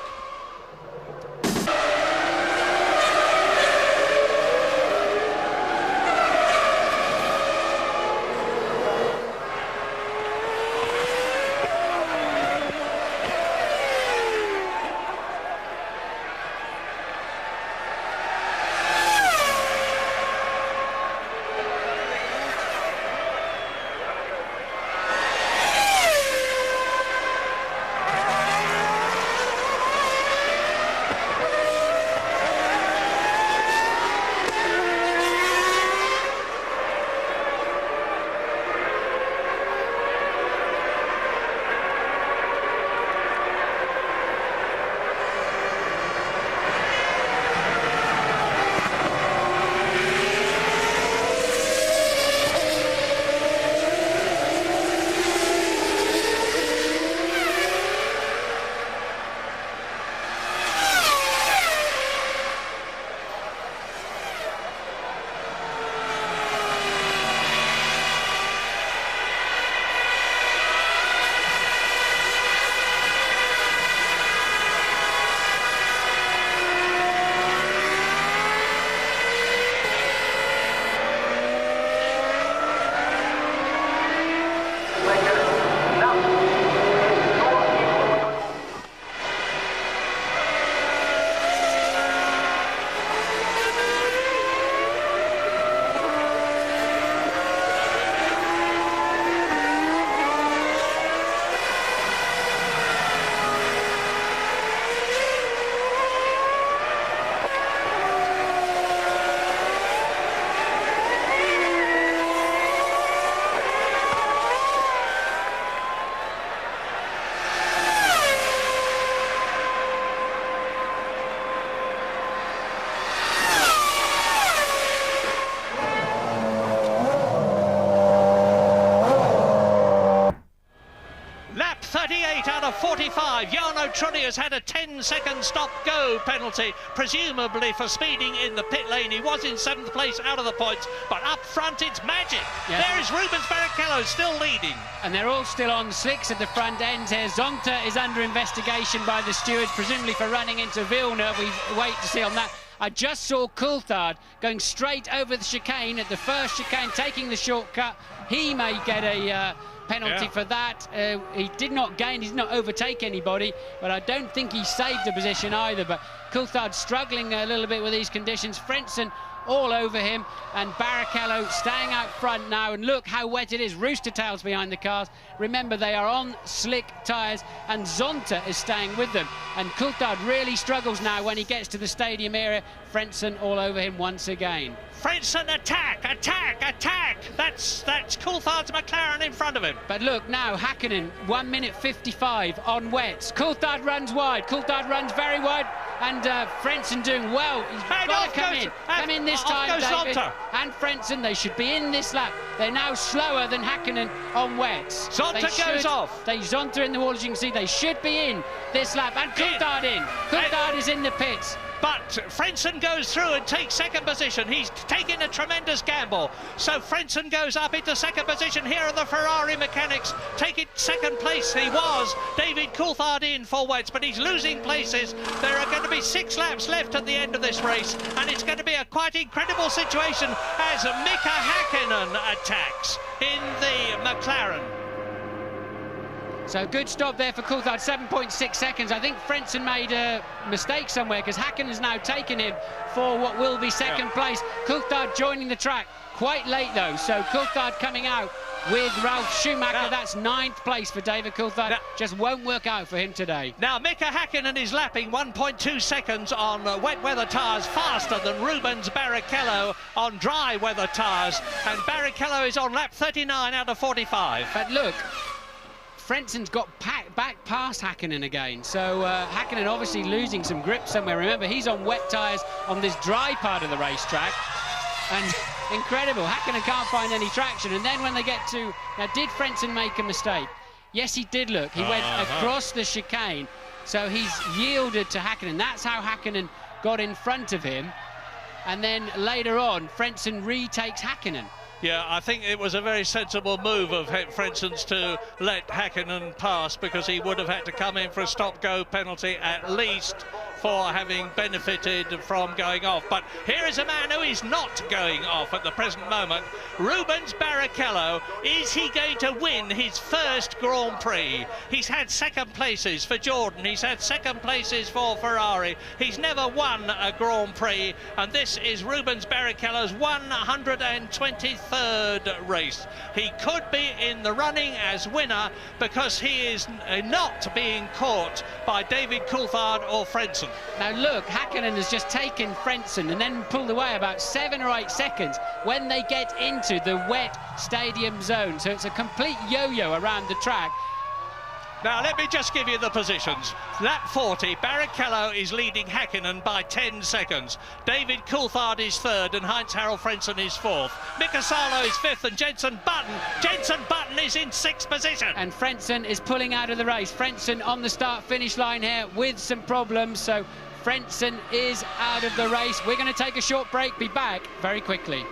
Lap 38 out of 45. Jarno Trulli has had a 10-second stop-go penalty, presumably for speeding in the pit lane. He was in 7th place out of the points, but up front it's magic. Yes. There is Rubens Barrichello still leading. And they're all still on slicks at the front end here. Zonta is under investigation by the stewards, presumably for running into Villeneuve. We wait to see on that. I just saw Coulthard going straight over the chicane at the first chicane, taking the shortcut. He may get a penalty for that. He did not gain, he did not overtake anybody, but I don't think he saved the position either. But Coulthard struggling a little bit with these conditions. Frentzen all over him, and Barrichello staying out front now, and look how wet it is. Rooster tails behind the cars. Remember, they are on slick tyres, and Zonta is staying with them, and Coulthard really struggles now when he gets to the stadium area. Frentzen all over him once again. Frentzen, attack, attack, attack! That's Coulthard's McLaren in front of him. But look now, Häkkinen, 1 minute 55 on wets. Coulthard runs wide, Coulthard runs very wide, and Frentzen doing well. He's got to come in this time, David. And Frentzen, they should be in this lap. They're now slower than Häkkinen on wets. Zonta goes off. Zonta in the wall, as you can see. They should be in this lap, and Coulthard in. Coulthard is in the pits. But Frentzen goes through and takes second position. He's taking a tremendous gamble. So Frentzen goes up into second position. Here are the Ferrari mechanics taking second place. He was David Coulthard in for wets, but he's losing places. There are going to be 6 laps left at the end of this race, and it's going to be a quite incredible situation as Mika Häkkinen attacks in the McLaren. So good stop there for Coulthard, 7.6 seconds. I think Frentzen made a mistake somewhere, because Häkkinen has now taken him for what will be second place. Coulthard joining the track quite late though, so Coulthard coming out with Ralf Schumacher. That's 9th place for David Coulthard. Just won't work out for him today. Now Mika Häkkinen is lapping 1.2 seconds on wet weather tyres, faster than Rubens Barrichello on dry weather tyres, and Barrichello is on lap 39 out of 45. But look, Frentzen's got back past Häkkinen again, so Häkkinen obviously losing some grip somewhere. Remember, he's on wet tyres on this dry part of the racetrack. And incredible, Häkkinen can't find any traction. And then when they get to... Now, did Frentzen make a mistake? Yes, he did, look. He went across the chicane, so he's yielded to Häkkinen. That's how Häkkinen got in front of him. And then later on, Frentzen retakes Häkkinen. Yeah, I think it was a very sensible move of Frentzen's to let Häkkinen pass, because he would have had to come in for a stop-go penalty at least for having benefited from going off. But here is a man who is not going off at the present moment. Rubens Barrichello. Is he going to win his first Grand Prix? He's had second places for Jordan. He's had second places for Ferrari. He's never won a Grand Prix, and this is Rubens Barrichello's 123rd race. He could be in the running as winner, because he is not being caught by David Coulthard or Frentzen. Now look, Häkkinen has just taken Frentzen and then pulled away about 7 or 8 seconds when they get into the wet stadium zone. So it's a complete yo-yo around the track. Now, let me just give you the positions. Lap 40, Barrichello is leading Häkkinen by 10 seconds. David Coulthard is third, and Heinz-Harald Frentzen is fourth. Mika Salo is fifth, and Jenson Button is in sixth position. And Frentzen is pulling out of the race. Frentzen on the start-finish line here with some problems, so Frentzen is out of the race. We're going to take a short break, be back very quickly.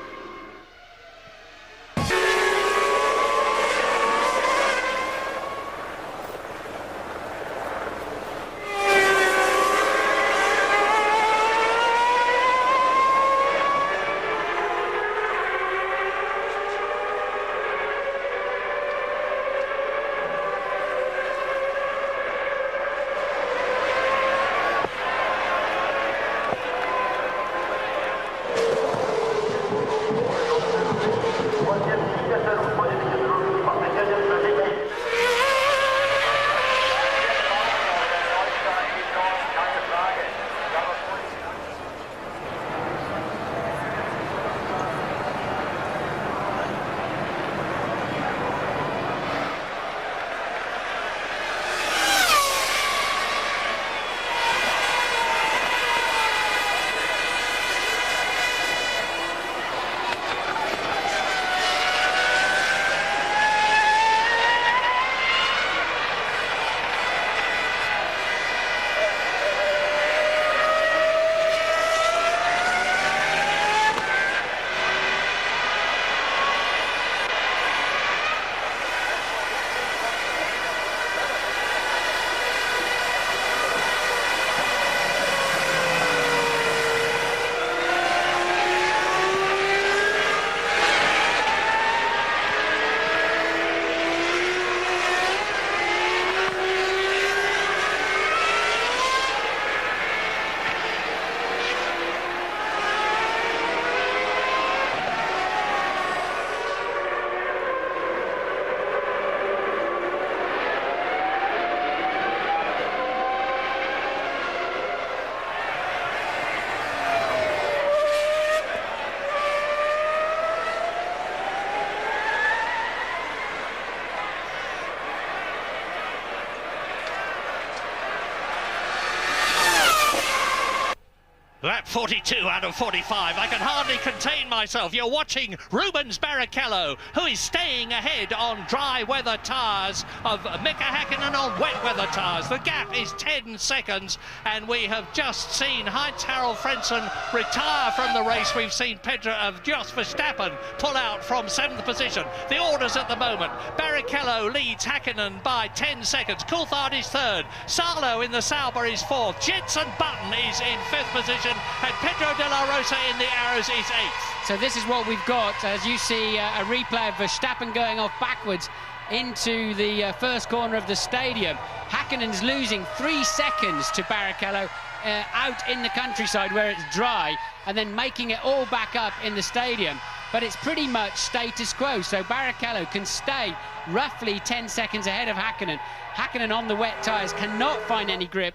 Lap 42 out of 45. I can hardly contain myself. You're watching Rubens Barrichello, who is staying ahead on dry weather tyres of Mika Häkkinen on wet weather tyres. The gap is 10 seconds, and we have just seen Heinz-Harald Frentzen retire from the race. We've seen Pedro of Jos Verstappen pull out from 7th position. The orders at the moment: Barrichello leads Häkkinen by 10 seconds. Coulthard is third. Salo in the Sauber is fourth. Jenson Button is in 5th position, and Pedro de la Rosa in the Arrows is 8th. So this is what we've got, as you see a replay of Verstappen going off backwards into the first corner of the stadium. Häkkinen's losing 3 seconds to Barrichello out in the countryside where it's dry, and then making it all back up in the stadium. But it's pretty much status quo, so Barrichello can stay roughly 10 seconds ahead of Häkkinen. Häkkinen on the wet tyres cannot find any grip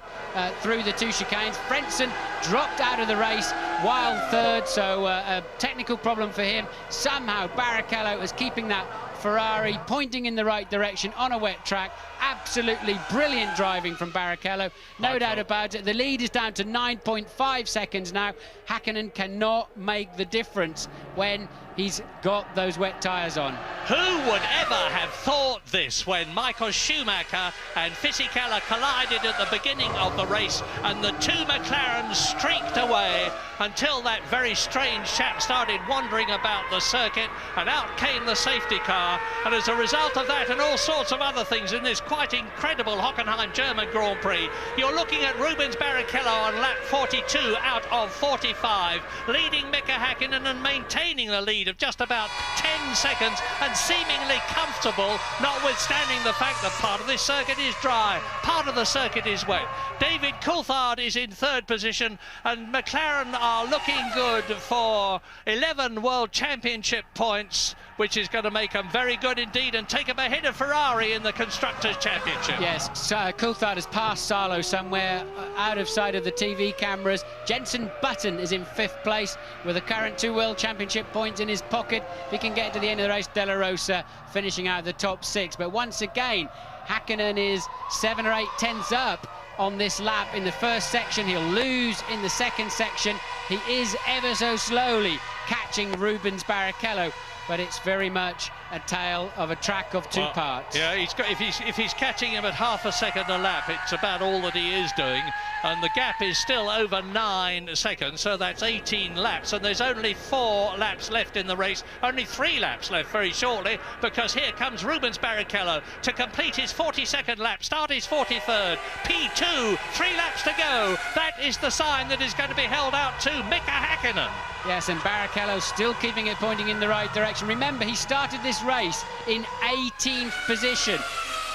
through the 2 chicanes. Frentzen dropped out of the race while third, so a technical problem for him. Somehow Barrichello is keeping that Ferrari pointing in the right direction on a wet track. Absolutely brilliant driving from Barrichello, no doubt about it. The lead is down to 9.5 seconds now. Hakkinen cannot make the difference when he's got those wet tyres on. Who would ever have thought this when Michael Schumacher and Fisichella collided at the beginning of the race and the two McLarens streaked away until that very strange chap started wandering about the circuit, and out came the safety car, and as a result of that and all sorts of other things in this quite incredible Hockenheim German Grand Prix, you're looking at Rubens Barrichello on lap 42 out of 45, leading Mika Hakkinen and maintaining the lead of just about 10 seconds and seemingly comfortable, notwithstanding the fact that part of this circuit is dry, part of the circuit is wet. David Coulthard is in third position, and McLaren are looking good for 11 World Championship points, which is going to make them very good indeed and take them ahead of Ferrari in the Constructors' Championship. Yes, Coulthard has passed Salo somewhere out of sight of the TV cameras. Jenson Button is in 5th place with the current 2 World Championship points in his pocket. If he can get to the end of the race, De La Rosa finishing out the top 6. But once again, Hakkinen is 7 or 8 tenths up on this lap in the first section. He'll lose in the second section. He is ever so slowly catching Rubens Barrichello, but it's very much a tale of a track of two parts. Yeah, if he's catching him at half a second a lap, it's about all that he is doing, and the gap is still over 9 seconds, so that's 18 laps, and there's only 4 laps left in the race, only 3 laps left very shortly, because here comes Rubens Barrichello to complete his 42nd lap, start his 43rd, P2, 3 laps to go. That is the sign that is going to be held out to Mika Hakkinen. Yes, and Barrichello still keeping it pointing in the right direction. Remember, he started this race in 18th position.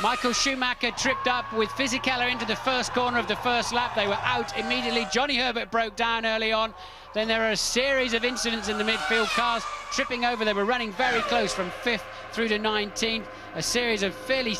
Michael Schumacher tripped up with Fisichella into the first corner of the first lap. They were out immediately. Johnny Herbert broke down early on. Then there are a series of incidents in the midfield, cars tripping over. They were running very close from 5th through to 19th. A series of fairly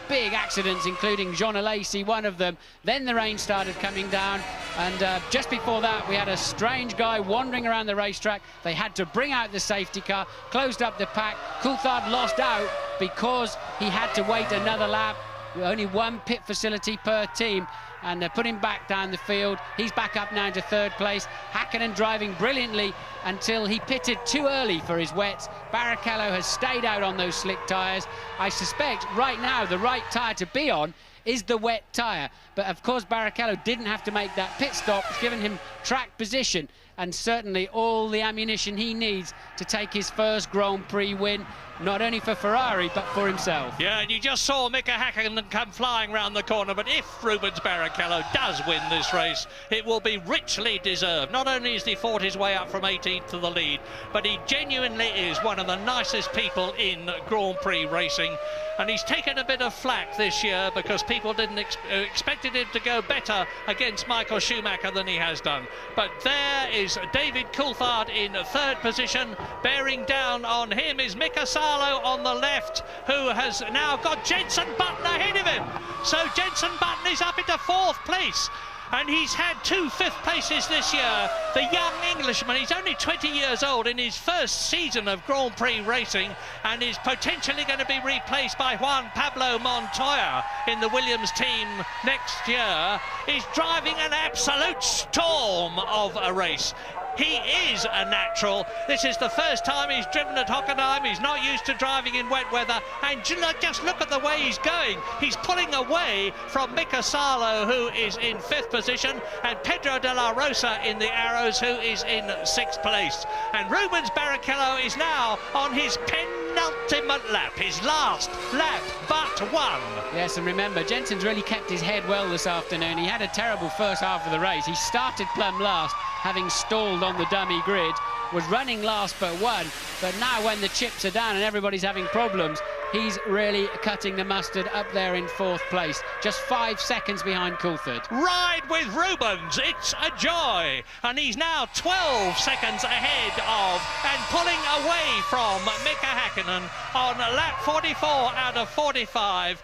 big accidents, including Jean Alesi, one of them. Then the rain started coming down, and just before that we had a strange guy wandering around the racetrack. They had to bring out the safety car, closed up the pack. Coulthard lost out because he had to wait another lap. Only one pit facility per team, and put him back down the field. He's back up now to 3rd place. Hakkinen driving brilliantly until he pitted too early for his wets. Barrichello has stayed out on those slick tyres. I suspect right now the right tyre to be on is the wet tyre, but of course Barrichello didn't have to make that pit stop. It's given him track position and certainly all the ammunition he needs to take his first Grand Prix win, not only for Ferrari but for himself. Yeah, and you just saw Mika Hakkinen come flying round the corner, but if Rubens Barrichello does win this race, it will be richly deserved. Not only has he fought his way up from 18th to the lead, but he genuinely is one of the nicest people in Grand Prix racing, and he's taken a bit of flack this year because people didn't expected him to go better against Michael Schumacher than he has done. But there is David Coulthard in 3rd position. Bearing down on him is Mika Salo on the left, who has now got Jenson Button ahead of him. So Jenson Button is up into 4th place, and he's had 2 5th places this year. The young Englishman, he's only 20 years old in his first season of Grand Prix racing, and is potentially going to be replaced by Juan Pablo Montoya in the Williams team next year. He's driving an absolute storm of a race. He is a natural. This is the first time he's driven at Hockenheim. He's not used to driving in wet weather. And just look at the way he's going. He's pulling away from Mika Salo, who is in 5th position, and Pedro de la Rosa in the Arrows, who is in 6th place. And Rubens Barrichello is now on his penultimate lap, his last lap but one. Yes, and remember, Jenson's really kept his head well this afternoon. He had a terrible first half of the race. He started plumb last, having stalled on the dummy grid, was running last but one, but now when the chips are down and everybody's having problems, he's really cutting the mustard up there in 4th place, just 5 seconds behind Coulthard. Ride with Rubens, it's a joy, and he's now 12 seconds ahead of and pulling away from Mika Hakkinen on lap 44 out of 45.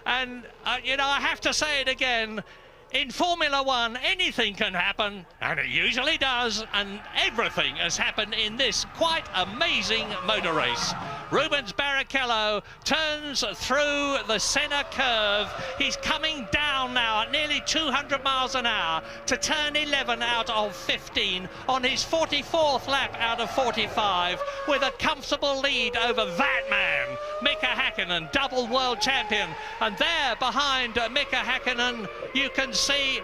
And you know, I have to say it again, in Formula One, anything can happen, and it usually does, and everything has happened in this quite amazing motor race. Rubens Barrichello turns through the centre curve. He's coming down now at nearly 200 miles an hour to turn 11 out of 15 on his 44th lap out of 45, with a comfortable lead over that man, Mika Häkkinen, double world champion. And there behind Mika Häkkinen, you can see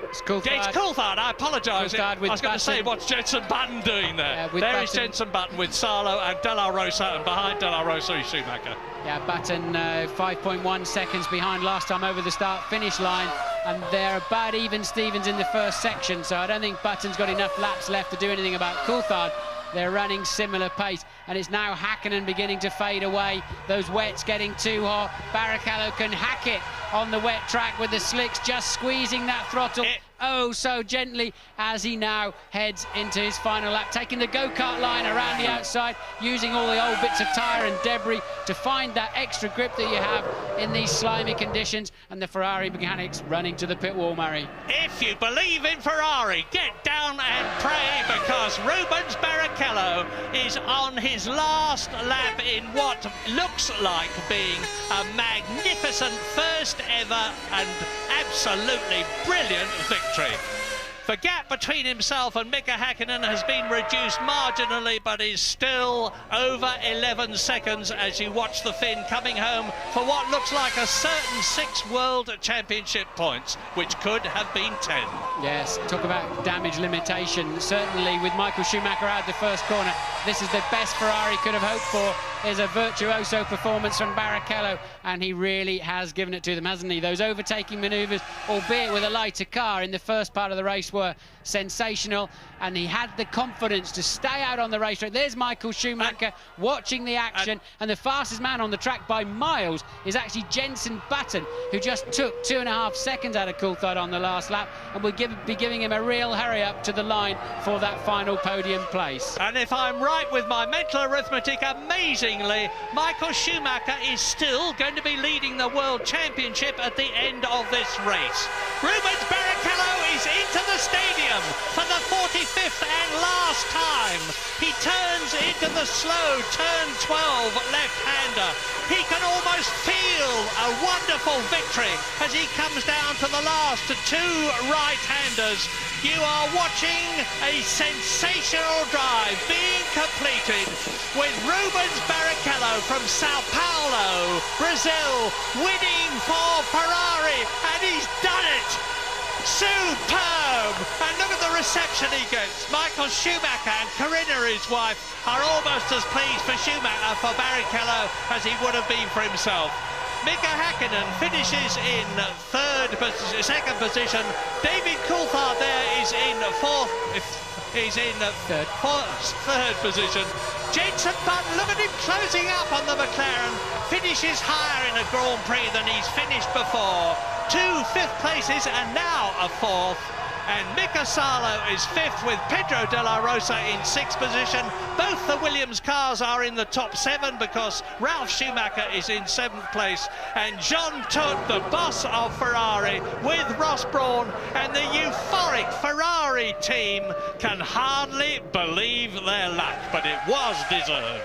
it's Coulthard. I apologise. I was going to say, what's Jenson Button doing there? There is Jenson Button with Sarlo and De La Rosa, and behind De La Rosa is Schumacher. Yeah, Button 5.1 seconds behind last time over the start-finish line, and they're about even Stevens in the first section, so I don't think Button's got enough laps left to do anything about Coulthard. They're running similar pace, and it's now Häkkinen beginning to fade away. Those wets getting too hot. Barrichello can hack it on the wet track with the slicks, just squeezing that throttle oh so gently as he now heads into his final lap, taking the go-kart line around the outside, using all the old bits of tyre and debris to find that extra grip that you have in these slimy conditions, and the Ferrari mechanics running to the pit wall, Murray. If you believe in Ferrari, get down and pray, because Rubens Barrichello is on his last lap in what looks like being a magnificent first ever and absolutely brilliant victory. The gap between himself and Mika Häkkinen has been reduced marginally, but is still over 11 seconds as you watch the Finn coming home for what looks like a certain 6 World Championship points, which could have been 10. Yes, talk about damage limitation. Certainly with Michael Schumacher out the first corner, this is the best Ferrari could have hoped for. Is a virtuoso performance from Barrichello, and he really has given it to them, hasn't he? Those overtaking manoeuvres, albeit with a lighter car in the first part of the race, were sensational, and he had the confidence to stay out on the racetrack. There's Michael Schumacher watching the action, and the fastest man on the track by miles is actually Jenson Button, who just took 2.5 seconds out of Coulthard on the last lap, and will be giving him a real hurry up to the line for that final podium place. And if I'm right with my mental arithmetic, amazingly, Michael Schumacher is still going to be leading the World Championship at the end of this race. Rubens Barrichello is into the stadium for the 45th and last time. He turns into the slow turn 12 left-hander. He can almost feel a wonderful victory as he comes down to the last 2 right-handers. You are watching a sensational drive being completed with Rubens Barrichello from Sao Paulo, Brazil, winning for Ferrari, and he's done it! Superb! And look at the reception he gets. Michael Schumacher and Corinna, his wife, are almost as pleased for Schumacher for Barrichello as he would have been for himself. Mika Häkkinen finishes in second position. David Coulthard there is in third position. Jenson Button, look at him closing up on the McLaren, finishes higher in a Grand Prix than he's finished before. 2 fifth places and now a 4th. And Mika Salo is 5th with Pedro de la Rosa in 6th position. Both the Williams cars are in the top 7 because Ralf Schumacher is in 7th place. And Jean Todt, the boss of Ferrari, with Ross Brawn and the euphoric Ferrari team, can hardly believe their luck, but it was deserved.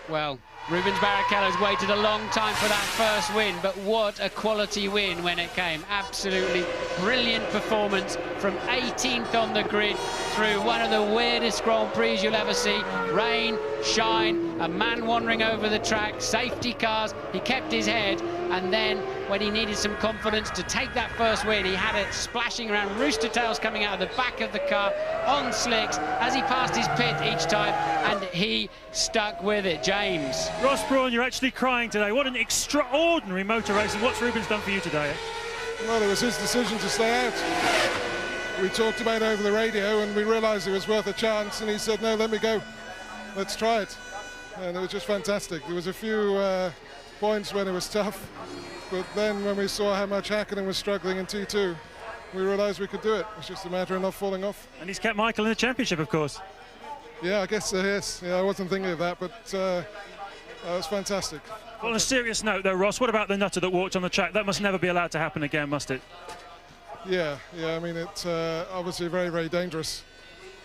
Well, Rubens Barrichello's waited a long time for that first win, but what a quality win when it came. Absolutely brilliant performance from 18th on the grid through one of the weirdest Grand Prix you'll ever see. Rain, shine, a man wandering over the track, safety cars, he kept his head, and then when he needed some confidence to take that first win, he had it splashing around, rooster tails coming out of the back of the car on slicks as he passed his pit each time, and he stuck with it. James. Ross Brawn, you're actually crying today. What an extraordinary motor race, and what's Rubens done for you today? Well, it was his decision to stay out. We talked about it over the radio and we realised it was worth a chance, and he said, no, let me go. Let's try it. And it was just fantastic. There was a few points when it was tough, but then when we saw how much Häkkinen was struggling in T2, we realised we could do it. It's just a matter of not falling off. And he's kept Michael in the championship, of course. Yeah, I guess so, yes. Yeah, I wasn't thinking of that, but it was fantastic. Well, on a serious note, though, Ross, what about the nutter that walked on the track? That must never be allowed to happen again, must it? Yeah, I mean, it's obviously very, very dangerous.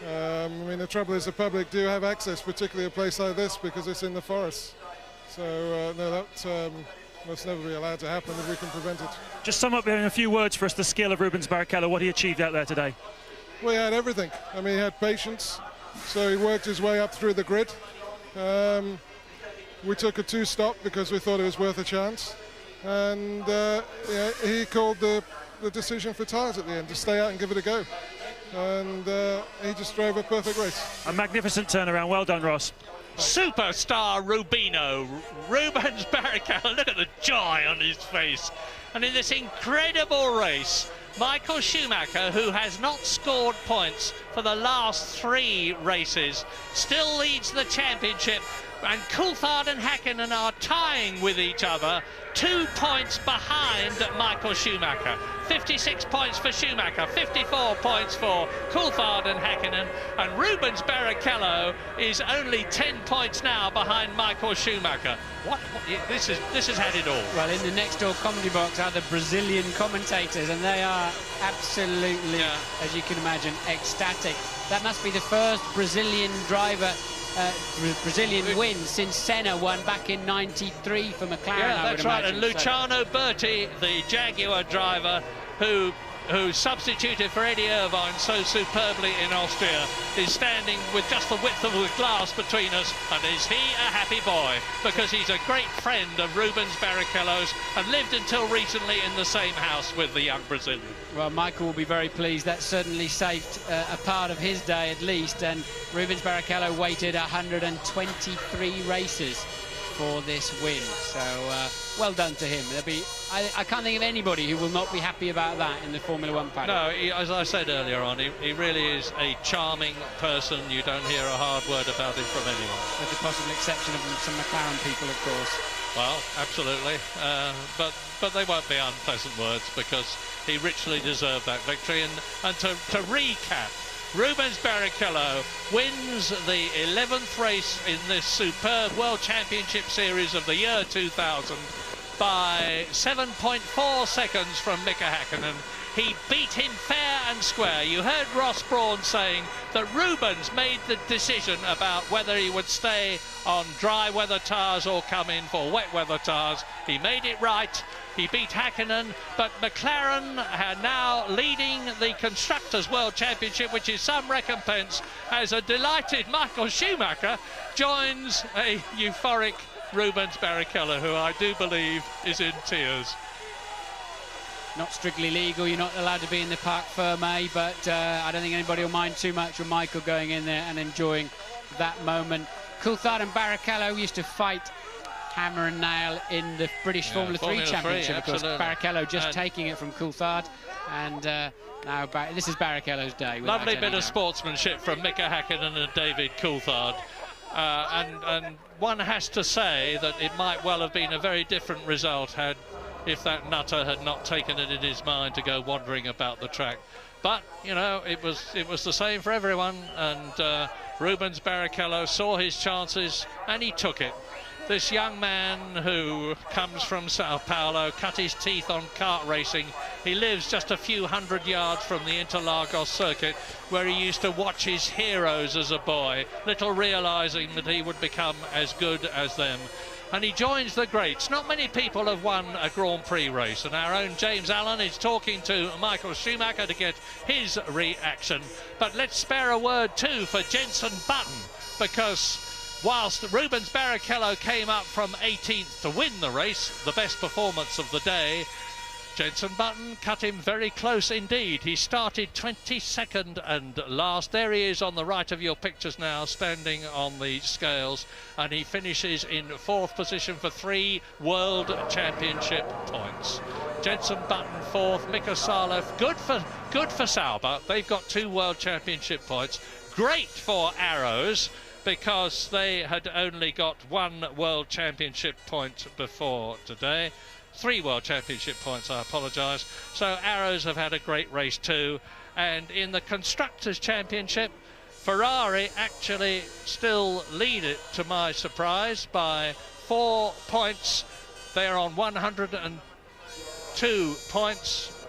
I mean, the trouble is the public do have access, particularly a place like this, because it's in the forest. So, no, that must never be allowed to happen if we can prevent it. Just sum up in a few words for us the skill of Rubens Barrichello, what he achieved out there today. Well, he had everything. I mean, he had patience, so he worked his way up through the grid. We took a 2-stop because we thought it was worth a chance. And yeah, he called the decision for tyres at the end, to stay out and give it a go. And he just drove a perfect race. A magnificent turnaround. Well done, Ross. Superstar Rubino, Rubens Barrichello, look at the joy on his face. And in this incredible race, Michael Schumacher, who has not scored points for the last 3 races, still leads the championship. And Coulthard and Häkkinen are tying with each other, 2 points behind Michael Schumacher. 56 points for Schumacher, 54 points for Coulthard and Häkkinen, and Rubens Barrichello is only 10 points now behind Michael Schumacher. This has had it all. Well, in the next door comedy box are the Brazilian commentators, and they are absolutely, as you can imagine, ecstatic. That must be the first Brazilian driver. Brazilian win since Senna won back in '93 for McLaren. Yeah, that's right. And Luciano so. Berti, the Jaguar driver, who substituted for Eddie Irvine so superbly in Austria, is standing with just the width of the glass between us. And is he a happy boy? Because he's a great friend of Rubens Barrichello's and lived until recently in the same house with the young Brazilian. Well, Michael will be very pleased. That certainly saved a part of his day at least. And Rubens Barrichello waited 123 races for this win. So well done to him. I can't think of anybody who will not be happy about that in the Formula One paddock. No, as I said earlier on, he really is a charming person. You don't hear a hard word about him from anyone. With the possible exception of some McLaren people, of course. Well, absolutely. But they won't be unpleasant words because he richly deserved that victory. And to recap, Rubens Barrichello wins the 11th race in this superb World Championship Series of the year 2000 by 7.4 seconds from Mika Häkkinen. He beat him fair and square. You heard Ross Brawn saying that Rubens made the decision about whether he would stay on dry weather tyres or come in for wet weather tyres. He made it right. He beat Häkkinen, but McLaren are now leading the Constructors' World Championship, which is some recompense, as a delighted Michael Schumacher joins a euphoric Rubens Barrichello, who I do believe is in tears. Not strictly legal, you're not allowed to be in the Parc Fermé, but I don't think anybody will mind too much with Michael going in there and enjoying that moment. Coulthard and Barrichello used to fight hammer and nail in the British Formula 3 Championship, of course. Barrichello just taking it from Coulthard, and now this is Barrichello's day. Lovely bit of sportsmanship from Mika Häkkinen and David Coulthard. And one has to say that it might well have been a very different result if that nutter had not taken it in his mind to go wandering about the track. But, you know, it was the same for everyone, and Rubens Barrichello saw his chances and he took it. This young man who comes from Sao Paulo, cut his teeth on kart racing. He lives just a few hundred yards from the Interlagos circuit, where he used to watch his heroes as a boy, little realising that he would become as good as them. And he joins the greats. Not many people have won a Grand Prix race, and our own James Allen is talking to Michael Schumacher to get his reaction. But let's spare a word too for Jenson Button, because whilst Rubens Barrichello came up from 18th to win the race, the best performance of the day, Jenson Button cut him very close indeed. He started 22nd and last. There he is on the right of your pictures now, standing on the scales, and he finishes in 4th position for 3 World Championship points. Jenson Button 4th, Mika Salo, good for Sauber. They've got 2 World Championship points. Great for Arrows, because they had only got 1 World Championship point before today. 3 World Championship points, I apologise. So Arrows have had a great race too. And in the Constructors' Championship, Ferrari actually still lead it, to my surprise, by 4 points. They're on 102 points.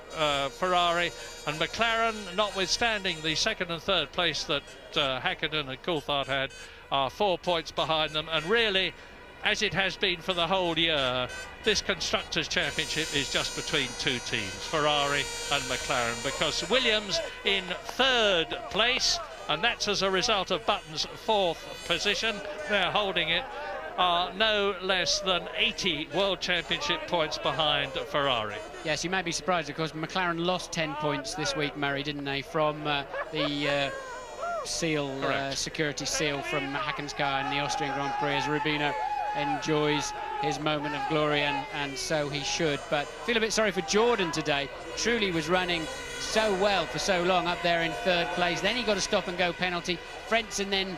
Ferrari, and McLaren, notwithstanding the second and third place that Häkkinen and Coulthard had, are 4 points behind them. And really, as it has been for the whole year, this Constructors' Championship is just between two teams, Ferrari and McLaren, because Williams in third place, and that's as a result of Button's fourth position, they're holding it, are no less than 80 World Championship points behind Ferrari. Yes, you may be surprised, because McLaren lost 10 points this week, Murray, didn't they, from the security seal from Häkkinen's car in the Austrian Grand Prix, as Rubino enjoys his moment of glory, and so he should. But feel a bit sorry for Jordan today. Truly was running so well for so long up there in third place. Then he got a stop-and-go penalty. Frentzen then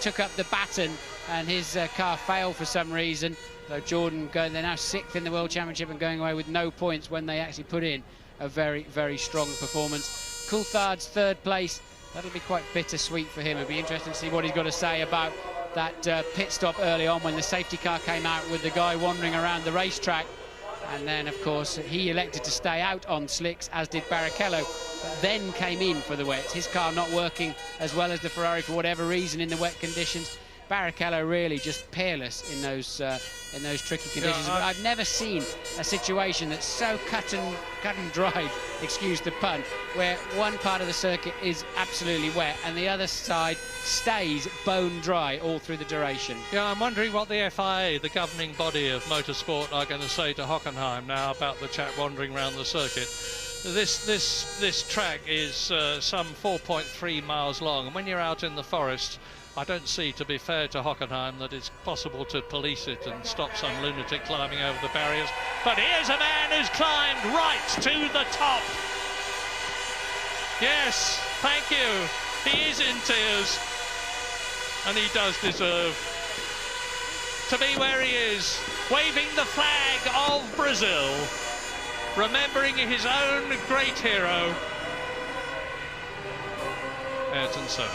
took up the baton, and his car failed for some reason. So Jordan they're now 6th in the World Championship and going away with no points when they actually put in a very, very strong performance. Coulthard's third place, that'll be quite bittersweet for him. It'll be interesting to see what he's got to say about that pit stop early on when the safety car came out with the guy wandering around the racetrack. And then, of course, he elected to stay out on slicks, as did Barrichello, but then came in for the wets. His car not working as well as the Ferrari for whatever reason in the wet conditions. Barrichello really just peerless in those tricky conditions. Yeah, I've never seen a situation that's so cut and dried, excuse the pun, where one part of the circuit is absolutely wet and the other side stays bone dry all through the duration. Yeah, I'm wondering what the FIA, the governing body of motorsport, are going to say to Hockenheim now about the chap wandering around the circuit. This track is some 4.3 miles long, and when you're out in the forest, I don't see, to be fair to Hockenheim, that it's possible to police it and stop some lunatic climbing over the barriers. But here's a man who's climbed right to the top. Yes, thank you. He is in tears, and he does deserve to be where he is, waving the flag of Brazil, remembering his own great hero, Ayrton Senna.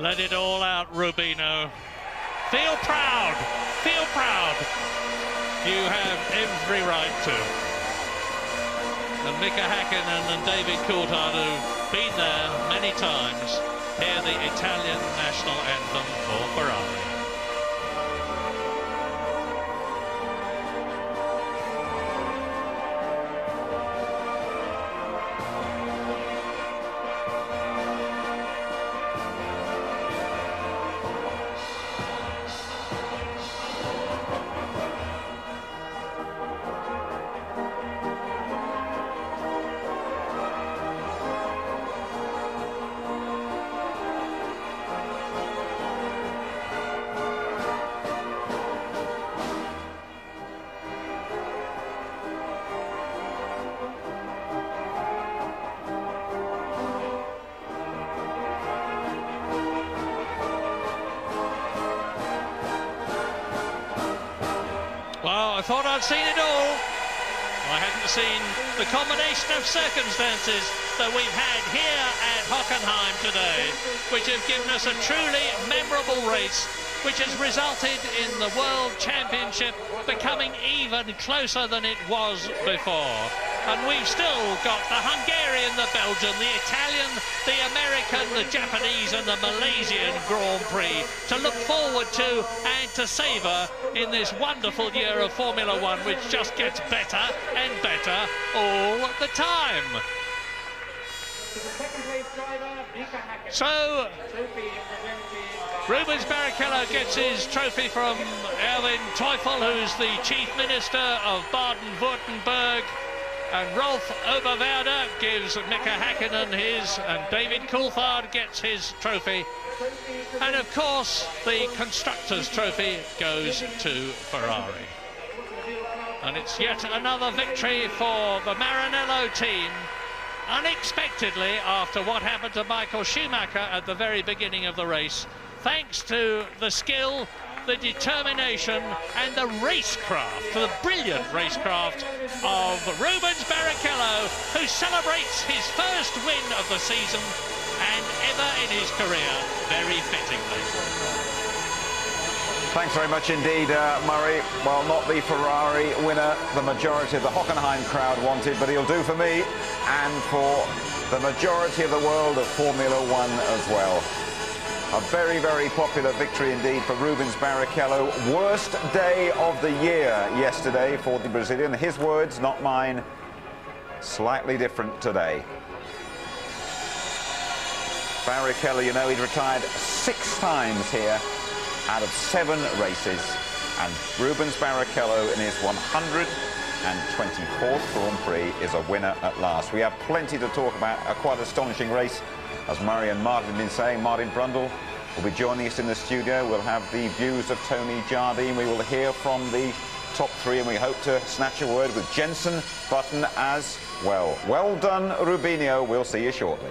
Let it all out, Rubino. Feel proud. Feel proud. You have every right to. And Mika Häkkinen and David Coulthard, who've been there many times, hear the Italian national anthem for Ferrari. Well, I thought I'd seen it all. I hadn't seen the combination of circumstances that we've had here at Hockenheim today, which have given us a truly memorable race, which has resulted in the World Championship becoming even closer than it was before. And we've still got the Hungarian, the Belgian, the Italian, the American, the Japanese and the Malaysian Grand Prix to look forward to and to savour in this wonderful year of Formula One, which just gets better and better all the time. So, Rubens Barrichello gets his trophy from Erwin Teufel, who's the Chief Minister of Baden-Württemberg, and Rolf Oberwerder gives Mika Häkkinen his, and David Coulthard gets his trophy. And of course, the Constructors' Trophy goes to Ferrari. And it's yet another victory for the Maranello team, unexpectedly after what happened to Michael Schumacher at the very beginning of the race, thanks to the skill, the determination and the racecraft, the brilliant racecraft of Rubens Barrichello, who celebrates his first win of the season and ever in his career, very fittingly. Thanks very much indeed, Murray. Well, not the Ferrari winner the majority of the Hockenheim crowd wanted, but he'll do for me and for the majority of the world of Formula One as well. A very, very popular victory indeed for Rubens Barrichello. Worst day of the year yesterday for the Brazilian. His words, not mine. Slightly different today. Barrichello, you know, he'd retired 6 times here out of 7 races. And Rubens Barrichello in his 124th Grand Prix is a winner at last. We have plenty to talk about. A quite astonishing race. As Murray and Martin have been saying, Martin Brundle will be joining us in the studio. We'll have the views of Tony Jardine. We will hear from the top 3, and we hope to snatch a word with Jenson Button as well. Well done, Rubinho. We'll see you shortly.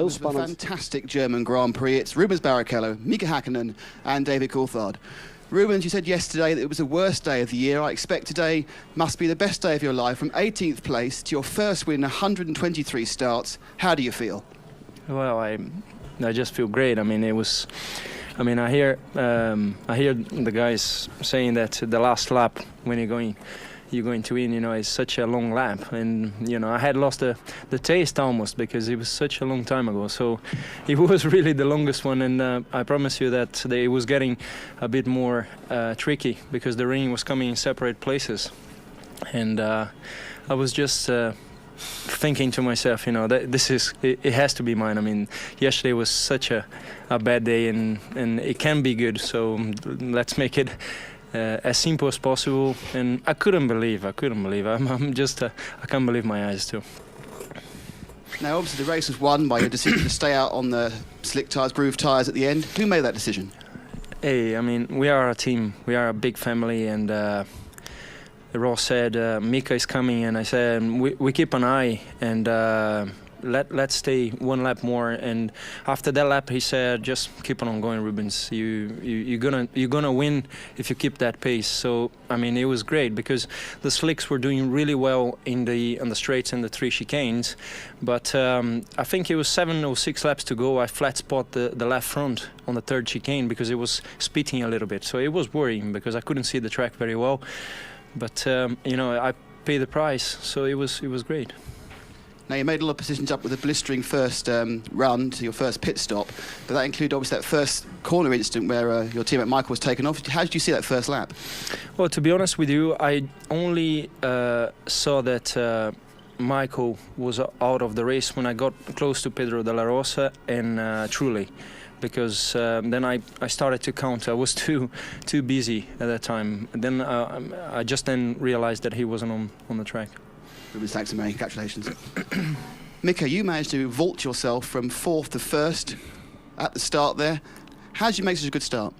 Fantastic German Grand Prix. It's Rubens Barrichello, Mika Häkkinen and David Coulthard. Rubens, you said yesterday that it was the worst day of the year. I expect today must be the best day of your life. From 18th place to your first win in 123 starts. How do you feel? Well, I just feel great. I mean, it was. I mean, I hear the guys saying that the last lap when you're going to win, you know, is such a long lap, and you know, I had lost the taste almost because it was such a long time ago. So it was really the longest one, and I promise you that it was getting a bit more tricky because the rain was coming in separate places, and I was just thinking to myself, you know, that it has to be mine. I mean, yesterday was such a bad day, and it can be good. So let's make it as simple as possible. And I couldn't believe. I'm just, I can't believe my eyes too. Now, obviously, the race was won by your decision to stay out on the slick tyres, groove tyres at the end. Who made that decision? Hey, I mean, we are a team. We are a big family, and Ross said, Mika is coming, and I said, we keep an eye, and let's stay one lap more. And after that lap, he said, just keep on going, Rubens. You're gonna win if you keep that pace. So I mean, it was great because the slicks were doing really well on the straights and the 3 chicanes, but I think it was 7 or 6 laps to go. I flat spot the left front on the 3rd chicane because it was spitting a little bit. So it was worrying because I couldn't see the track very well. But you know, I paid the price, so it was great. Now, you made a lot of positions up with a blistering first run to your first pit stop, but that included obviously that first corner incident where your teammate Michael was taken off. How did you see that first lap? Well, to be honest with you, I only saw that Michael was out of the race when I got close to Pedro de la Rosa and Trulli, because then I started to count. I was too busy at that time. And then I just then realized that he wasn't on the track. Rubens, thanks, mate. Congratulations. Mika, you managed to vault yourself from 4th to 1st at the start there. How did you make such a good start?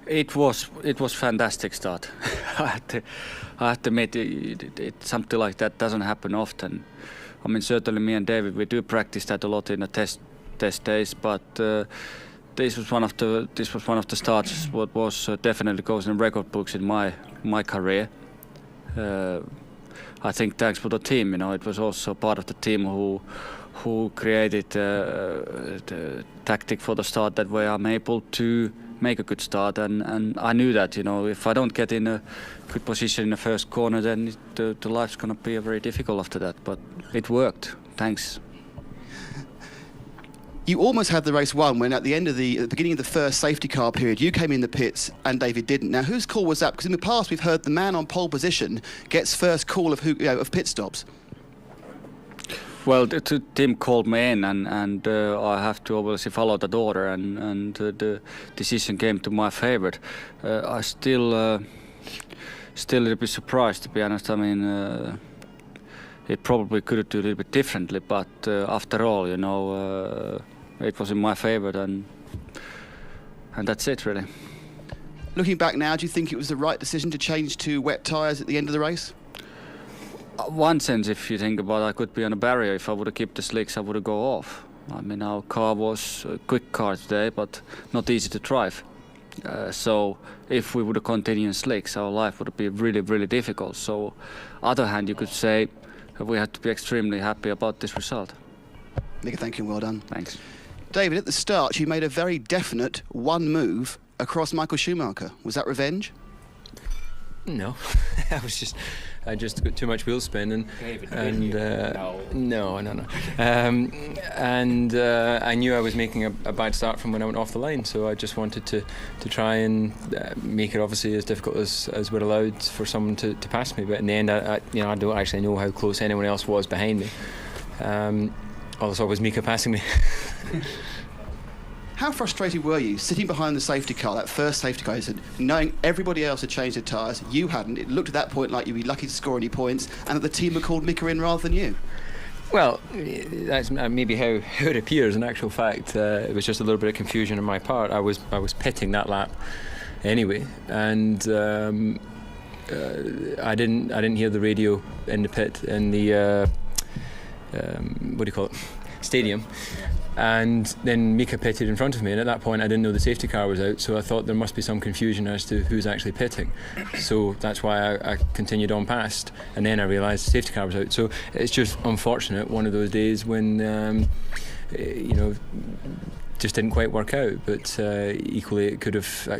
It was fantastic start. I have to admit, something like that doesn't happen often. I mean, certainly me and David, we do practice that a lot in the test days, but this was one of the starts what was definitely goes in record books in my career. I think thanks for the team. You know, it was also part of the team who created the tactic for the start that way I'm able to make a good start, and I knew that, you know, if I don't get in a good position in the first corner, then the life's gonna be very difficult after that. But it worked. Thanks. You almost had the race won when at the beginning of the first safety car period, you came in the pits and David didn't. Now, whose call was that? Because in the past we've heard the man on pole position gets first call of pit stops. Well, the team called me in, and I have to obviously follow that order, and the decision came to my favor. I still a little bit surprised, to be honest. I mean, it probably could do a little bit differently, but after all, you know, it was in my favor, and that's it, really. Looking back now, do you think it was the right decision to change to wet tyres at the end of the race? One sense, if you think about it, I could be on a barrier. If I would have kept the slicks, I would have go off. I mean, our car was a quick car today, but not easy to drive. So if we would have continued in slicks, our life would have been really, really difficult. So, other hand, you could say we had to be extremely happy about this result. Mika, thank you and well done. Thanks. David, at the start, you made a very definite one move across Michael Schumacher. Was that revenge? No, I just got too much wheel spin and no. And I knew I was making a bad start from when I went off the line, so I just wanted to try and make it obviously as difficult as we're allowed for someone to pass me. But in the end, I don't actually know how close anyone else was behind me. All I saw was Mika passing me. How frustrated were you sitting behind the safety car, that first safety car, knowing everybody else had changed their tyres, you hadn't? It looked at that point like you'd be lucky to score any points, and that the team had called Mika in rather than you. Well, that's maybe how it appears. In actual fact, it was just a little bit of confusion on my part. I was pitting that lap anyway, and I didn't hear the radio in the pit in the what do you call it? stadium. And then Mika pitted in front of me, and at that point I didn't know the safety car was out, so I thought there must be some confusion as to who's actually pitting. So that's why I continued on past, and then I realised the safety car was out. So it's just unfortunate, one of those days when you know, just didn't quite work out. But equally, that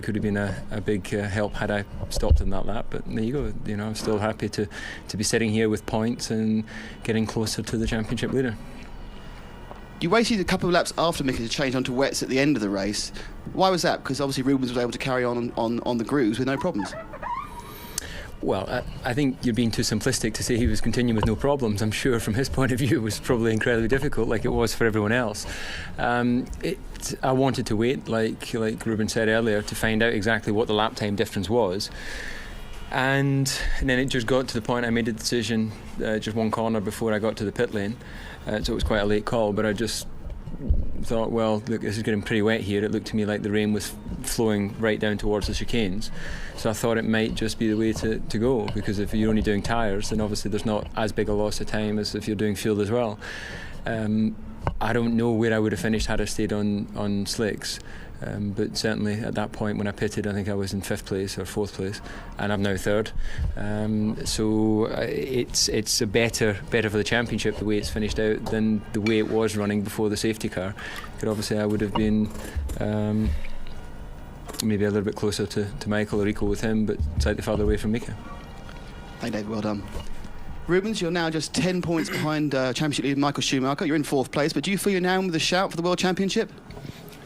could have been a big help had I stopped in that lap. But there you go. You know, I'm still happy to be sitting here with points and getting closer to the championship leader. You waited a couple of laps after Mika to change onto wets at the end of the race. Why was that? Because obviously Rubens was able to carry on the grooves with no problems. Well, I think you're being too simplistic to say he was continuing with no problems. I'm sure from his point of view it was probably incredibly difficult, like it was for everyone else. I wanted to wait, like Ruben said earlier, to find out exactly what the lap time difference was. And then it just got to the point I made a decision just one corner before I got to the pit lane. So it was quite a late call, but I just thought, well, look, this is getting pretty wet here. It looked to me like the rain was flowing right down towards the chicanes. So I thought it might just be the way to go, because if you're only doing tyres, then obviously there's not as big a loss of time as if you're doing fuel as well. I don't know where I would have finished had I stayed on slicks. But certainly at that point when I pitted, I think I was in 5th place or 4th place, and I'm now 3rd. So it's a better for the championship the way it's finished out than the way it was running before the safety car. Because obviously I would have been maybe a little bit closer to Michael or equal with him, but slightly farther away from Mika. Thank you, David. Well done. Rubens, you're now just 10 points behind championship leader Michael Schumacher. You're in 4th place, but do you feel you're now with a shout for the World Championship?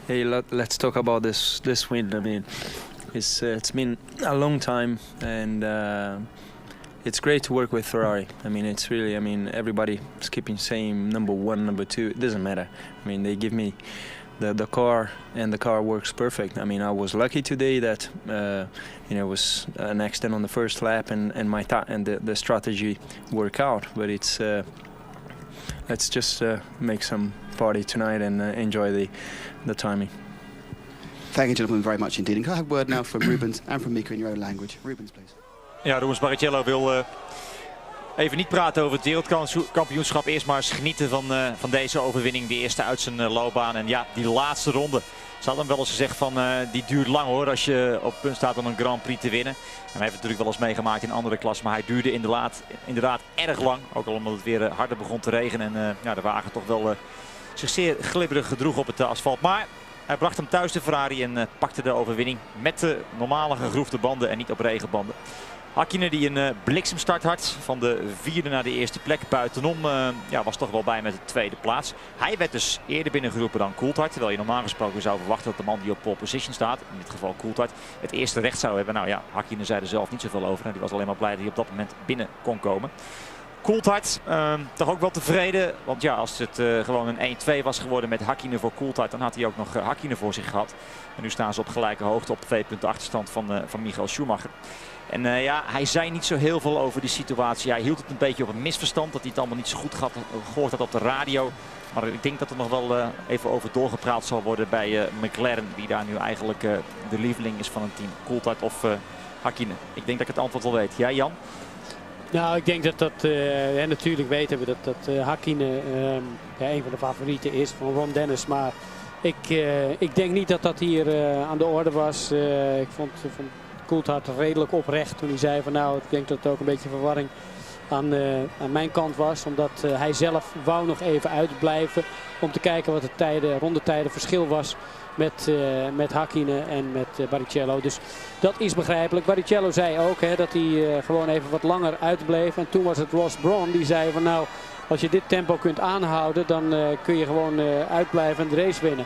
Hey, let's talk about this win. I mean, it's been a long time, and it's great to work with Ferrari. I mean, it's really, I mean, everybody is keeping saying number 1, number 2. It doesn't matter. I mean, they give me the car, and the car works perfect. I mean, I was lucky today that you know, it was an accident on the first lap, and the strategy worked out. But it's let's just make some party tonight and enjoy the timing. Thank you, gentlemen, very much indeed. And can I have a word now from Rubens and from Mika in your own language? Rubens, please. Ja, Rubens Barrichello wil even niet praten over het wereldkampioenschap. Eerst maar eens genieten van deze overwinning. De eerste uit zijn loopbaan. En ja, die laatste ronde. Ze hadden hem wel eens gezegd van die duurt lang hoor, als je op het punt staat om een Grand Prix te winnen. En hij heeft het natuurlijk wel eens meegemaakt in andere klassen, maar hij duurde inderdaad erg lang. Ook al omdat het weer harder begon te regenen en ja, de wagen toch wel zich zeer glibberig gedroeg op het asfalt. Maar hij bracht hem thuis de Ferrari en pakte de overwinning met de normale gegroefde banden en niet op regenbanden. Hakkinen die een bliksemstart had, van de 4e naar de 1e plek buitenom, ja, was toch wel bij met de 2e plaats. Hij werd dus eerder binnengeroepen dan Coulthard, terwijl je normaal gesproken zou verwachten dat de man die op pole position staat, in dit geval Coulthard, het eerste recht zou hebben. Nou ja, Hakkinen zei er zelf niet zoveel over en die was alleen maar blij dat hij op dat moment binnen kon komen. Coulthard toch ook wel tevreden, want ja, als het gewoon een 1-2 was geworden met Hakkinen voor Coulthard, dan had hij ook nog Hakkinen voor zich gehad. En nu staan ze op gelijke hoogte op 2 punten achterstand van Michael Schumacher. En ja, hij zei niet zo heel veel over die situatie. Hij hield het een beetje op een misverstand, dat hij het allemaal niet zo goed gehoord had op de radio. Maar ik denk dat er nog wel even over doorgepraat zal worden bij McLaren, wie daar nu eigenlijk de lieveling is van een team. Coulthard of Hakkinen. Ik denk dat ik het antwoord wel weet. Ja, Jan? Nou, ik denk dat natuurlijk weten we dat Hakkinen een van de favorieten is van Ron Dennis. Maar ik denk niet dat dat hier aan de orde was. Ik vond Coulthard redelijk oprecht toen hij zei van nou, ik denk dat het ook een beetje verwarring aan mijn kant was. Omdat hij zelf wou nog even uitblijven om te kijken wat de rondetijden verschil was met Hakkinen en met Barrichello. Dus dat is begrijpelijk. Barrichello zei ook dat hij gewoon even wat langer uitbleef. En toen was het Ross Brawn die zei van nou, als je dit tempo kunt aanhouden, dan kun je gewoon uitblijven en de race winnen.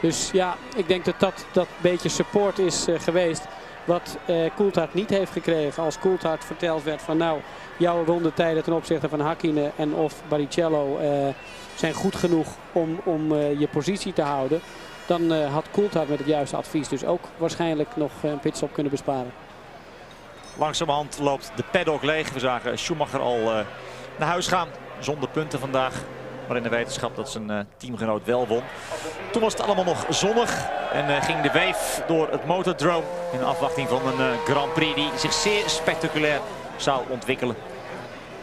Dus ja, ik denk dat beetje support is geweest wat Coulthard niet heeft gekregen. Als Coulthard verteld werd van nou, jouw rondetijden ten opzichte van Hakkinen en of Barrichello zijn goed genoeg om je positie te houden, dan had Coulthard met het juiste advies dus ook waarschijnlijk nog een pitstop kunnen besparen. Langzamerhand loopt de paddock leeg. We zagen Schumacher al naar huis gaan zonder punten vandaag. Maar in de wetenschap dat zijn teamgenoot wel won. Toen was het allemaal nog zonnig en ging de wave door het motordrome in afwachting van een Grand Prix die zich zeer spectaculair zou ontwikkelen.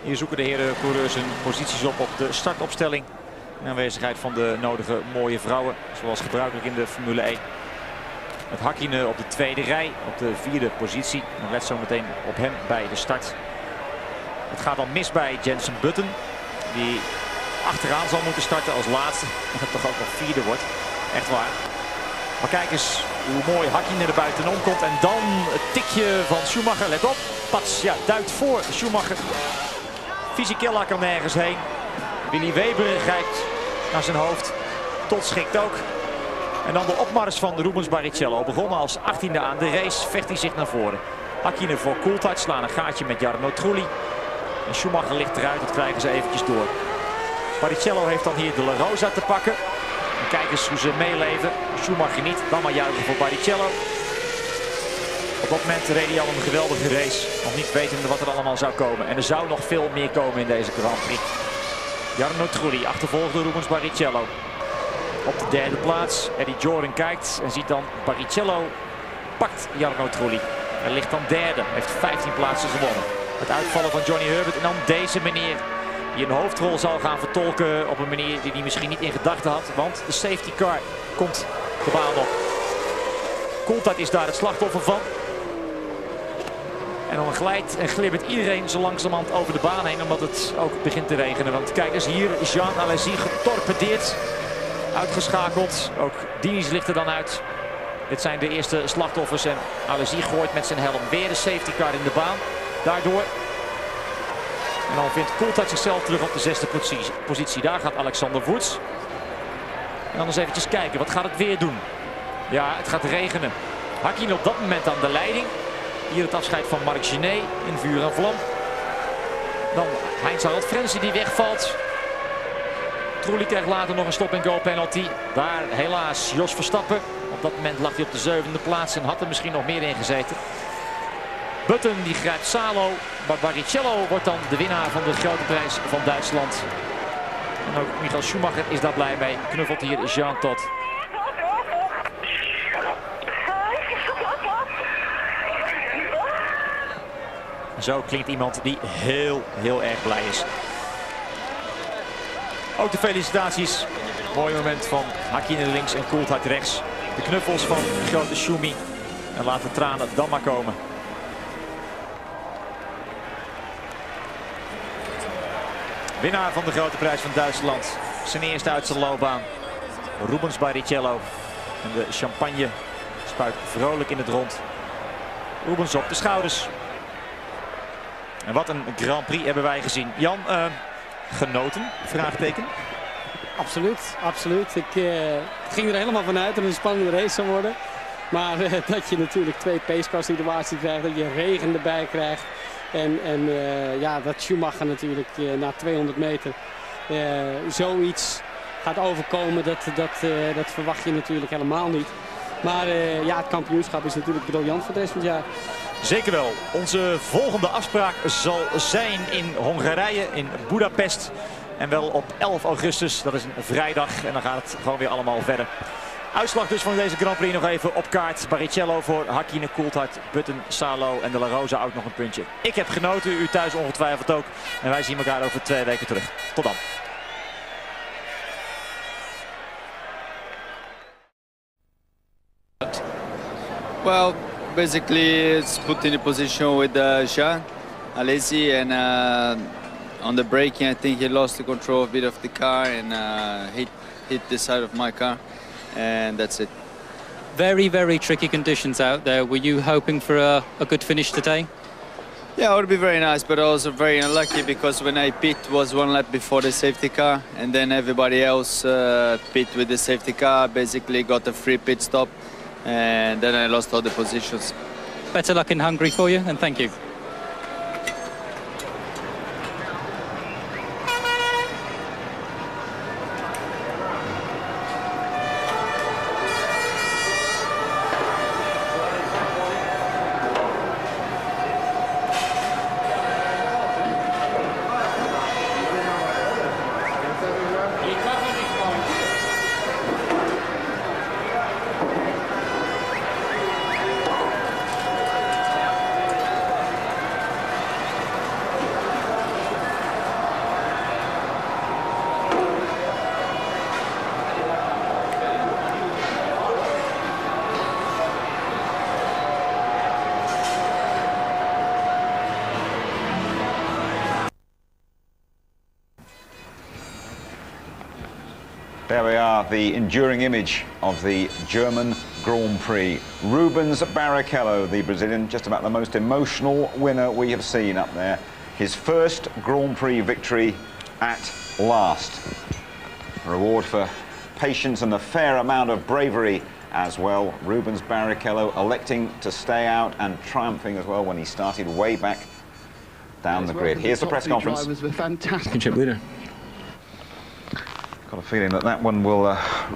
Hier zoeken de heren coureurs hun posities op de startopstelling. In aanwezigheid van de nodige mooie vrouwen, zoals gebruikelijk in de Formule 1. Met Häkkinen op de tweede rij, op de vierde positie. Dan let zo meteen op hem bij de start. Het gaat dan mis bij Jenson Button, die achteraan zal moeten starten als laatste. En dat toch ook nog vierde wordt. Echt waar. Maar kijk eens hoe mooi Häkkinen er buitenom komt. En dan het tikje van Schumacher. Let op. Pats, ja, duikt voor Schumacher. Fisichella kan nergens heen. Willy Weber grijpt naar zijn hoofd. Tot schikt ook. En dan de opmars van Rubens Barrichello. Begonnen als 18e aan de race. Vecht hij zich naar voren. Häkkinen voor Coulthard. Slaan een gaatje met Jarno Trulli. En Schumacher ligt eruit. Dat krijgen ze eventjes door. Barrichello heeft dan hier de La Rosa te pakken. En kijk eens hoe ze meeleven. Schumacher niet. Dan maar juichen voor Barrichello. Op dat moment reed hij al een geweldige race. Nog niet wetende wat er allemaal zou komen. En er zou nog veel meer komen in deze Grand Prix. Jarno Trulli achtervolgde Rubens Barrichello. Op de derde plaats. Eddie Jordan kijkt en ziet dan Barrichello pakt Jarno Trulli. Hij ligt dan derde. Heeft 15 plaatsen gewonnen. Het uitvallen van Johnny Herbert en dan deze meneer. Die een hoofdrol zal gaan vertolken op een manier die hij misschien niet in gedachten had. Want de safety car komt de baan op. Coulthard is daar het slachtoffer van. En dan glijdt en glibbert iedereen zo langzamerhand over de baan heen. Omdat het ook begint te regenen. Want kijk eens hier. Jean Alesi getorpedeerd. Uitgeschakeld. Ook Diniz ligt er dan uit. Dit zijn de eerste slachtoffers. En Alesi gooit met zijn helm weer de safety car in de baan. Daardoor. En dan vindt Coulthard zichzelf terug op de zesde positie. Daar gaat Alexander Woods. En dan eens eventjes kijken. Wat gaat het weer doen? Ja, het gaat regenen. Häkkinen op dat moment aan de leiding. Hier het afscheid van Marc Gené in vuur en vlam. Dan Heinz-Harald Frenzy die wegvalt. Trulli krijgt later nog een stop-and-go penalty. Daar helaas Jos Verstappen. Op dat moment lag hij op de zevende plaats en had er misschien nog meer in gezeten. Button die grijpt Salo. Maar Barrichello wordt dan de winnaar van de grote prijs van Duitsland. En ook Michael Schumacher is daar blij mee. Knuffelt hier Jean Todt. Zo klinkt iemand die heel erg blij is. Ook de felicitaties. Mooi moment van Häkkinen links en Coulthard rechts. De knuffels van de grote Schumi. En laat de tranen dan maar komen. Winnaar van de grote prijs van Duitsland. Zijn eerste uit zijn loopbaan. Rubens Barrichello. En de champagne spuit vrolijk in het rond. Rubens op de schouders. En wat een Grand Prix hebben wij gezien. Jan, genoten? Vraagteken. Absoluut, absoluut. Ik ging er helemaal vanuit dat het een spannende race zou worden. Maar dat je natuurlijk twee pacecar situaties krijgt, dat je regen erbij krijgt. En ja, dat Schumacher natuurlijk na 200 meter zoiets gaat overkomen, dat verwacht je natuurlijk helemaal niet. Maar ja, het kampioenschap is natuurlijk briljant voor de rest van het jaar. Zeker wel. Onze volgende afspraak zal zijn in Hongarije, in Budapest. En wel op 11 augustus, dat is een vrijdag. En dan gaat het gewoon weer allemaal verder. Uitslag dus van deze Grand Prix nog even op kaart. Barrichello voor Häkkinen, Coulthard, Button, Salo en de La Rosa ook nog een puntje. Ik heb genoten, u thuis ongetwijfeld ook. En wij zien elkaar over 2 weken terug. Tot dan. Well, basically it's put in a position with Jean Alesi, and on the braking I think he lost the control a bit of the car and hit the side of my car, and that's it. Very, very tricky conditions out there. Were you hoping for a good finish today? Yeah, it would be very nice, but I was very unlucky because when I pit was 1 lap before the safety car, and then everybody else pit with the safety car, basically got a free pit stop, and then I lost all the positions. Better luck in Hungary for you, and thank you. There we are, the enduring image of the German Grand Prix. Rubens Barrichello, the Brazilian, just about the most emotional winner we have seen up there. His first Grand Prix victory at last. A reward for patience and a fair amount of bravery as well. Rubens Barrichello electing to stay out and triumphing as well when he started way back down the grid. Here's the press conference. Drivers were fantastic. Championship leader. Got a feeling that that one will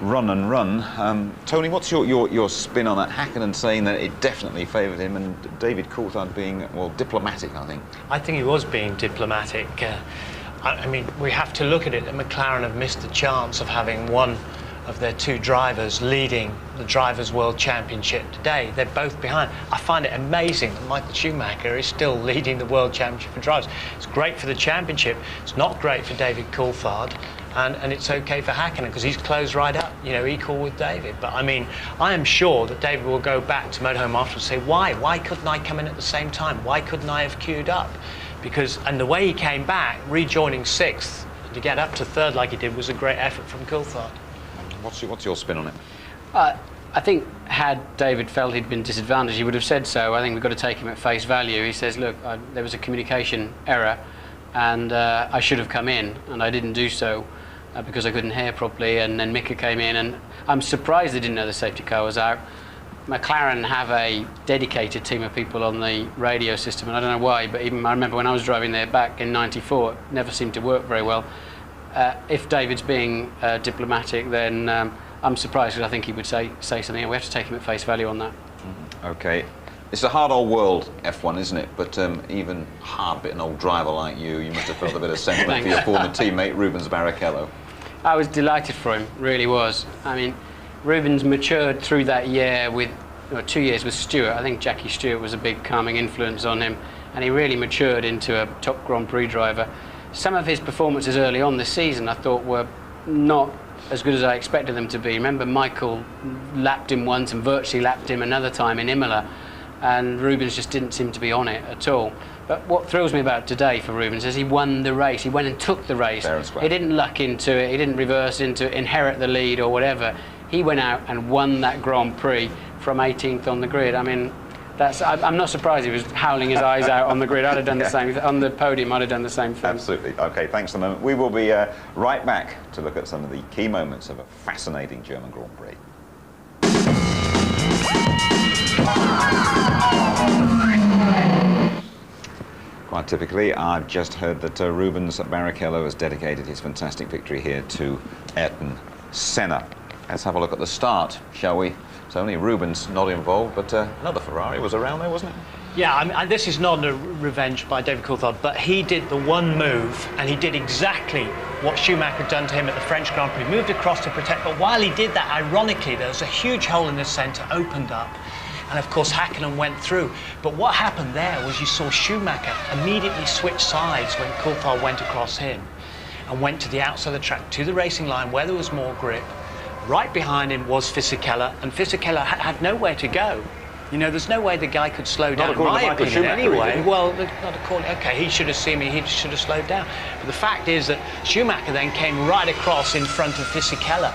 run and run. Tony, what's your spin on that? Hakkinen saying that it definitely favoured him, and David Coulthard being, well, diplomatic, I think. I think he was being diplomatic. I mean, we have to look at it that McLaren have missed the chance of having one of their two drivers leading the Drivers' World Championship today. They're both behind. I find it amazing that Michael Schumacher is still leading the World Championship for drivers. It's great for the championship. It's not great for David Coulthard. And it's okay for Hakkinen because he's closed right up, you know, equal with David. But I mean, I am sure that David will go back to motorhome afterwards and say, why couldn't I come in at the same time? Why couldn't I have queued up? Because, and the way he came back, rejoining 6th, to get up to 3rd like he did was a great effort from Coulthard. What's your spin on it? I think had David felt he'd been disadvantaged, he would have said so. I think we've got to take him at face value. He says, look, there was a communication error and I should have come in and I didn't do so. Because I couldn't hear properly, and then Mika came in, and I'm surprised they didn't know the safety car was out. McLaren have a dedicated team of people on the radio system, and I don't know why, but even I remember when I was driving there back in '94, it never seemed to work very well. If David's being diplomatic, then I'm surprised, because I think he would say something, and we have to take him at face value on that. Okay. It's a hard old world, F1, isn't it? But even hard bit an old driver like you must have felt a bit of sentiment for your former teammate, Rubens Barrichello. I was delighted for him, really was. I mean, Rubens matured through that year with, 2 years with Stewart. I think Jackie Stewart was a big calming influence on him, and he really matured into a top Grand Prix driver. Some of his performances early on this season I thought were not as good as I expected them to be. Remember, Michael lapped him once and virtually lapped him another time in Imola, and Rubens just didn't seem to be on it at all. But what thrills me about today for Rubens is he won the race. He went and took the race. He didn't luck into it. He didn't reverse into it, inherit the lead or whatever. He went out and won that Grand Prix from 18th on the grid. I mean, I'm not surprised he was howling his eyes out on the grid. I'd have done the same. On the podium, I'd have done the same thing. Absolutely. OK, thanks for the moment. We will be right back to look at some of the key moments of a fascinating German Grand Prix. Quite typically, I've just heard that Rubens Barrichello has dedicated his fantastic victory here to Ayrton Senna. Let's have a look at the start, shall we? It's only Rubens not involved, but another Ferrari was around there, wasn't it? Yeah, I mean, this is not a revenge by David Coulthard, but he did the one move, and he did exactly what Schumacher had done to him at the French Grand Prix. Moved across to protect, but while he did that, ironically, there was a huge hole in the centre, opened up, and of course Hakkinen went through. But what happened there was you saw Schumacher immediately switch sides when Coulthard went across him and went to the outside of the track, to the racing line where there was more grip. Right behind him was Fisichella, and Fisichella had nowhere to go. You know, there's no way the guy could slow down, in my opinion, anyway. Well, not according, okay, he should have seen me, he should have slowed down. But the fact is that Schumacher then came right across in front of Fisichella.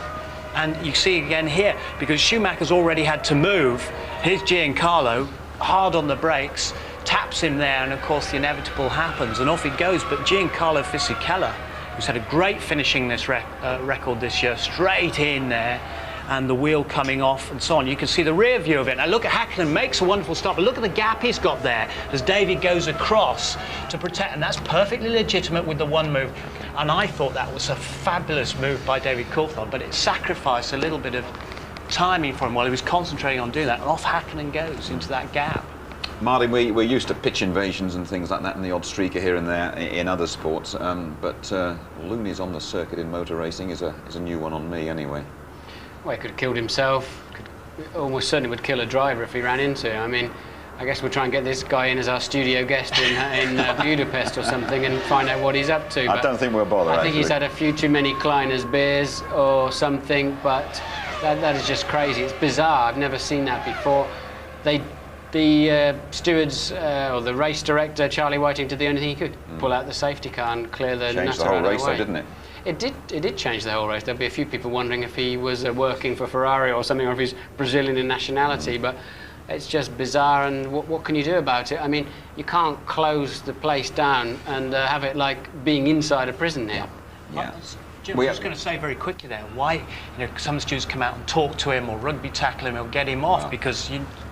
And you see again here, because Schumacher's already had to move, here's Giancarlo, hard on the brakes, taps him there, and of course the inevitable happens, and off he goes. But Giancarlo Fisichella, who's had a great finishing this record this year, straight in there, and the wheel coming off and so on. You can see the rear view of it. Now look at Hakkinen, makes a wonderful stop, but look at the gap he's got there as David goes across to protect, and that's perfectly legitimate with the one move. And I thought that was a fabulous move by David Coulthard, but it sacrificed a little bit of timing for him while he was concentrating on doing that, and off Hakkinen goes into that gap. Martin, we're used to pitch invasions and things like that, and the odd streaker here and there in other sports, but Looney's on the circuit in motor racing is a new one on me anyway. Well, he could have killed himself, almost certainly would kill a driver if he ran into him. I mean, I guess we'll try and get this guy in as our studio guest in Budapest or something and find out what he's up to. I don't think we'll bother, I think he's had a few too many Kleiners beers or something, but that is just crazy. It's bizarre. I've never seen that before. The stewards or the race director, Charlie Whiting, did the only thing he could, pull out the safety car and clear the nutter out of the way. Changed the whole race, though, didn't it? it did change the whole race. There'll be a few people wondering if he was working for Ferrari or something, or if he's Brazilian in nationality, but it's just bizarre, and what can you do about it? I mean, you can't close the place down and have it like being inside a prison here. Yeah. Jim, I was just going to say very quickly there, why some students come out and talk to him or rugby tackle him or get him off, because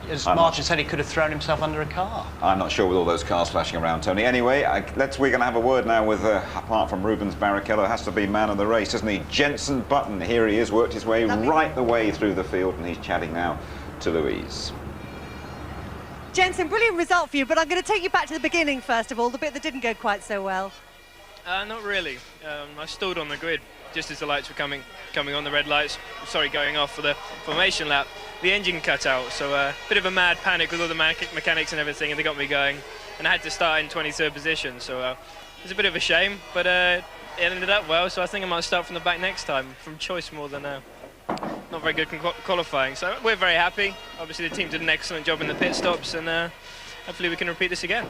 as Martin said, he could have thrown himself under a car. I'm not sure with all those cars flashing around, Tony. Anyway, we're going to have a word now with, apart from Rubens Barrichello, has to be man of the race, doesn't he? Jenson Button, here he is, worked his way right the way through the field, and he's chatting now to Louise. Jenson, brilliant result for you, but I'm going to take you back to the beginning first of all, the bit that didn't go quite so well. Not really. I stalled on the grid just as the lights were coming on, the red lights, going off for the formation lap. The engine cut out, so a bit of a mad panic with all the mechanics and everything, and they got me going, and I had to start in 23rd position, so it was a bit of a shame, but it ended up well, so I think I might start from the back next time, from choice more than not very good qualifying. So we're very happy. Obviously the team did an excellent job in the pit stops, and hopefully we can repeat this again.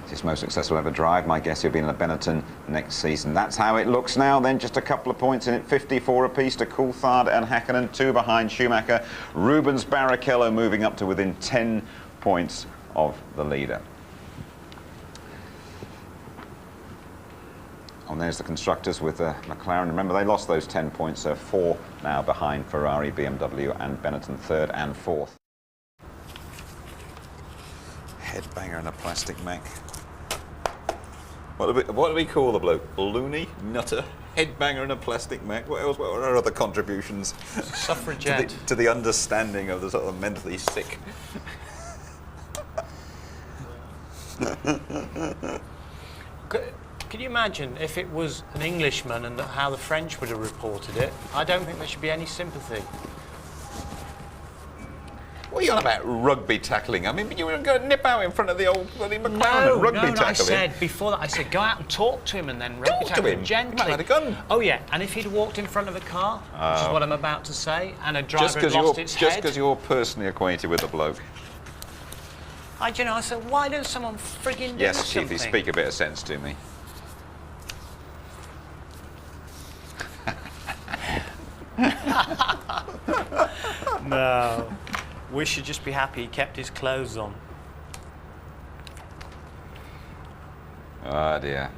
It's his most successful ever drive. My guess he'll be in the Benetton next season. That's how it looks now. Then just a couple of points in it. 54 apiece to Coulthard and Häkkinen, 2 behind Schumacher. Rubens Barrichello moving up to within 10 points of the leader. And there's the constructors with McLaren. Remember, they lost those 10 points, so 4 now behind Ferrari, BMW and Benetton, 3rd and 4th. Headbanger and a plastic mech. What do we call the bloke? Loony? Nutter? Headbanger and a plastic mech? What else? What are our other contributions? Suffragette. to the understanding of the sort of mentally sick. Can you imagine if it was an Englishman and how the French would have reported it? I don't think there should be any sympathy. What are you on about rugby tackling? I mean, you were going to nip out in front of the old bloody McLaren and rugby tackling. I said before that, I said go out and talk to him and then rugby tackle him gently. He might have had a gun. Oh yeah, and if he'd walked in front of a car, which is what I'm about to say, and a driver had lost its head. Just because you're personally acquainted with the bloke. I said, why don't someone frigging do something? Yes, Chiefy, speak a bit of sense to me. No. We should just be happy he kept his clothes on. Oh dear.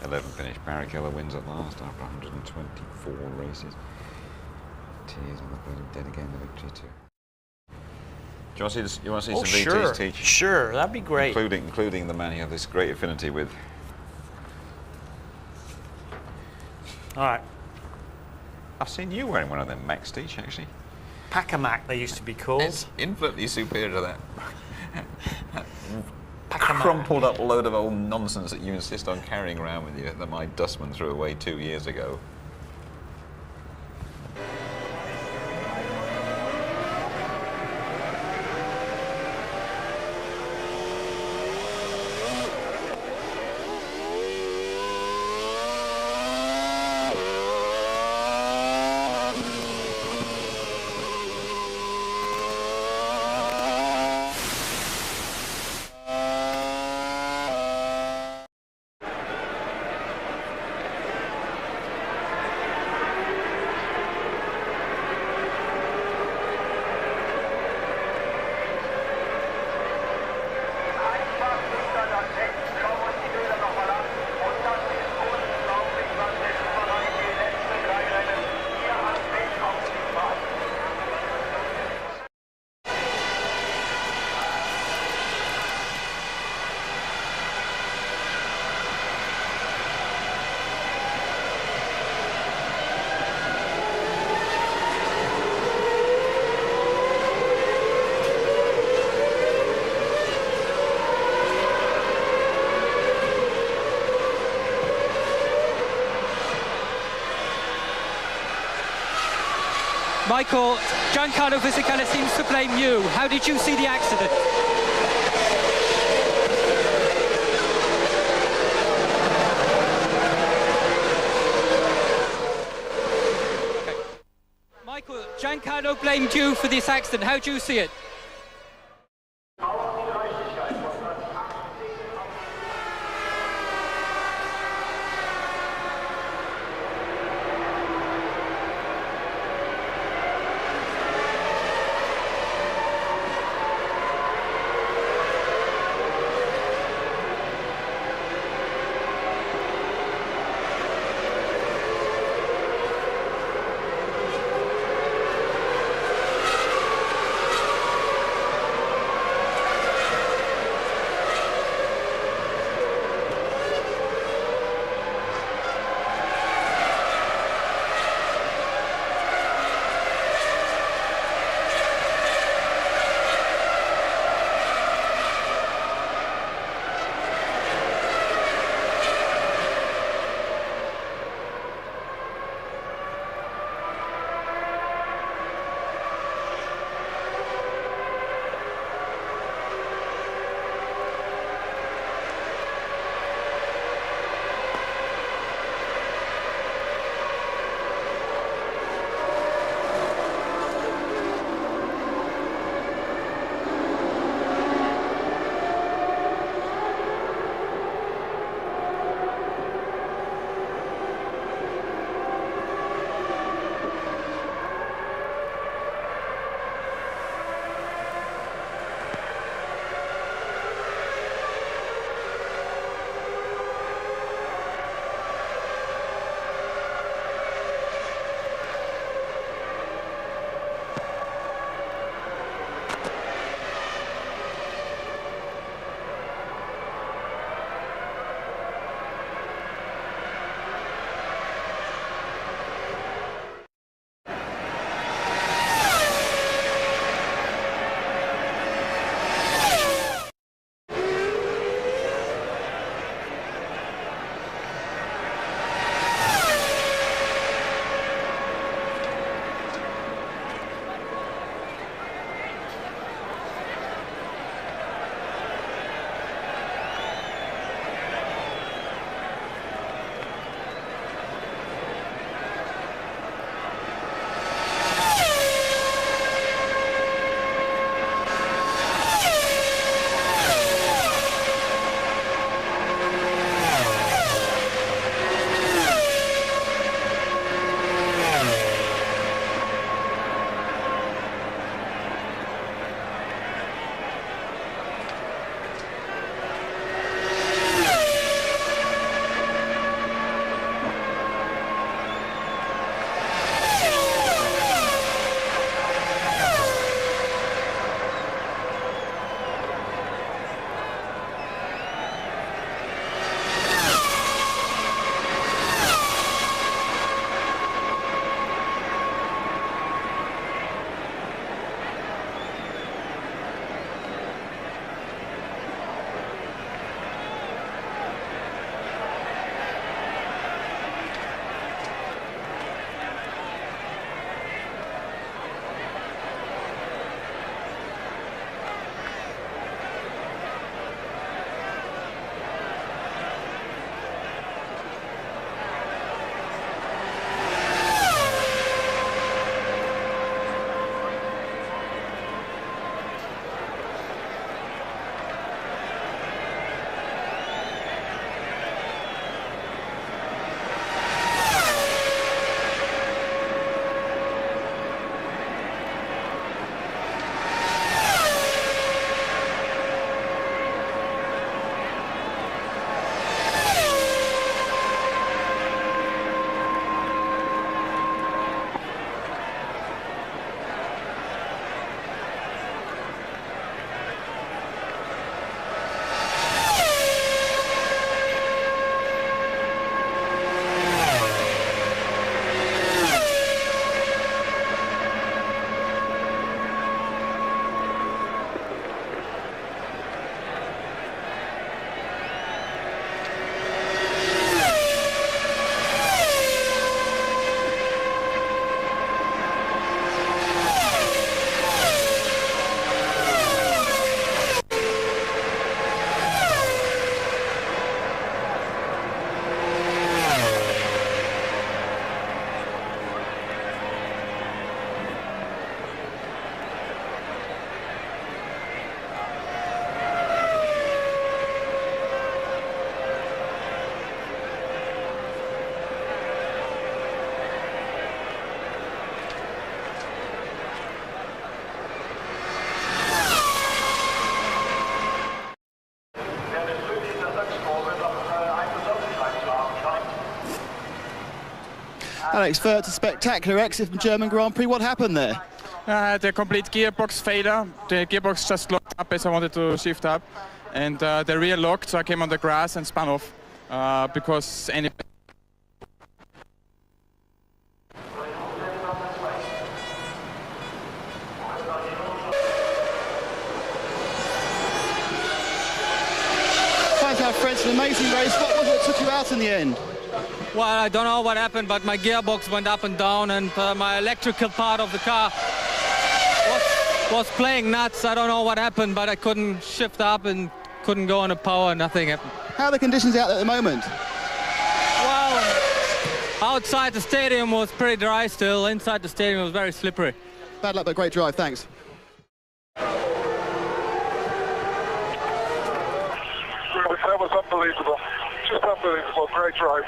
11 finished. Barrichello wins at last after 124 races. Tears on the blood of dead again, the victory too. Do you want to see some VTs teach? Sure, that'd be great. Including the man you have this great affinity with. All right. I've seen you wearing one of them Max teach actually. Pack-a-Mac they used to be called. It's infinitely superior to that crumpled up load of old nonsense that you insist on carrying around with you that my dustman threw away 2 years ago. Michael, Giancarlo Fisichella seems to blame you. How did you see the accident? Michael, Giancarlo blamed you for this accident. How do you see it? Alex Furt's a spectacular exit from German Grand Prix. What happened there? The complete gearbox failure. The gearbox just locked up as I wanted to shift up. And the rear locked, so I came on the grass and spun off. Because any... Fred's an amazing race. What was it that took you out in the end? Well, I don't know what happened, but my gearbox went up and down, and my electrical part of the car was playing nuts. I don't know what happened, but I couldn't shift up and couldn't go on a power. Nothing happened. How are the conditions out there at the moment? Well, outside the stadium was pretty dry still. Inside the stadium was very slippery. Bad luck, but great drive. Thanks. That was unbelievable. Just unbelievable. Great drive.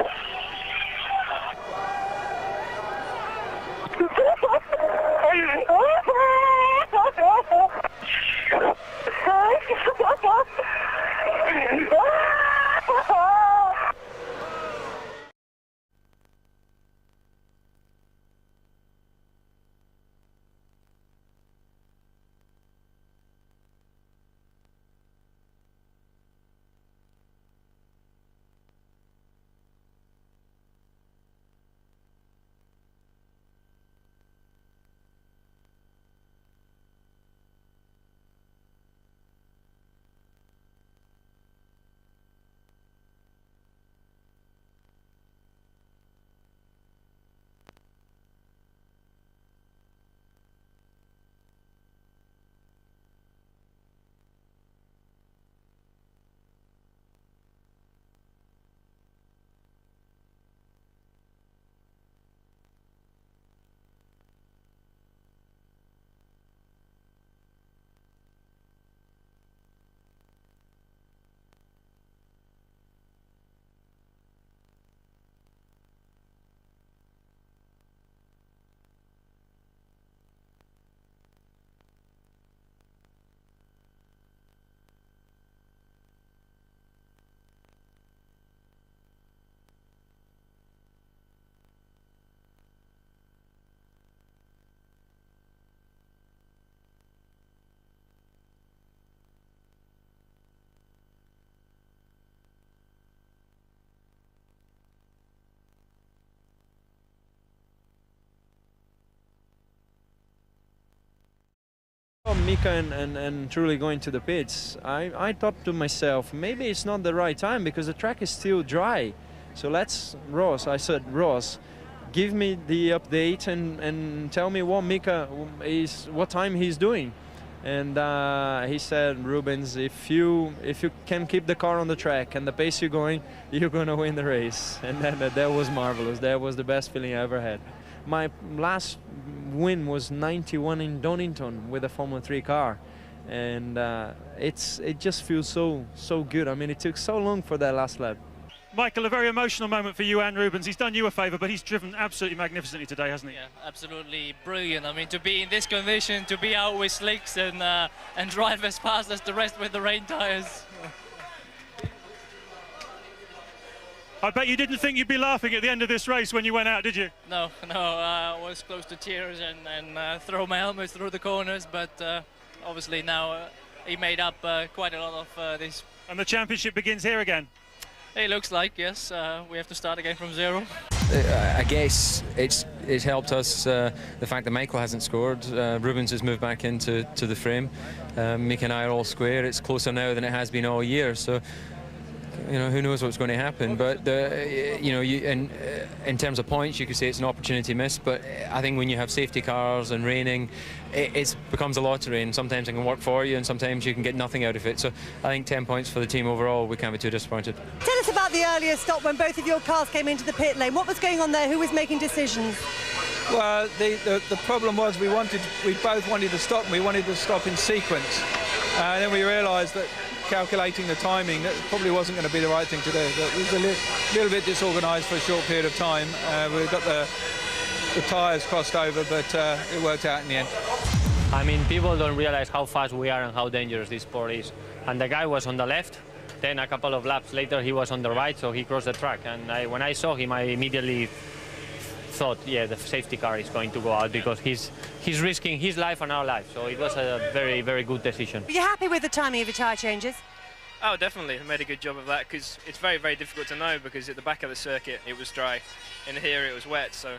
Mika and truly going to the pits, I thought to myself, maybe it's not the right time because the track is still dry. So I said, Ross, give me the update and tell me what time he's doing. And he said, Rubens, if you can keep the car on the track and the pace you're going, you're going to win the race. And that was marvelous. That was the best feeling I ever had. My last win was 91 in Donington with a Formula 3 car, and it just feels so good. I mean, it took so long for that last lap. Michael, a very emotional moment for you and Rubens. He's done you a favour, but he's driven absolutely magnificently today, hasn't he? Yeah, absolutely brilliant. I mean, to be in this condition, to be out with slicks and drive as fast as the rest with the rain tyres. I bet you didn't think you'd be laughing at the end of this race when you went out, did you? No, I was close to tears and throw my helmet through the corners, but obviously now he made up quite a lot of this. And the championship begins here again? It looks like, yes. We have to start again from zero. I guess it's helped us the fact that Michael hasn't scored. Rubens has moved back into the frame. Mick and I are all square. It's closer now than it has been all year. So, you know, who knows what's going to happen, but in terms of points you could say it's an opportunity missed, but I think when you have safety cars and raining, it becomes a lottery, and sometimes it can work for you and sometimes you can get nothing out of it. So I think 10 points for the team overall. We can't be too disappointed. Tell us about the earlier stop when both of your cars came into the pit lane. What was going on there? Who was making decisions? Well, the problem was we both wanted to stop, and we wanted to stop in sequence, and then we realised that calculating the timing, that probably wasn't going to be the right thing to do. But it was a little bit disorganised for a short period of time. We got the tyres crossed over, but it worked out in the end. I mean, people don't realise how fast we are and how dangerous this sport is. And the guy was on the left, then a couple of laps later he was on the right, so he crossed the track. And when I saw him, I immediately thought, yeah, the safety car is going to go out because he's risking his life and our life. So it was a very, very good decision. Are you happy with the timing of your tyre changes? Oh, definitely. I made a good job of that because it's very, very difficult to know because at the back of the circuit it was dry and here it was wet. So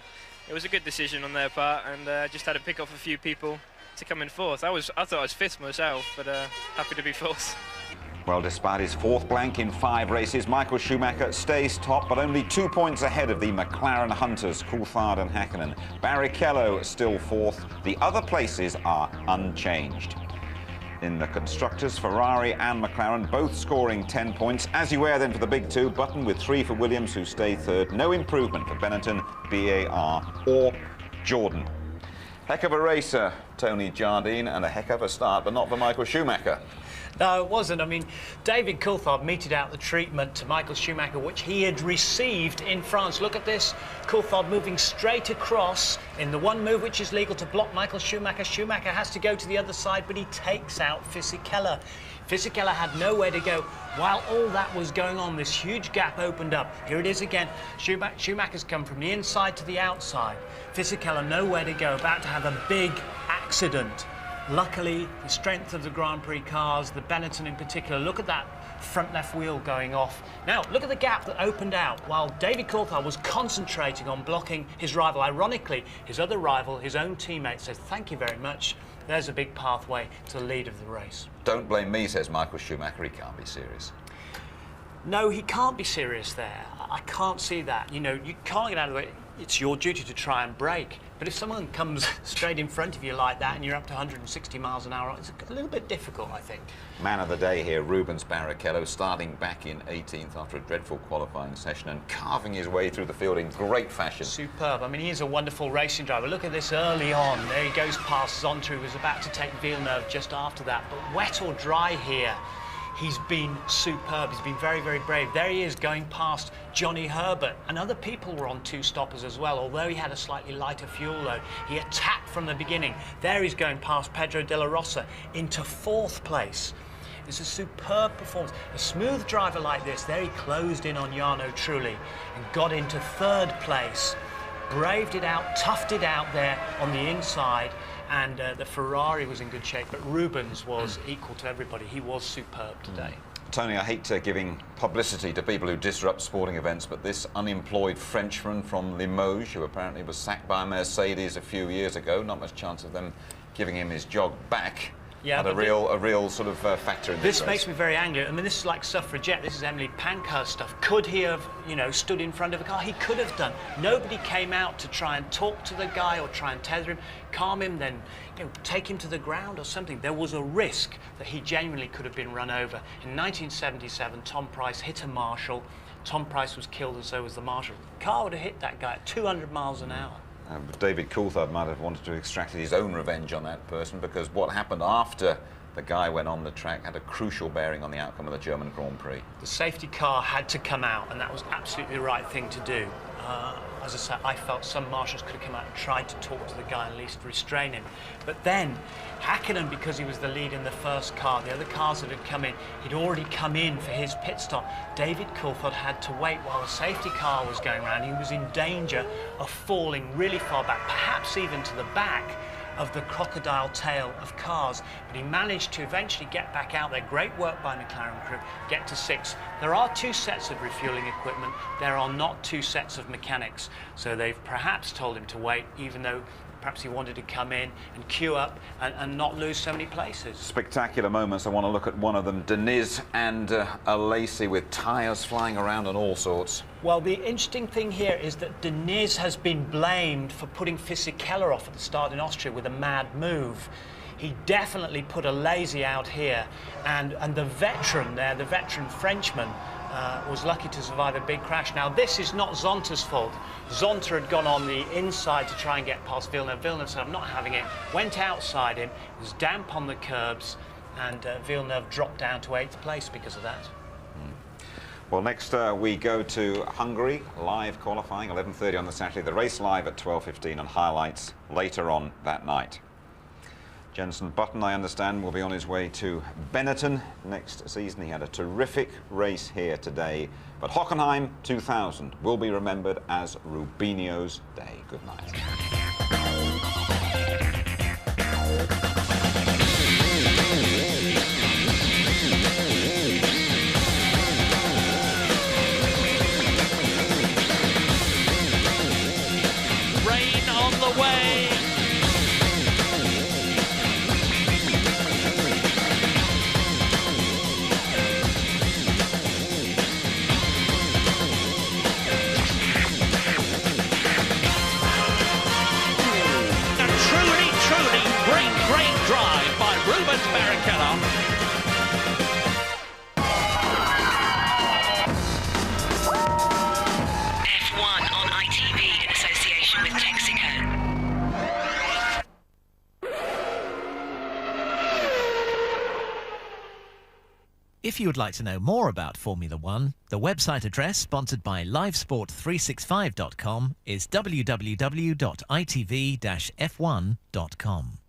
it was a good decision on their part, and just had to pick off a few people to come in fourth. I thought I was fifth myself, but happy to be fourth. Well, despite his fourth blank in 5 races, Michael Schumacher stays top, but only 2 points ahead of the McLaren hunters, Coulthard and Häkkinen. Barrichello still fourth. The other places are unchanged. In the constructors, Ferrari and McLaren both scoring 10 points. As you were then for the big two, Button with 3 for Williams, who stay third. No improvement for Benetton, BAR or Jordan. Heck of a racer, Tony Jardine, and a heck of a start, but not for Michael Schumacher. No, it wasn't. I mean, David Coulthard meted out the treatment to Michael Schumacher, which he had received in France. Look at this. Coulthard moving straight across in the one move which is legal to block Michael Schumacher. Schumacher has to go to the other side, but he takes out Fisichella. Fisichella had nowhere to go. While all that was going on, this huge gap opened up. Here it is again. Schumacher's come from the inside to the outside. Fisichella nowhere to go, about to have a big accident. Luckily, the strength of the Grand Prix cars, the Benetton in particular, look at that front left wheel going off. Now, look at the gap that opened out while David Coulthard was concentrating on blocking his rival. Ironically, his other rival, his own teammate, says, thank you very much. There's a big pathway to the lead of the race. Don't blame me, says Michael Schumacher. He can't be serious. No, he can't be serious there. I can't see that. You know, you can't get out of the way. It's your duty to try and brake. But if someone comes straight in front of you like that and you're up to 160 miles an hour, it's a little bit difficult, I think. Man of the day here, Rubens Barrichello, starting back in 18th after a dreadful qualifying session and carving his way through the field in great fashion. Superb. I mean, he is a wonderful racing driver. Look at this early on. There he goes past Zonta, who was about to take Villeneuve just after that. But wet or dry here, he's been superb. He's been very, very brave. There he is going past Johnny Herbert. And other people were on 2 stoppers as well. Although he had a slightly lighter fuel load, he attacked from the beginning. There he's going past Pedro de la Rosa into 4th place. It's a superb performance. A smooth driver like this, there he closed in on Jarno Trulli and got into 3rd place. Braved it out, toughed it out there on the inside. And the Ferrari was in good shape, but Rubens was equal to everybody. He was superb today. Tony, I hate giving publicity to people who disrupt sporting events, but this unemployed Frenchman from Limoges, who apparently was sacked by Mercedes a few years ago, not much chance of them giving him his job back. Yeah, had a real sort of factor in this race. Makes me very angry. I mean, this is like suffragette. This is Emily Pankhurst stuff. Could he have, you know, stood in front of a car? He could have done. Nobody came out to try and talk to the guy or try and tether him, calm him, then, you know, take him to the ground or something. There was a risk that he genuinely could have been run over. In 1977, Tom Price hit a marshal. Tom Price was killed, and so was the marshal. The car would have hit that guy at 200 miles an hour. David Coulthard might have wanted to extract his own revenge on that person, because what happened after the guy went on the track had a crucial bearing on the outcome of the German Grand Prix. The safety car had to come out, and that was absolutely the right thing to do. As I said, I felt some marshals could have come out and tried to talk to the guy and at least restrain him. But then, Häkkinen, because he was the lead in the first car, the other cars that had come in, he'd already come in for his pit stop. David Coulthard had to wait while the safety car was going around. He was in danger of falling really far back, perhaps even to the back of the crocodile tail of cars, but he managed to eventually get back out there. Great work by McLaren crew, get to 6th. There are 2 sets of refueling equipment. There are not 2 sets of mechanics, so they've perhaps told him to wait, even though perhaps he wanted to come in and queue up and not lose so many places. Spectacular moments. I want to look at one of them. Deniz and Alesi with tyres flying around and all sorts. Well, the interesting thing here is that Deniz has been blamed for putting Fisichella off at the start in Austria with a mad move. He definitely put Alesi out here, and the veteran there, the veteran Frenchman, was lucky to survive a big crash. Now, this is not Zonta's fault. Zonta had gone on the inside to try and get past Villeneuve. Villeneuve said, I'm not having it. Went outside him, was damp on the curbs, and Villeneuve dropped down to 8th place because of that. Well, next we go to Hungary, live qualifying, 11:30 on the Saturday. The race live at 12:15 and highlights later on that night. Jenson Button, I understand, will be on his way to Benetton next season. He had a terrific race here today. But Hockenheim 2000 will be remembered as Rubinho's day. Good night. Rain on the way. Great drive by Rubens Barrichello. F1 on ITV in association with Texaco. If you would like to know more about Formula One, the website address sponsored by livesport365.com is www.itv-f1.com.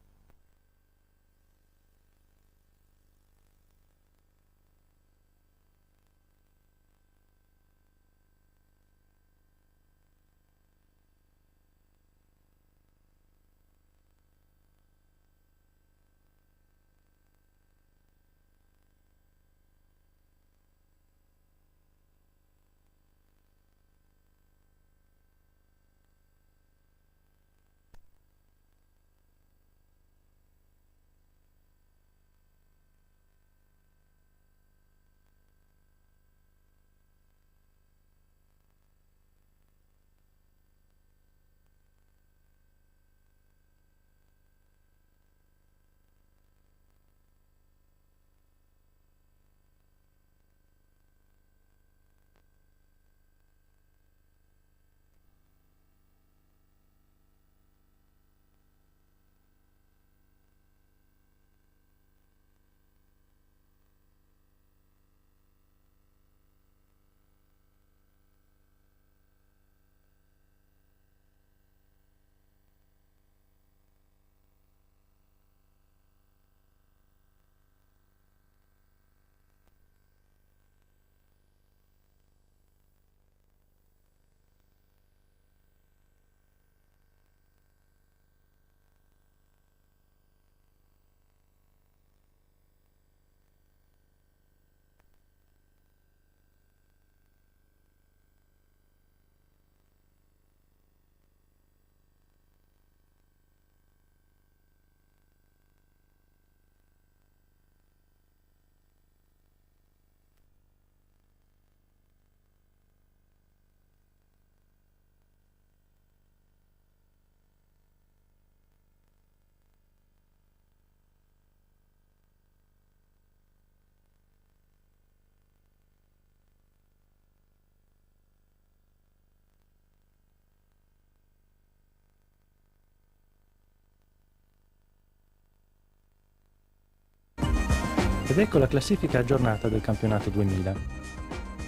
Ed ecco la classifica aggiornata del campionato 2000.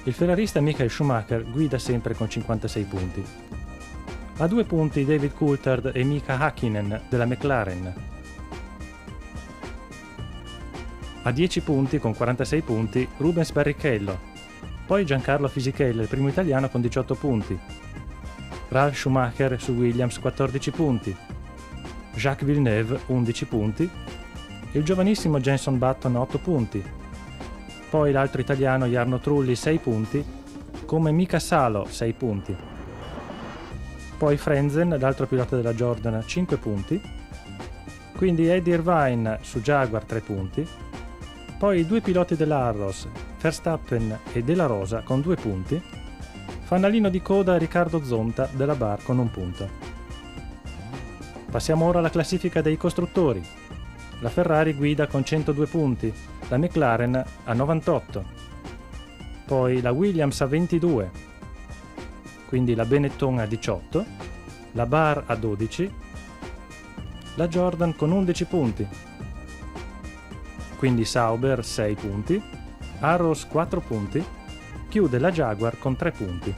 Il ferrarista Michael Schumacher guida sempre con 56 punti. A 2 punti David Coulthard e Mika Häkkinen della McLaren. A 10 punti con 46 punti Rubens Barrichello. Poi Giancarlo Fisichella, il primo italiano con 18 punti. Ralf Schumacher su Williams 14 punti. Jacques Villeneuve 11 punti. Il giovanissimo Jenson Button 8 punti, poi l'altro italiano Jarno Trulli 6 punti, come Mika Salo 6 punti, poi Frenzen, l'altro pilota della Jordan 5 punti, quindi Eddie Irvine su Jaguar 3 punti, poi i due piloti dell'Arros, Verstappen e Della Rosa con 2 punti, fanalino di coda Riccardo Zonta della Bar con 1 punto. Passiamo ora alla classifica dei costruttori. La Ferrari guida con 102 punti, la McLaren a 98, poi la Williams a 22, quindi la Benetton a 18, la Bar a 12, la Jordan con 11 punti, quindi Sauber 6 punti, Arrows 4 punti, chiude la Jaguar con 3 punti.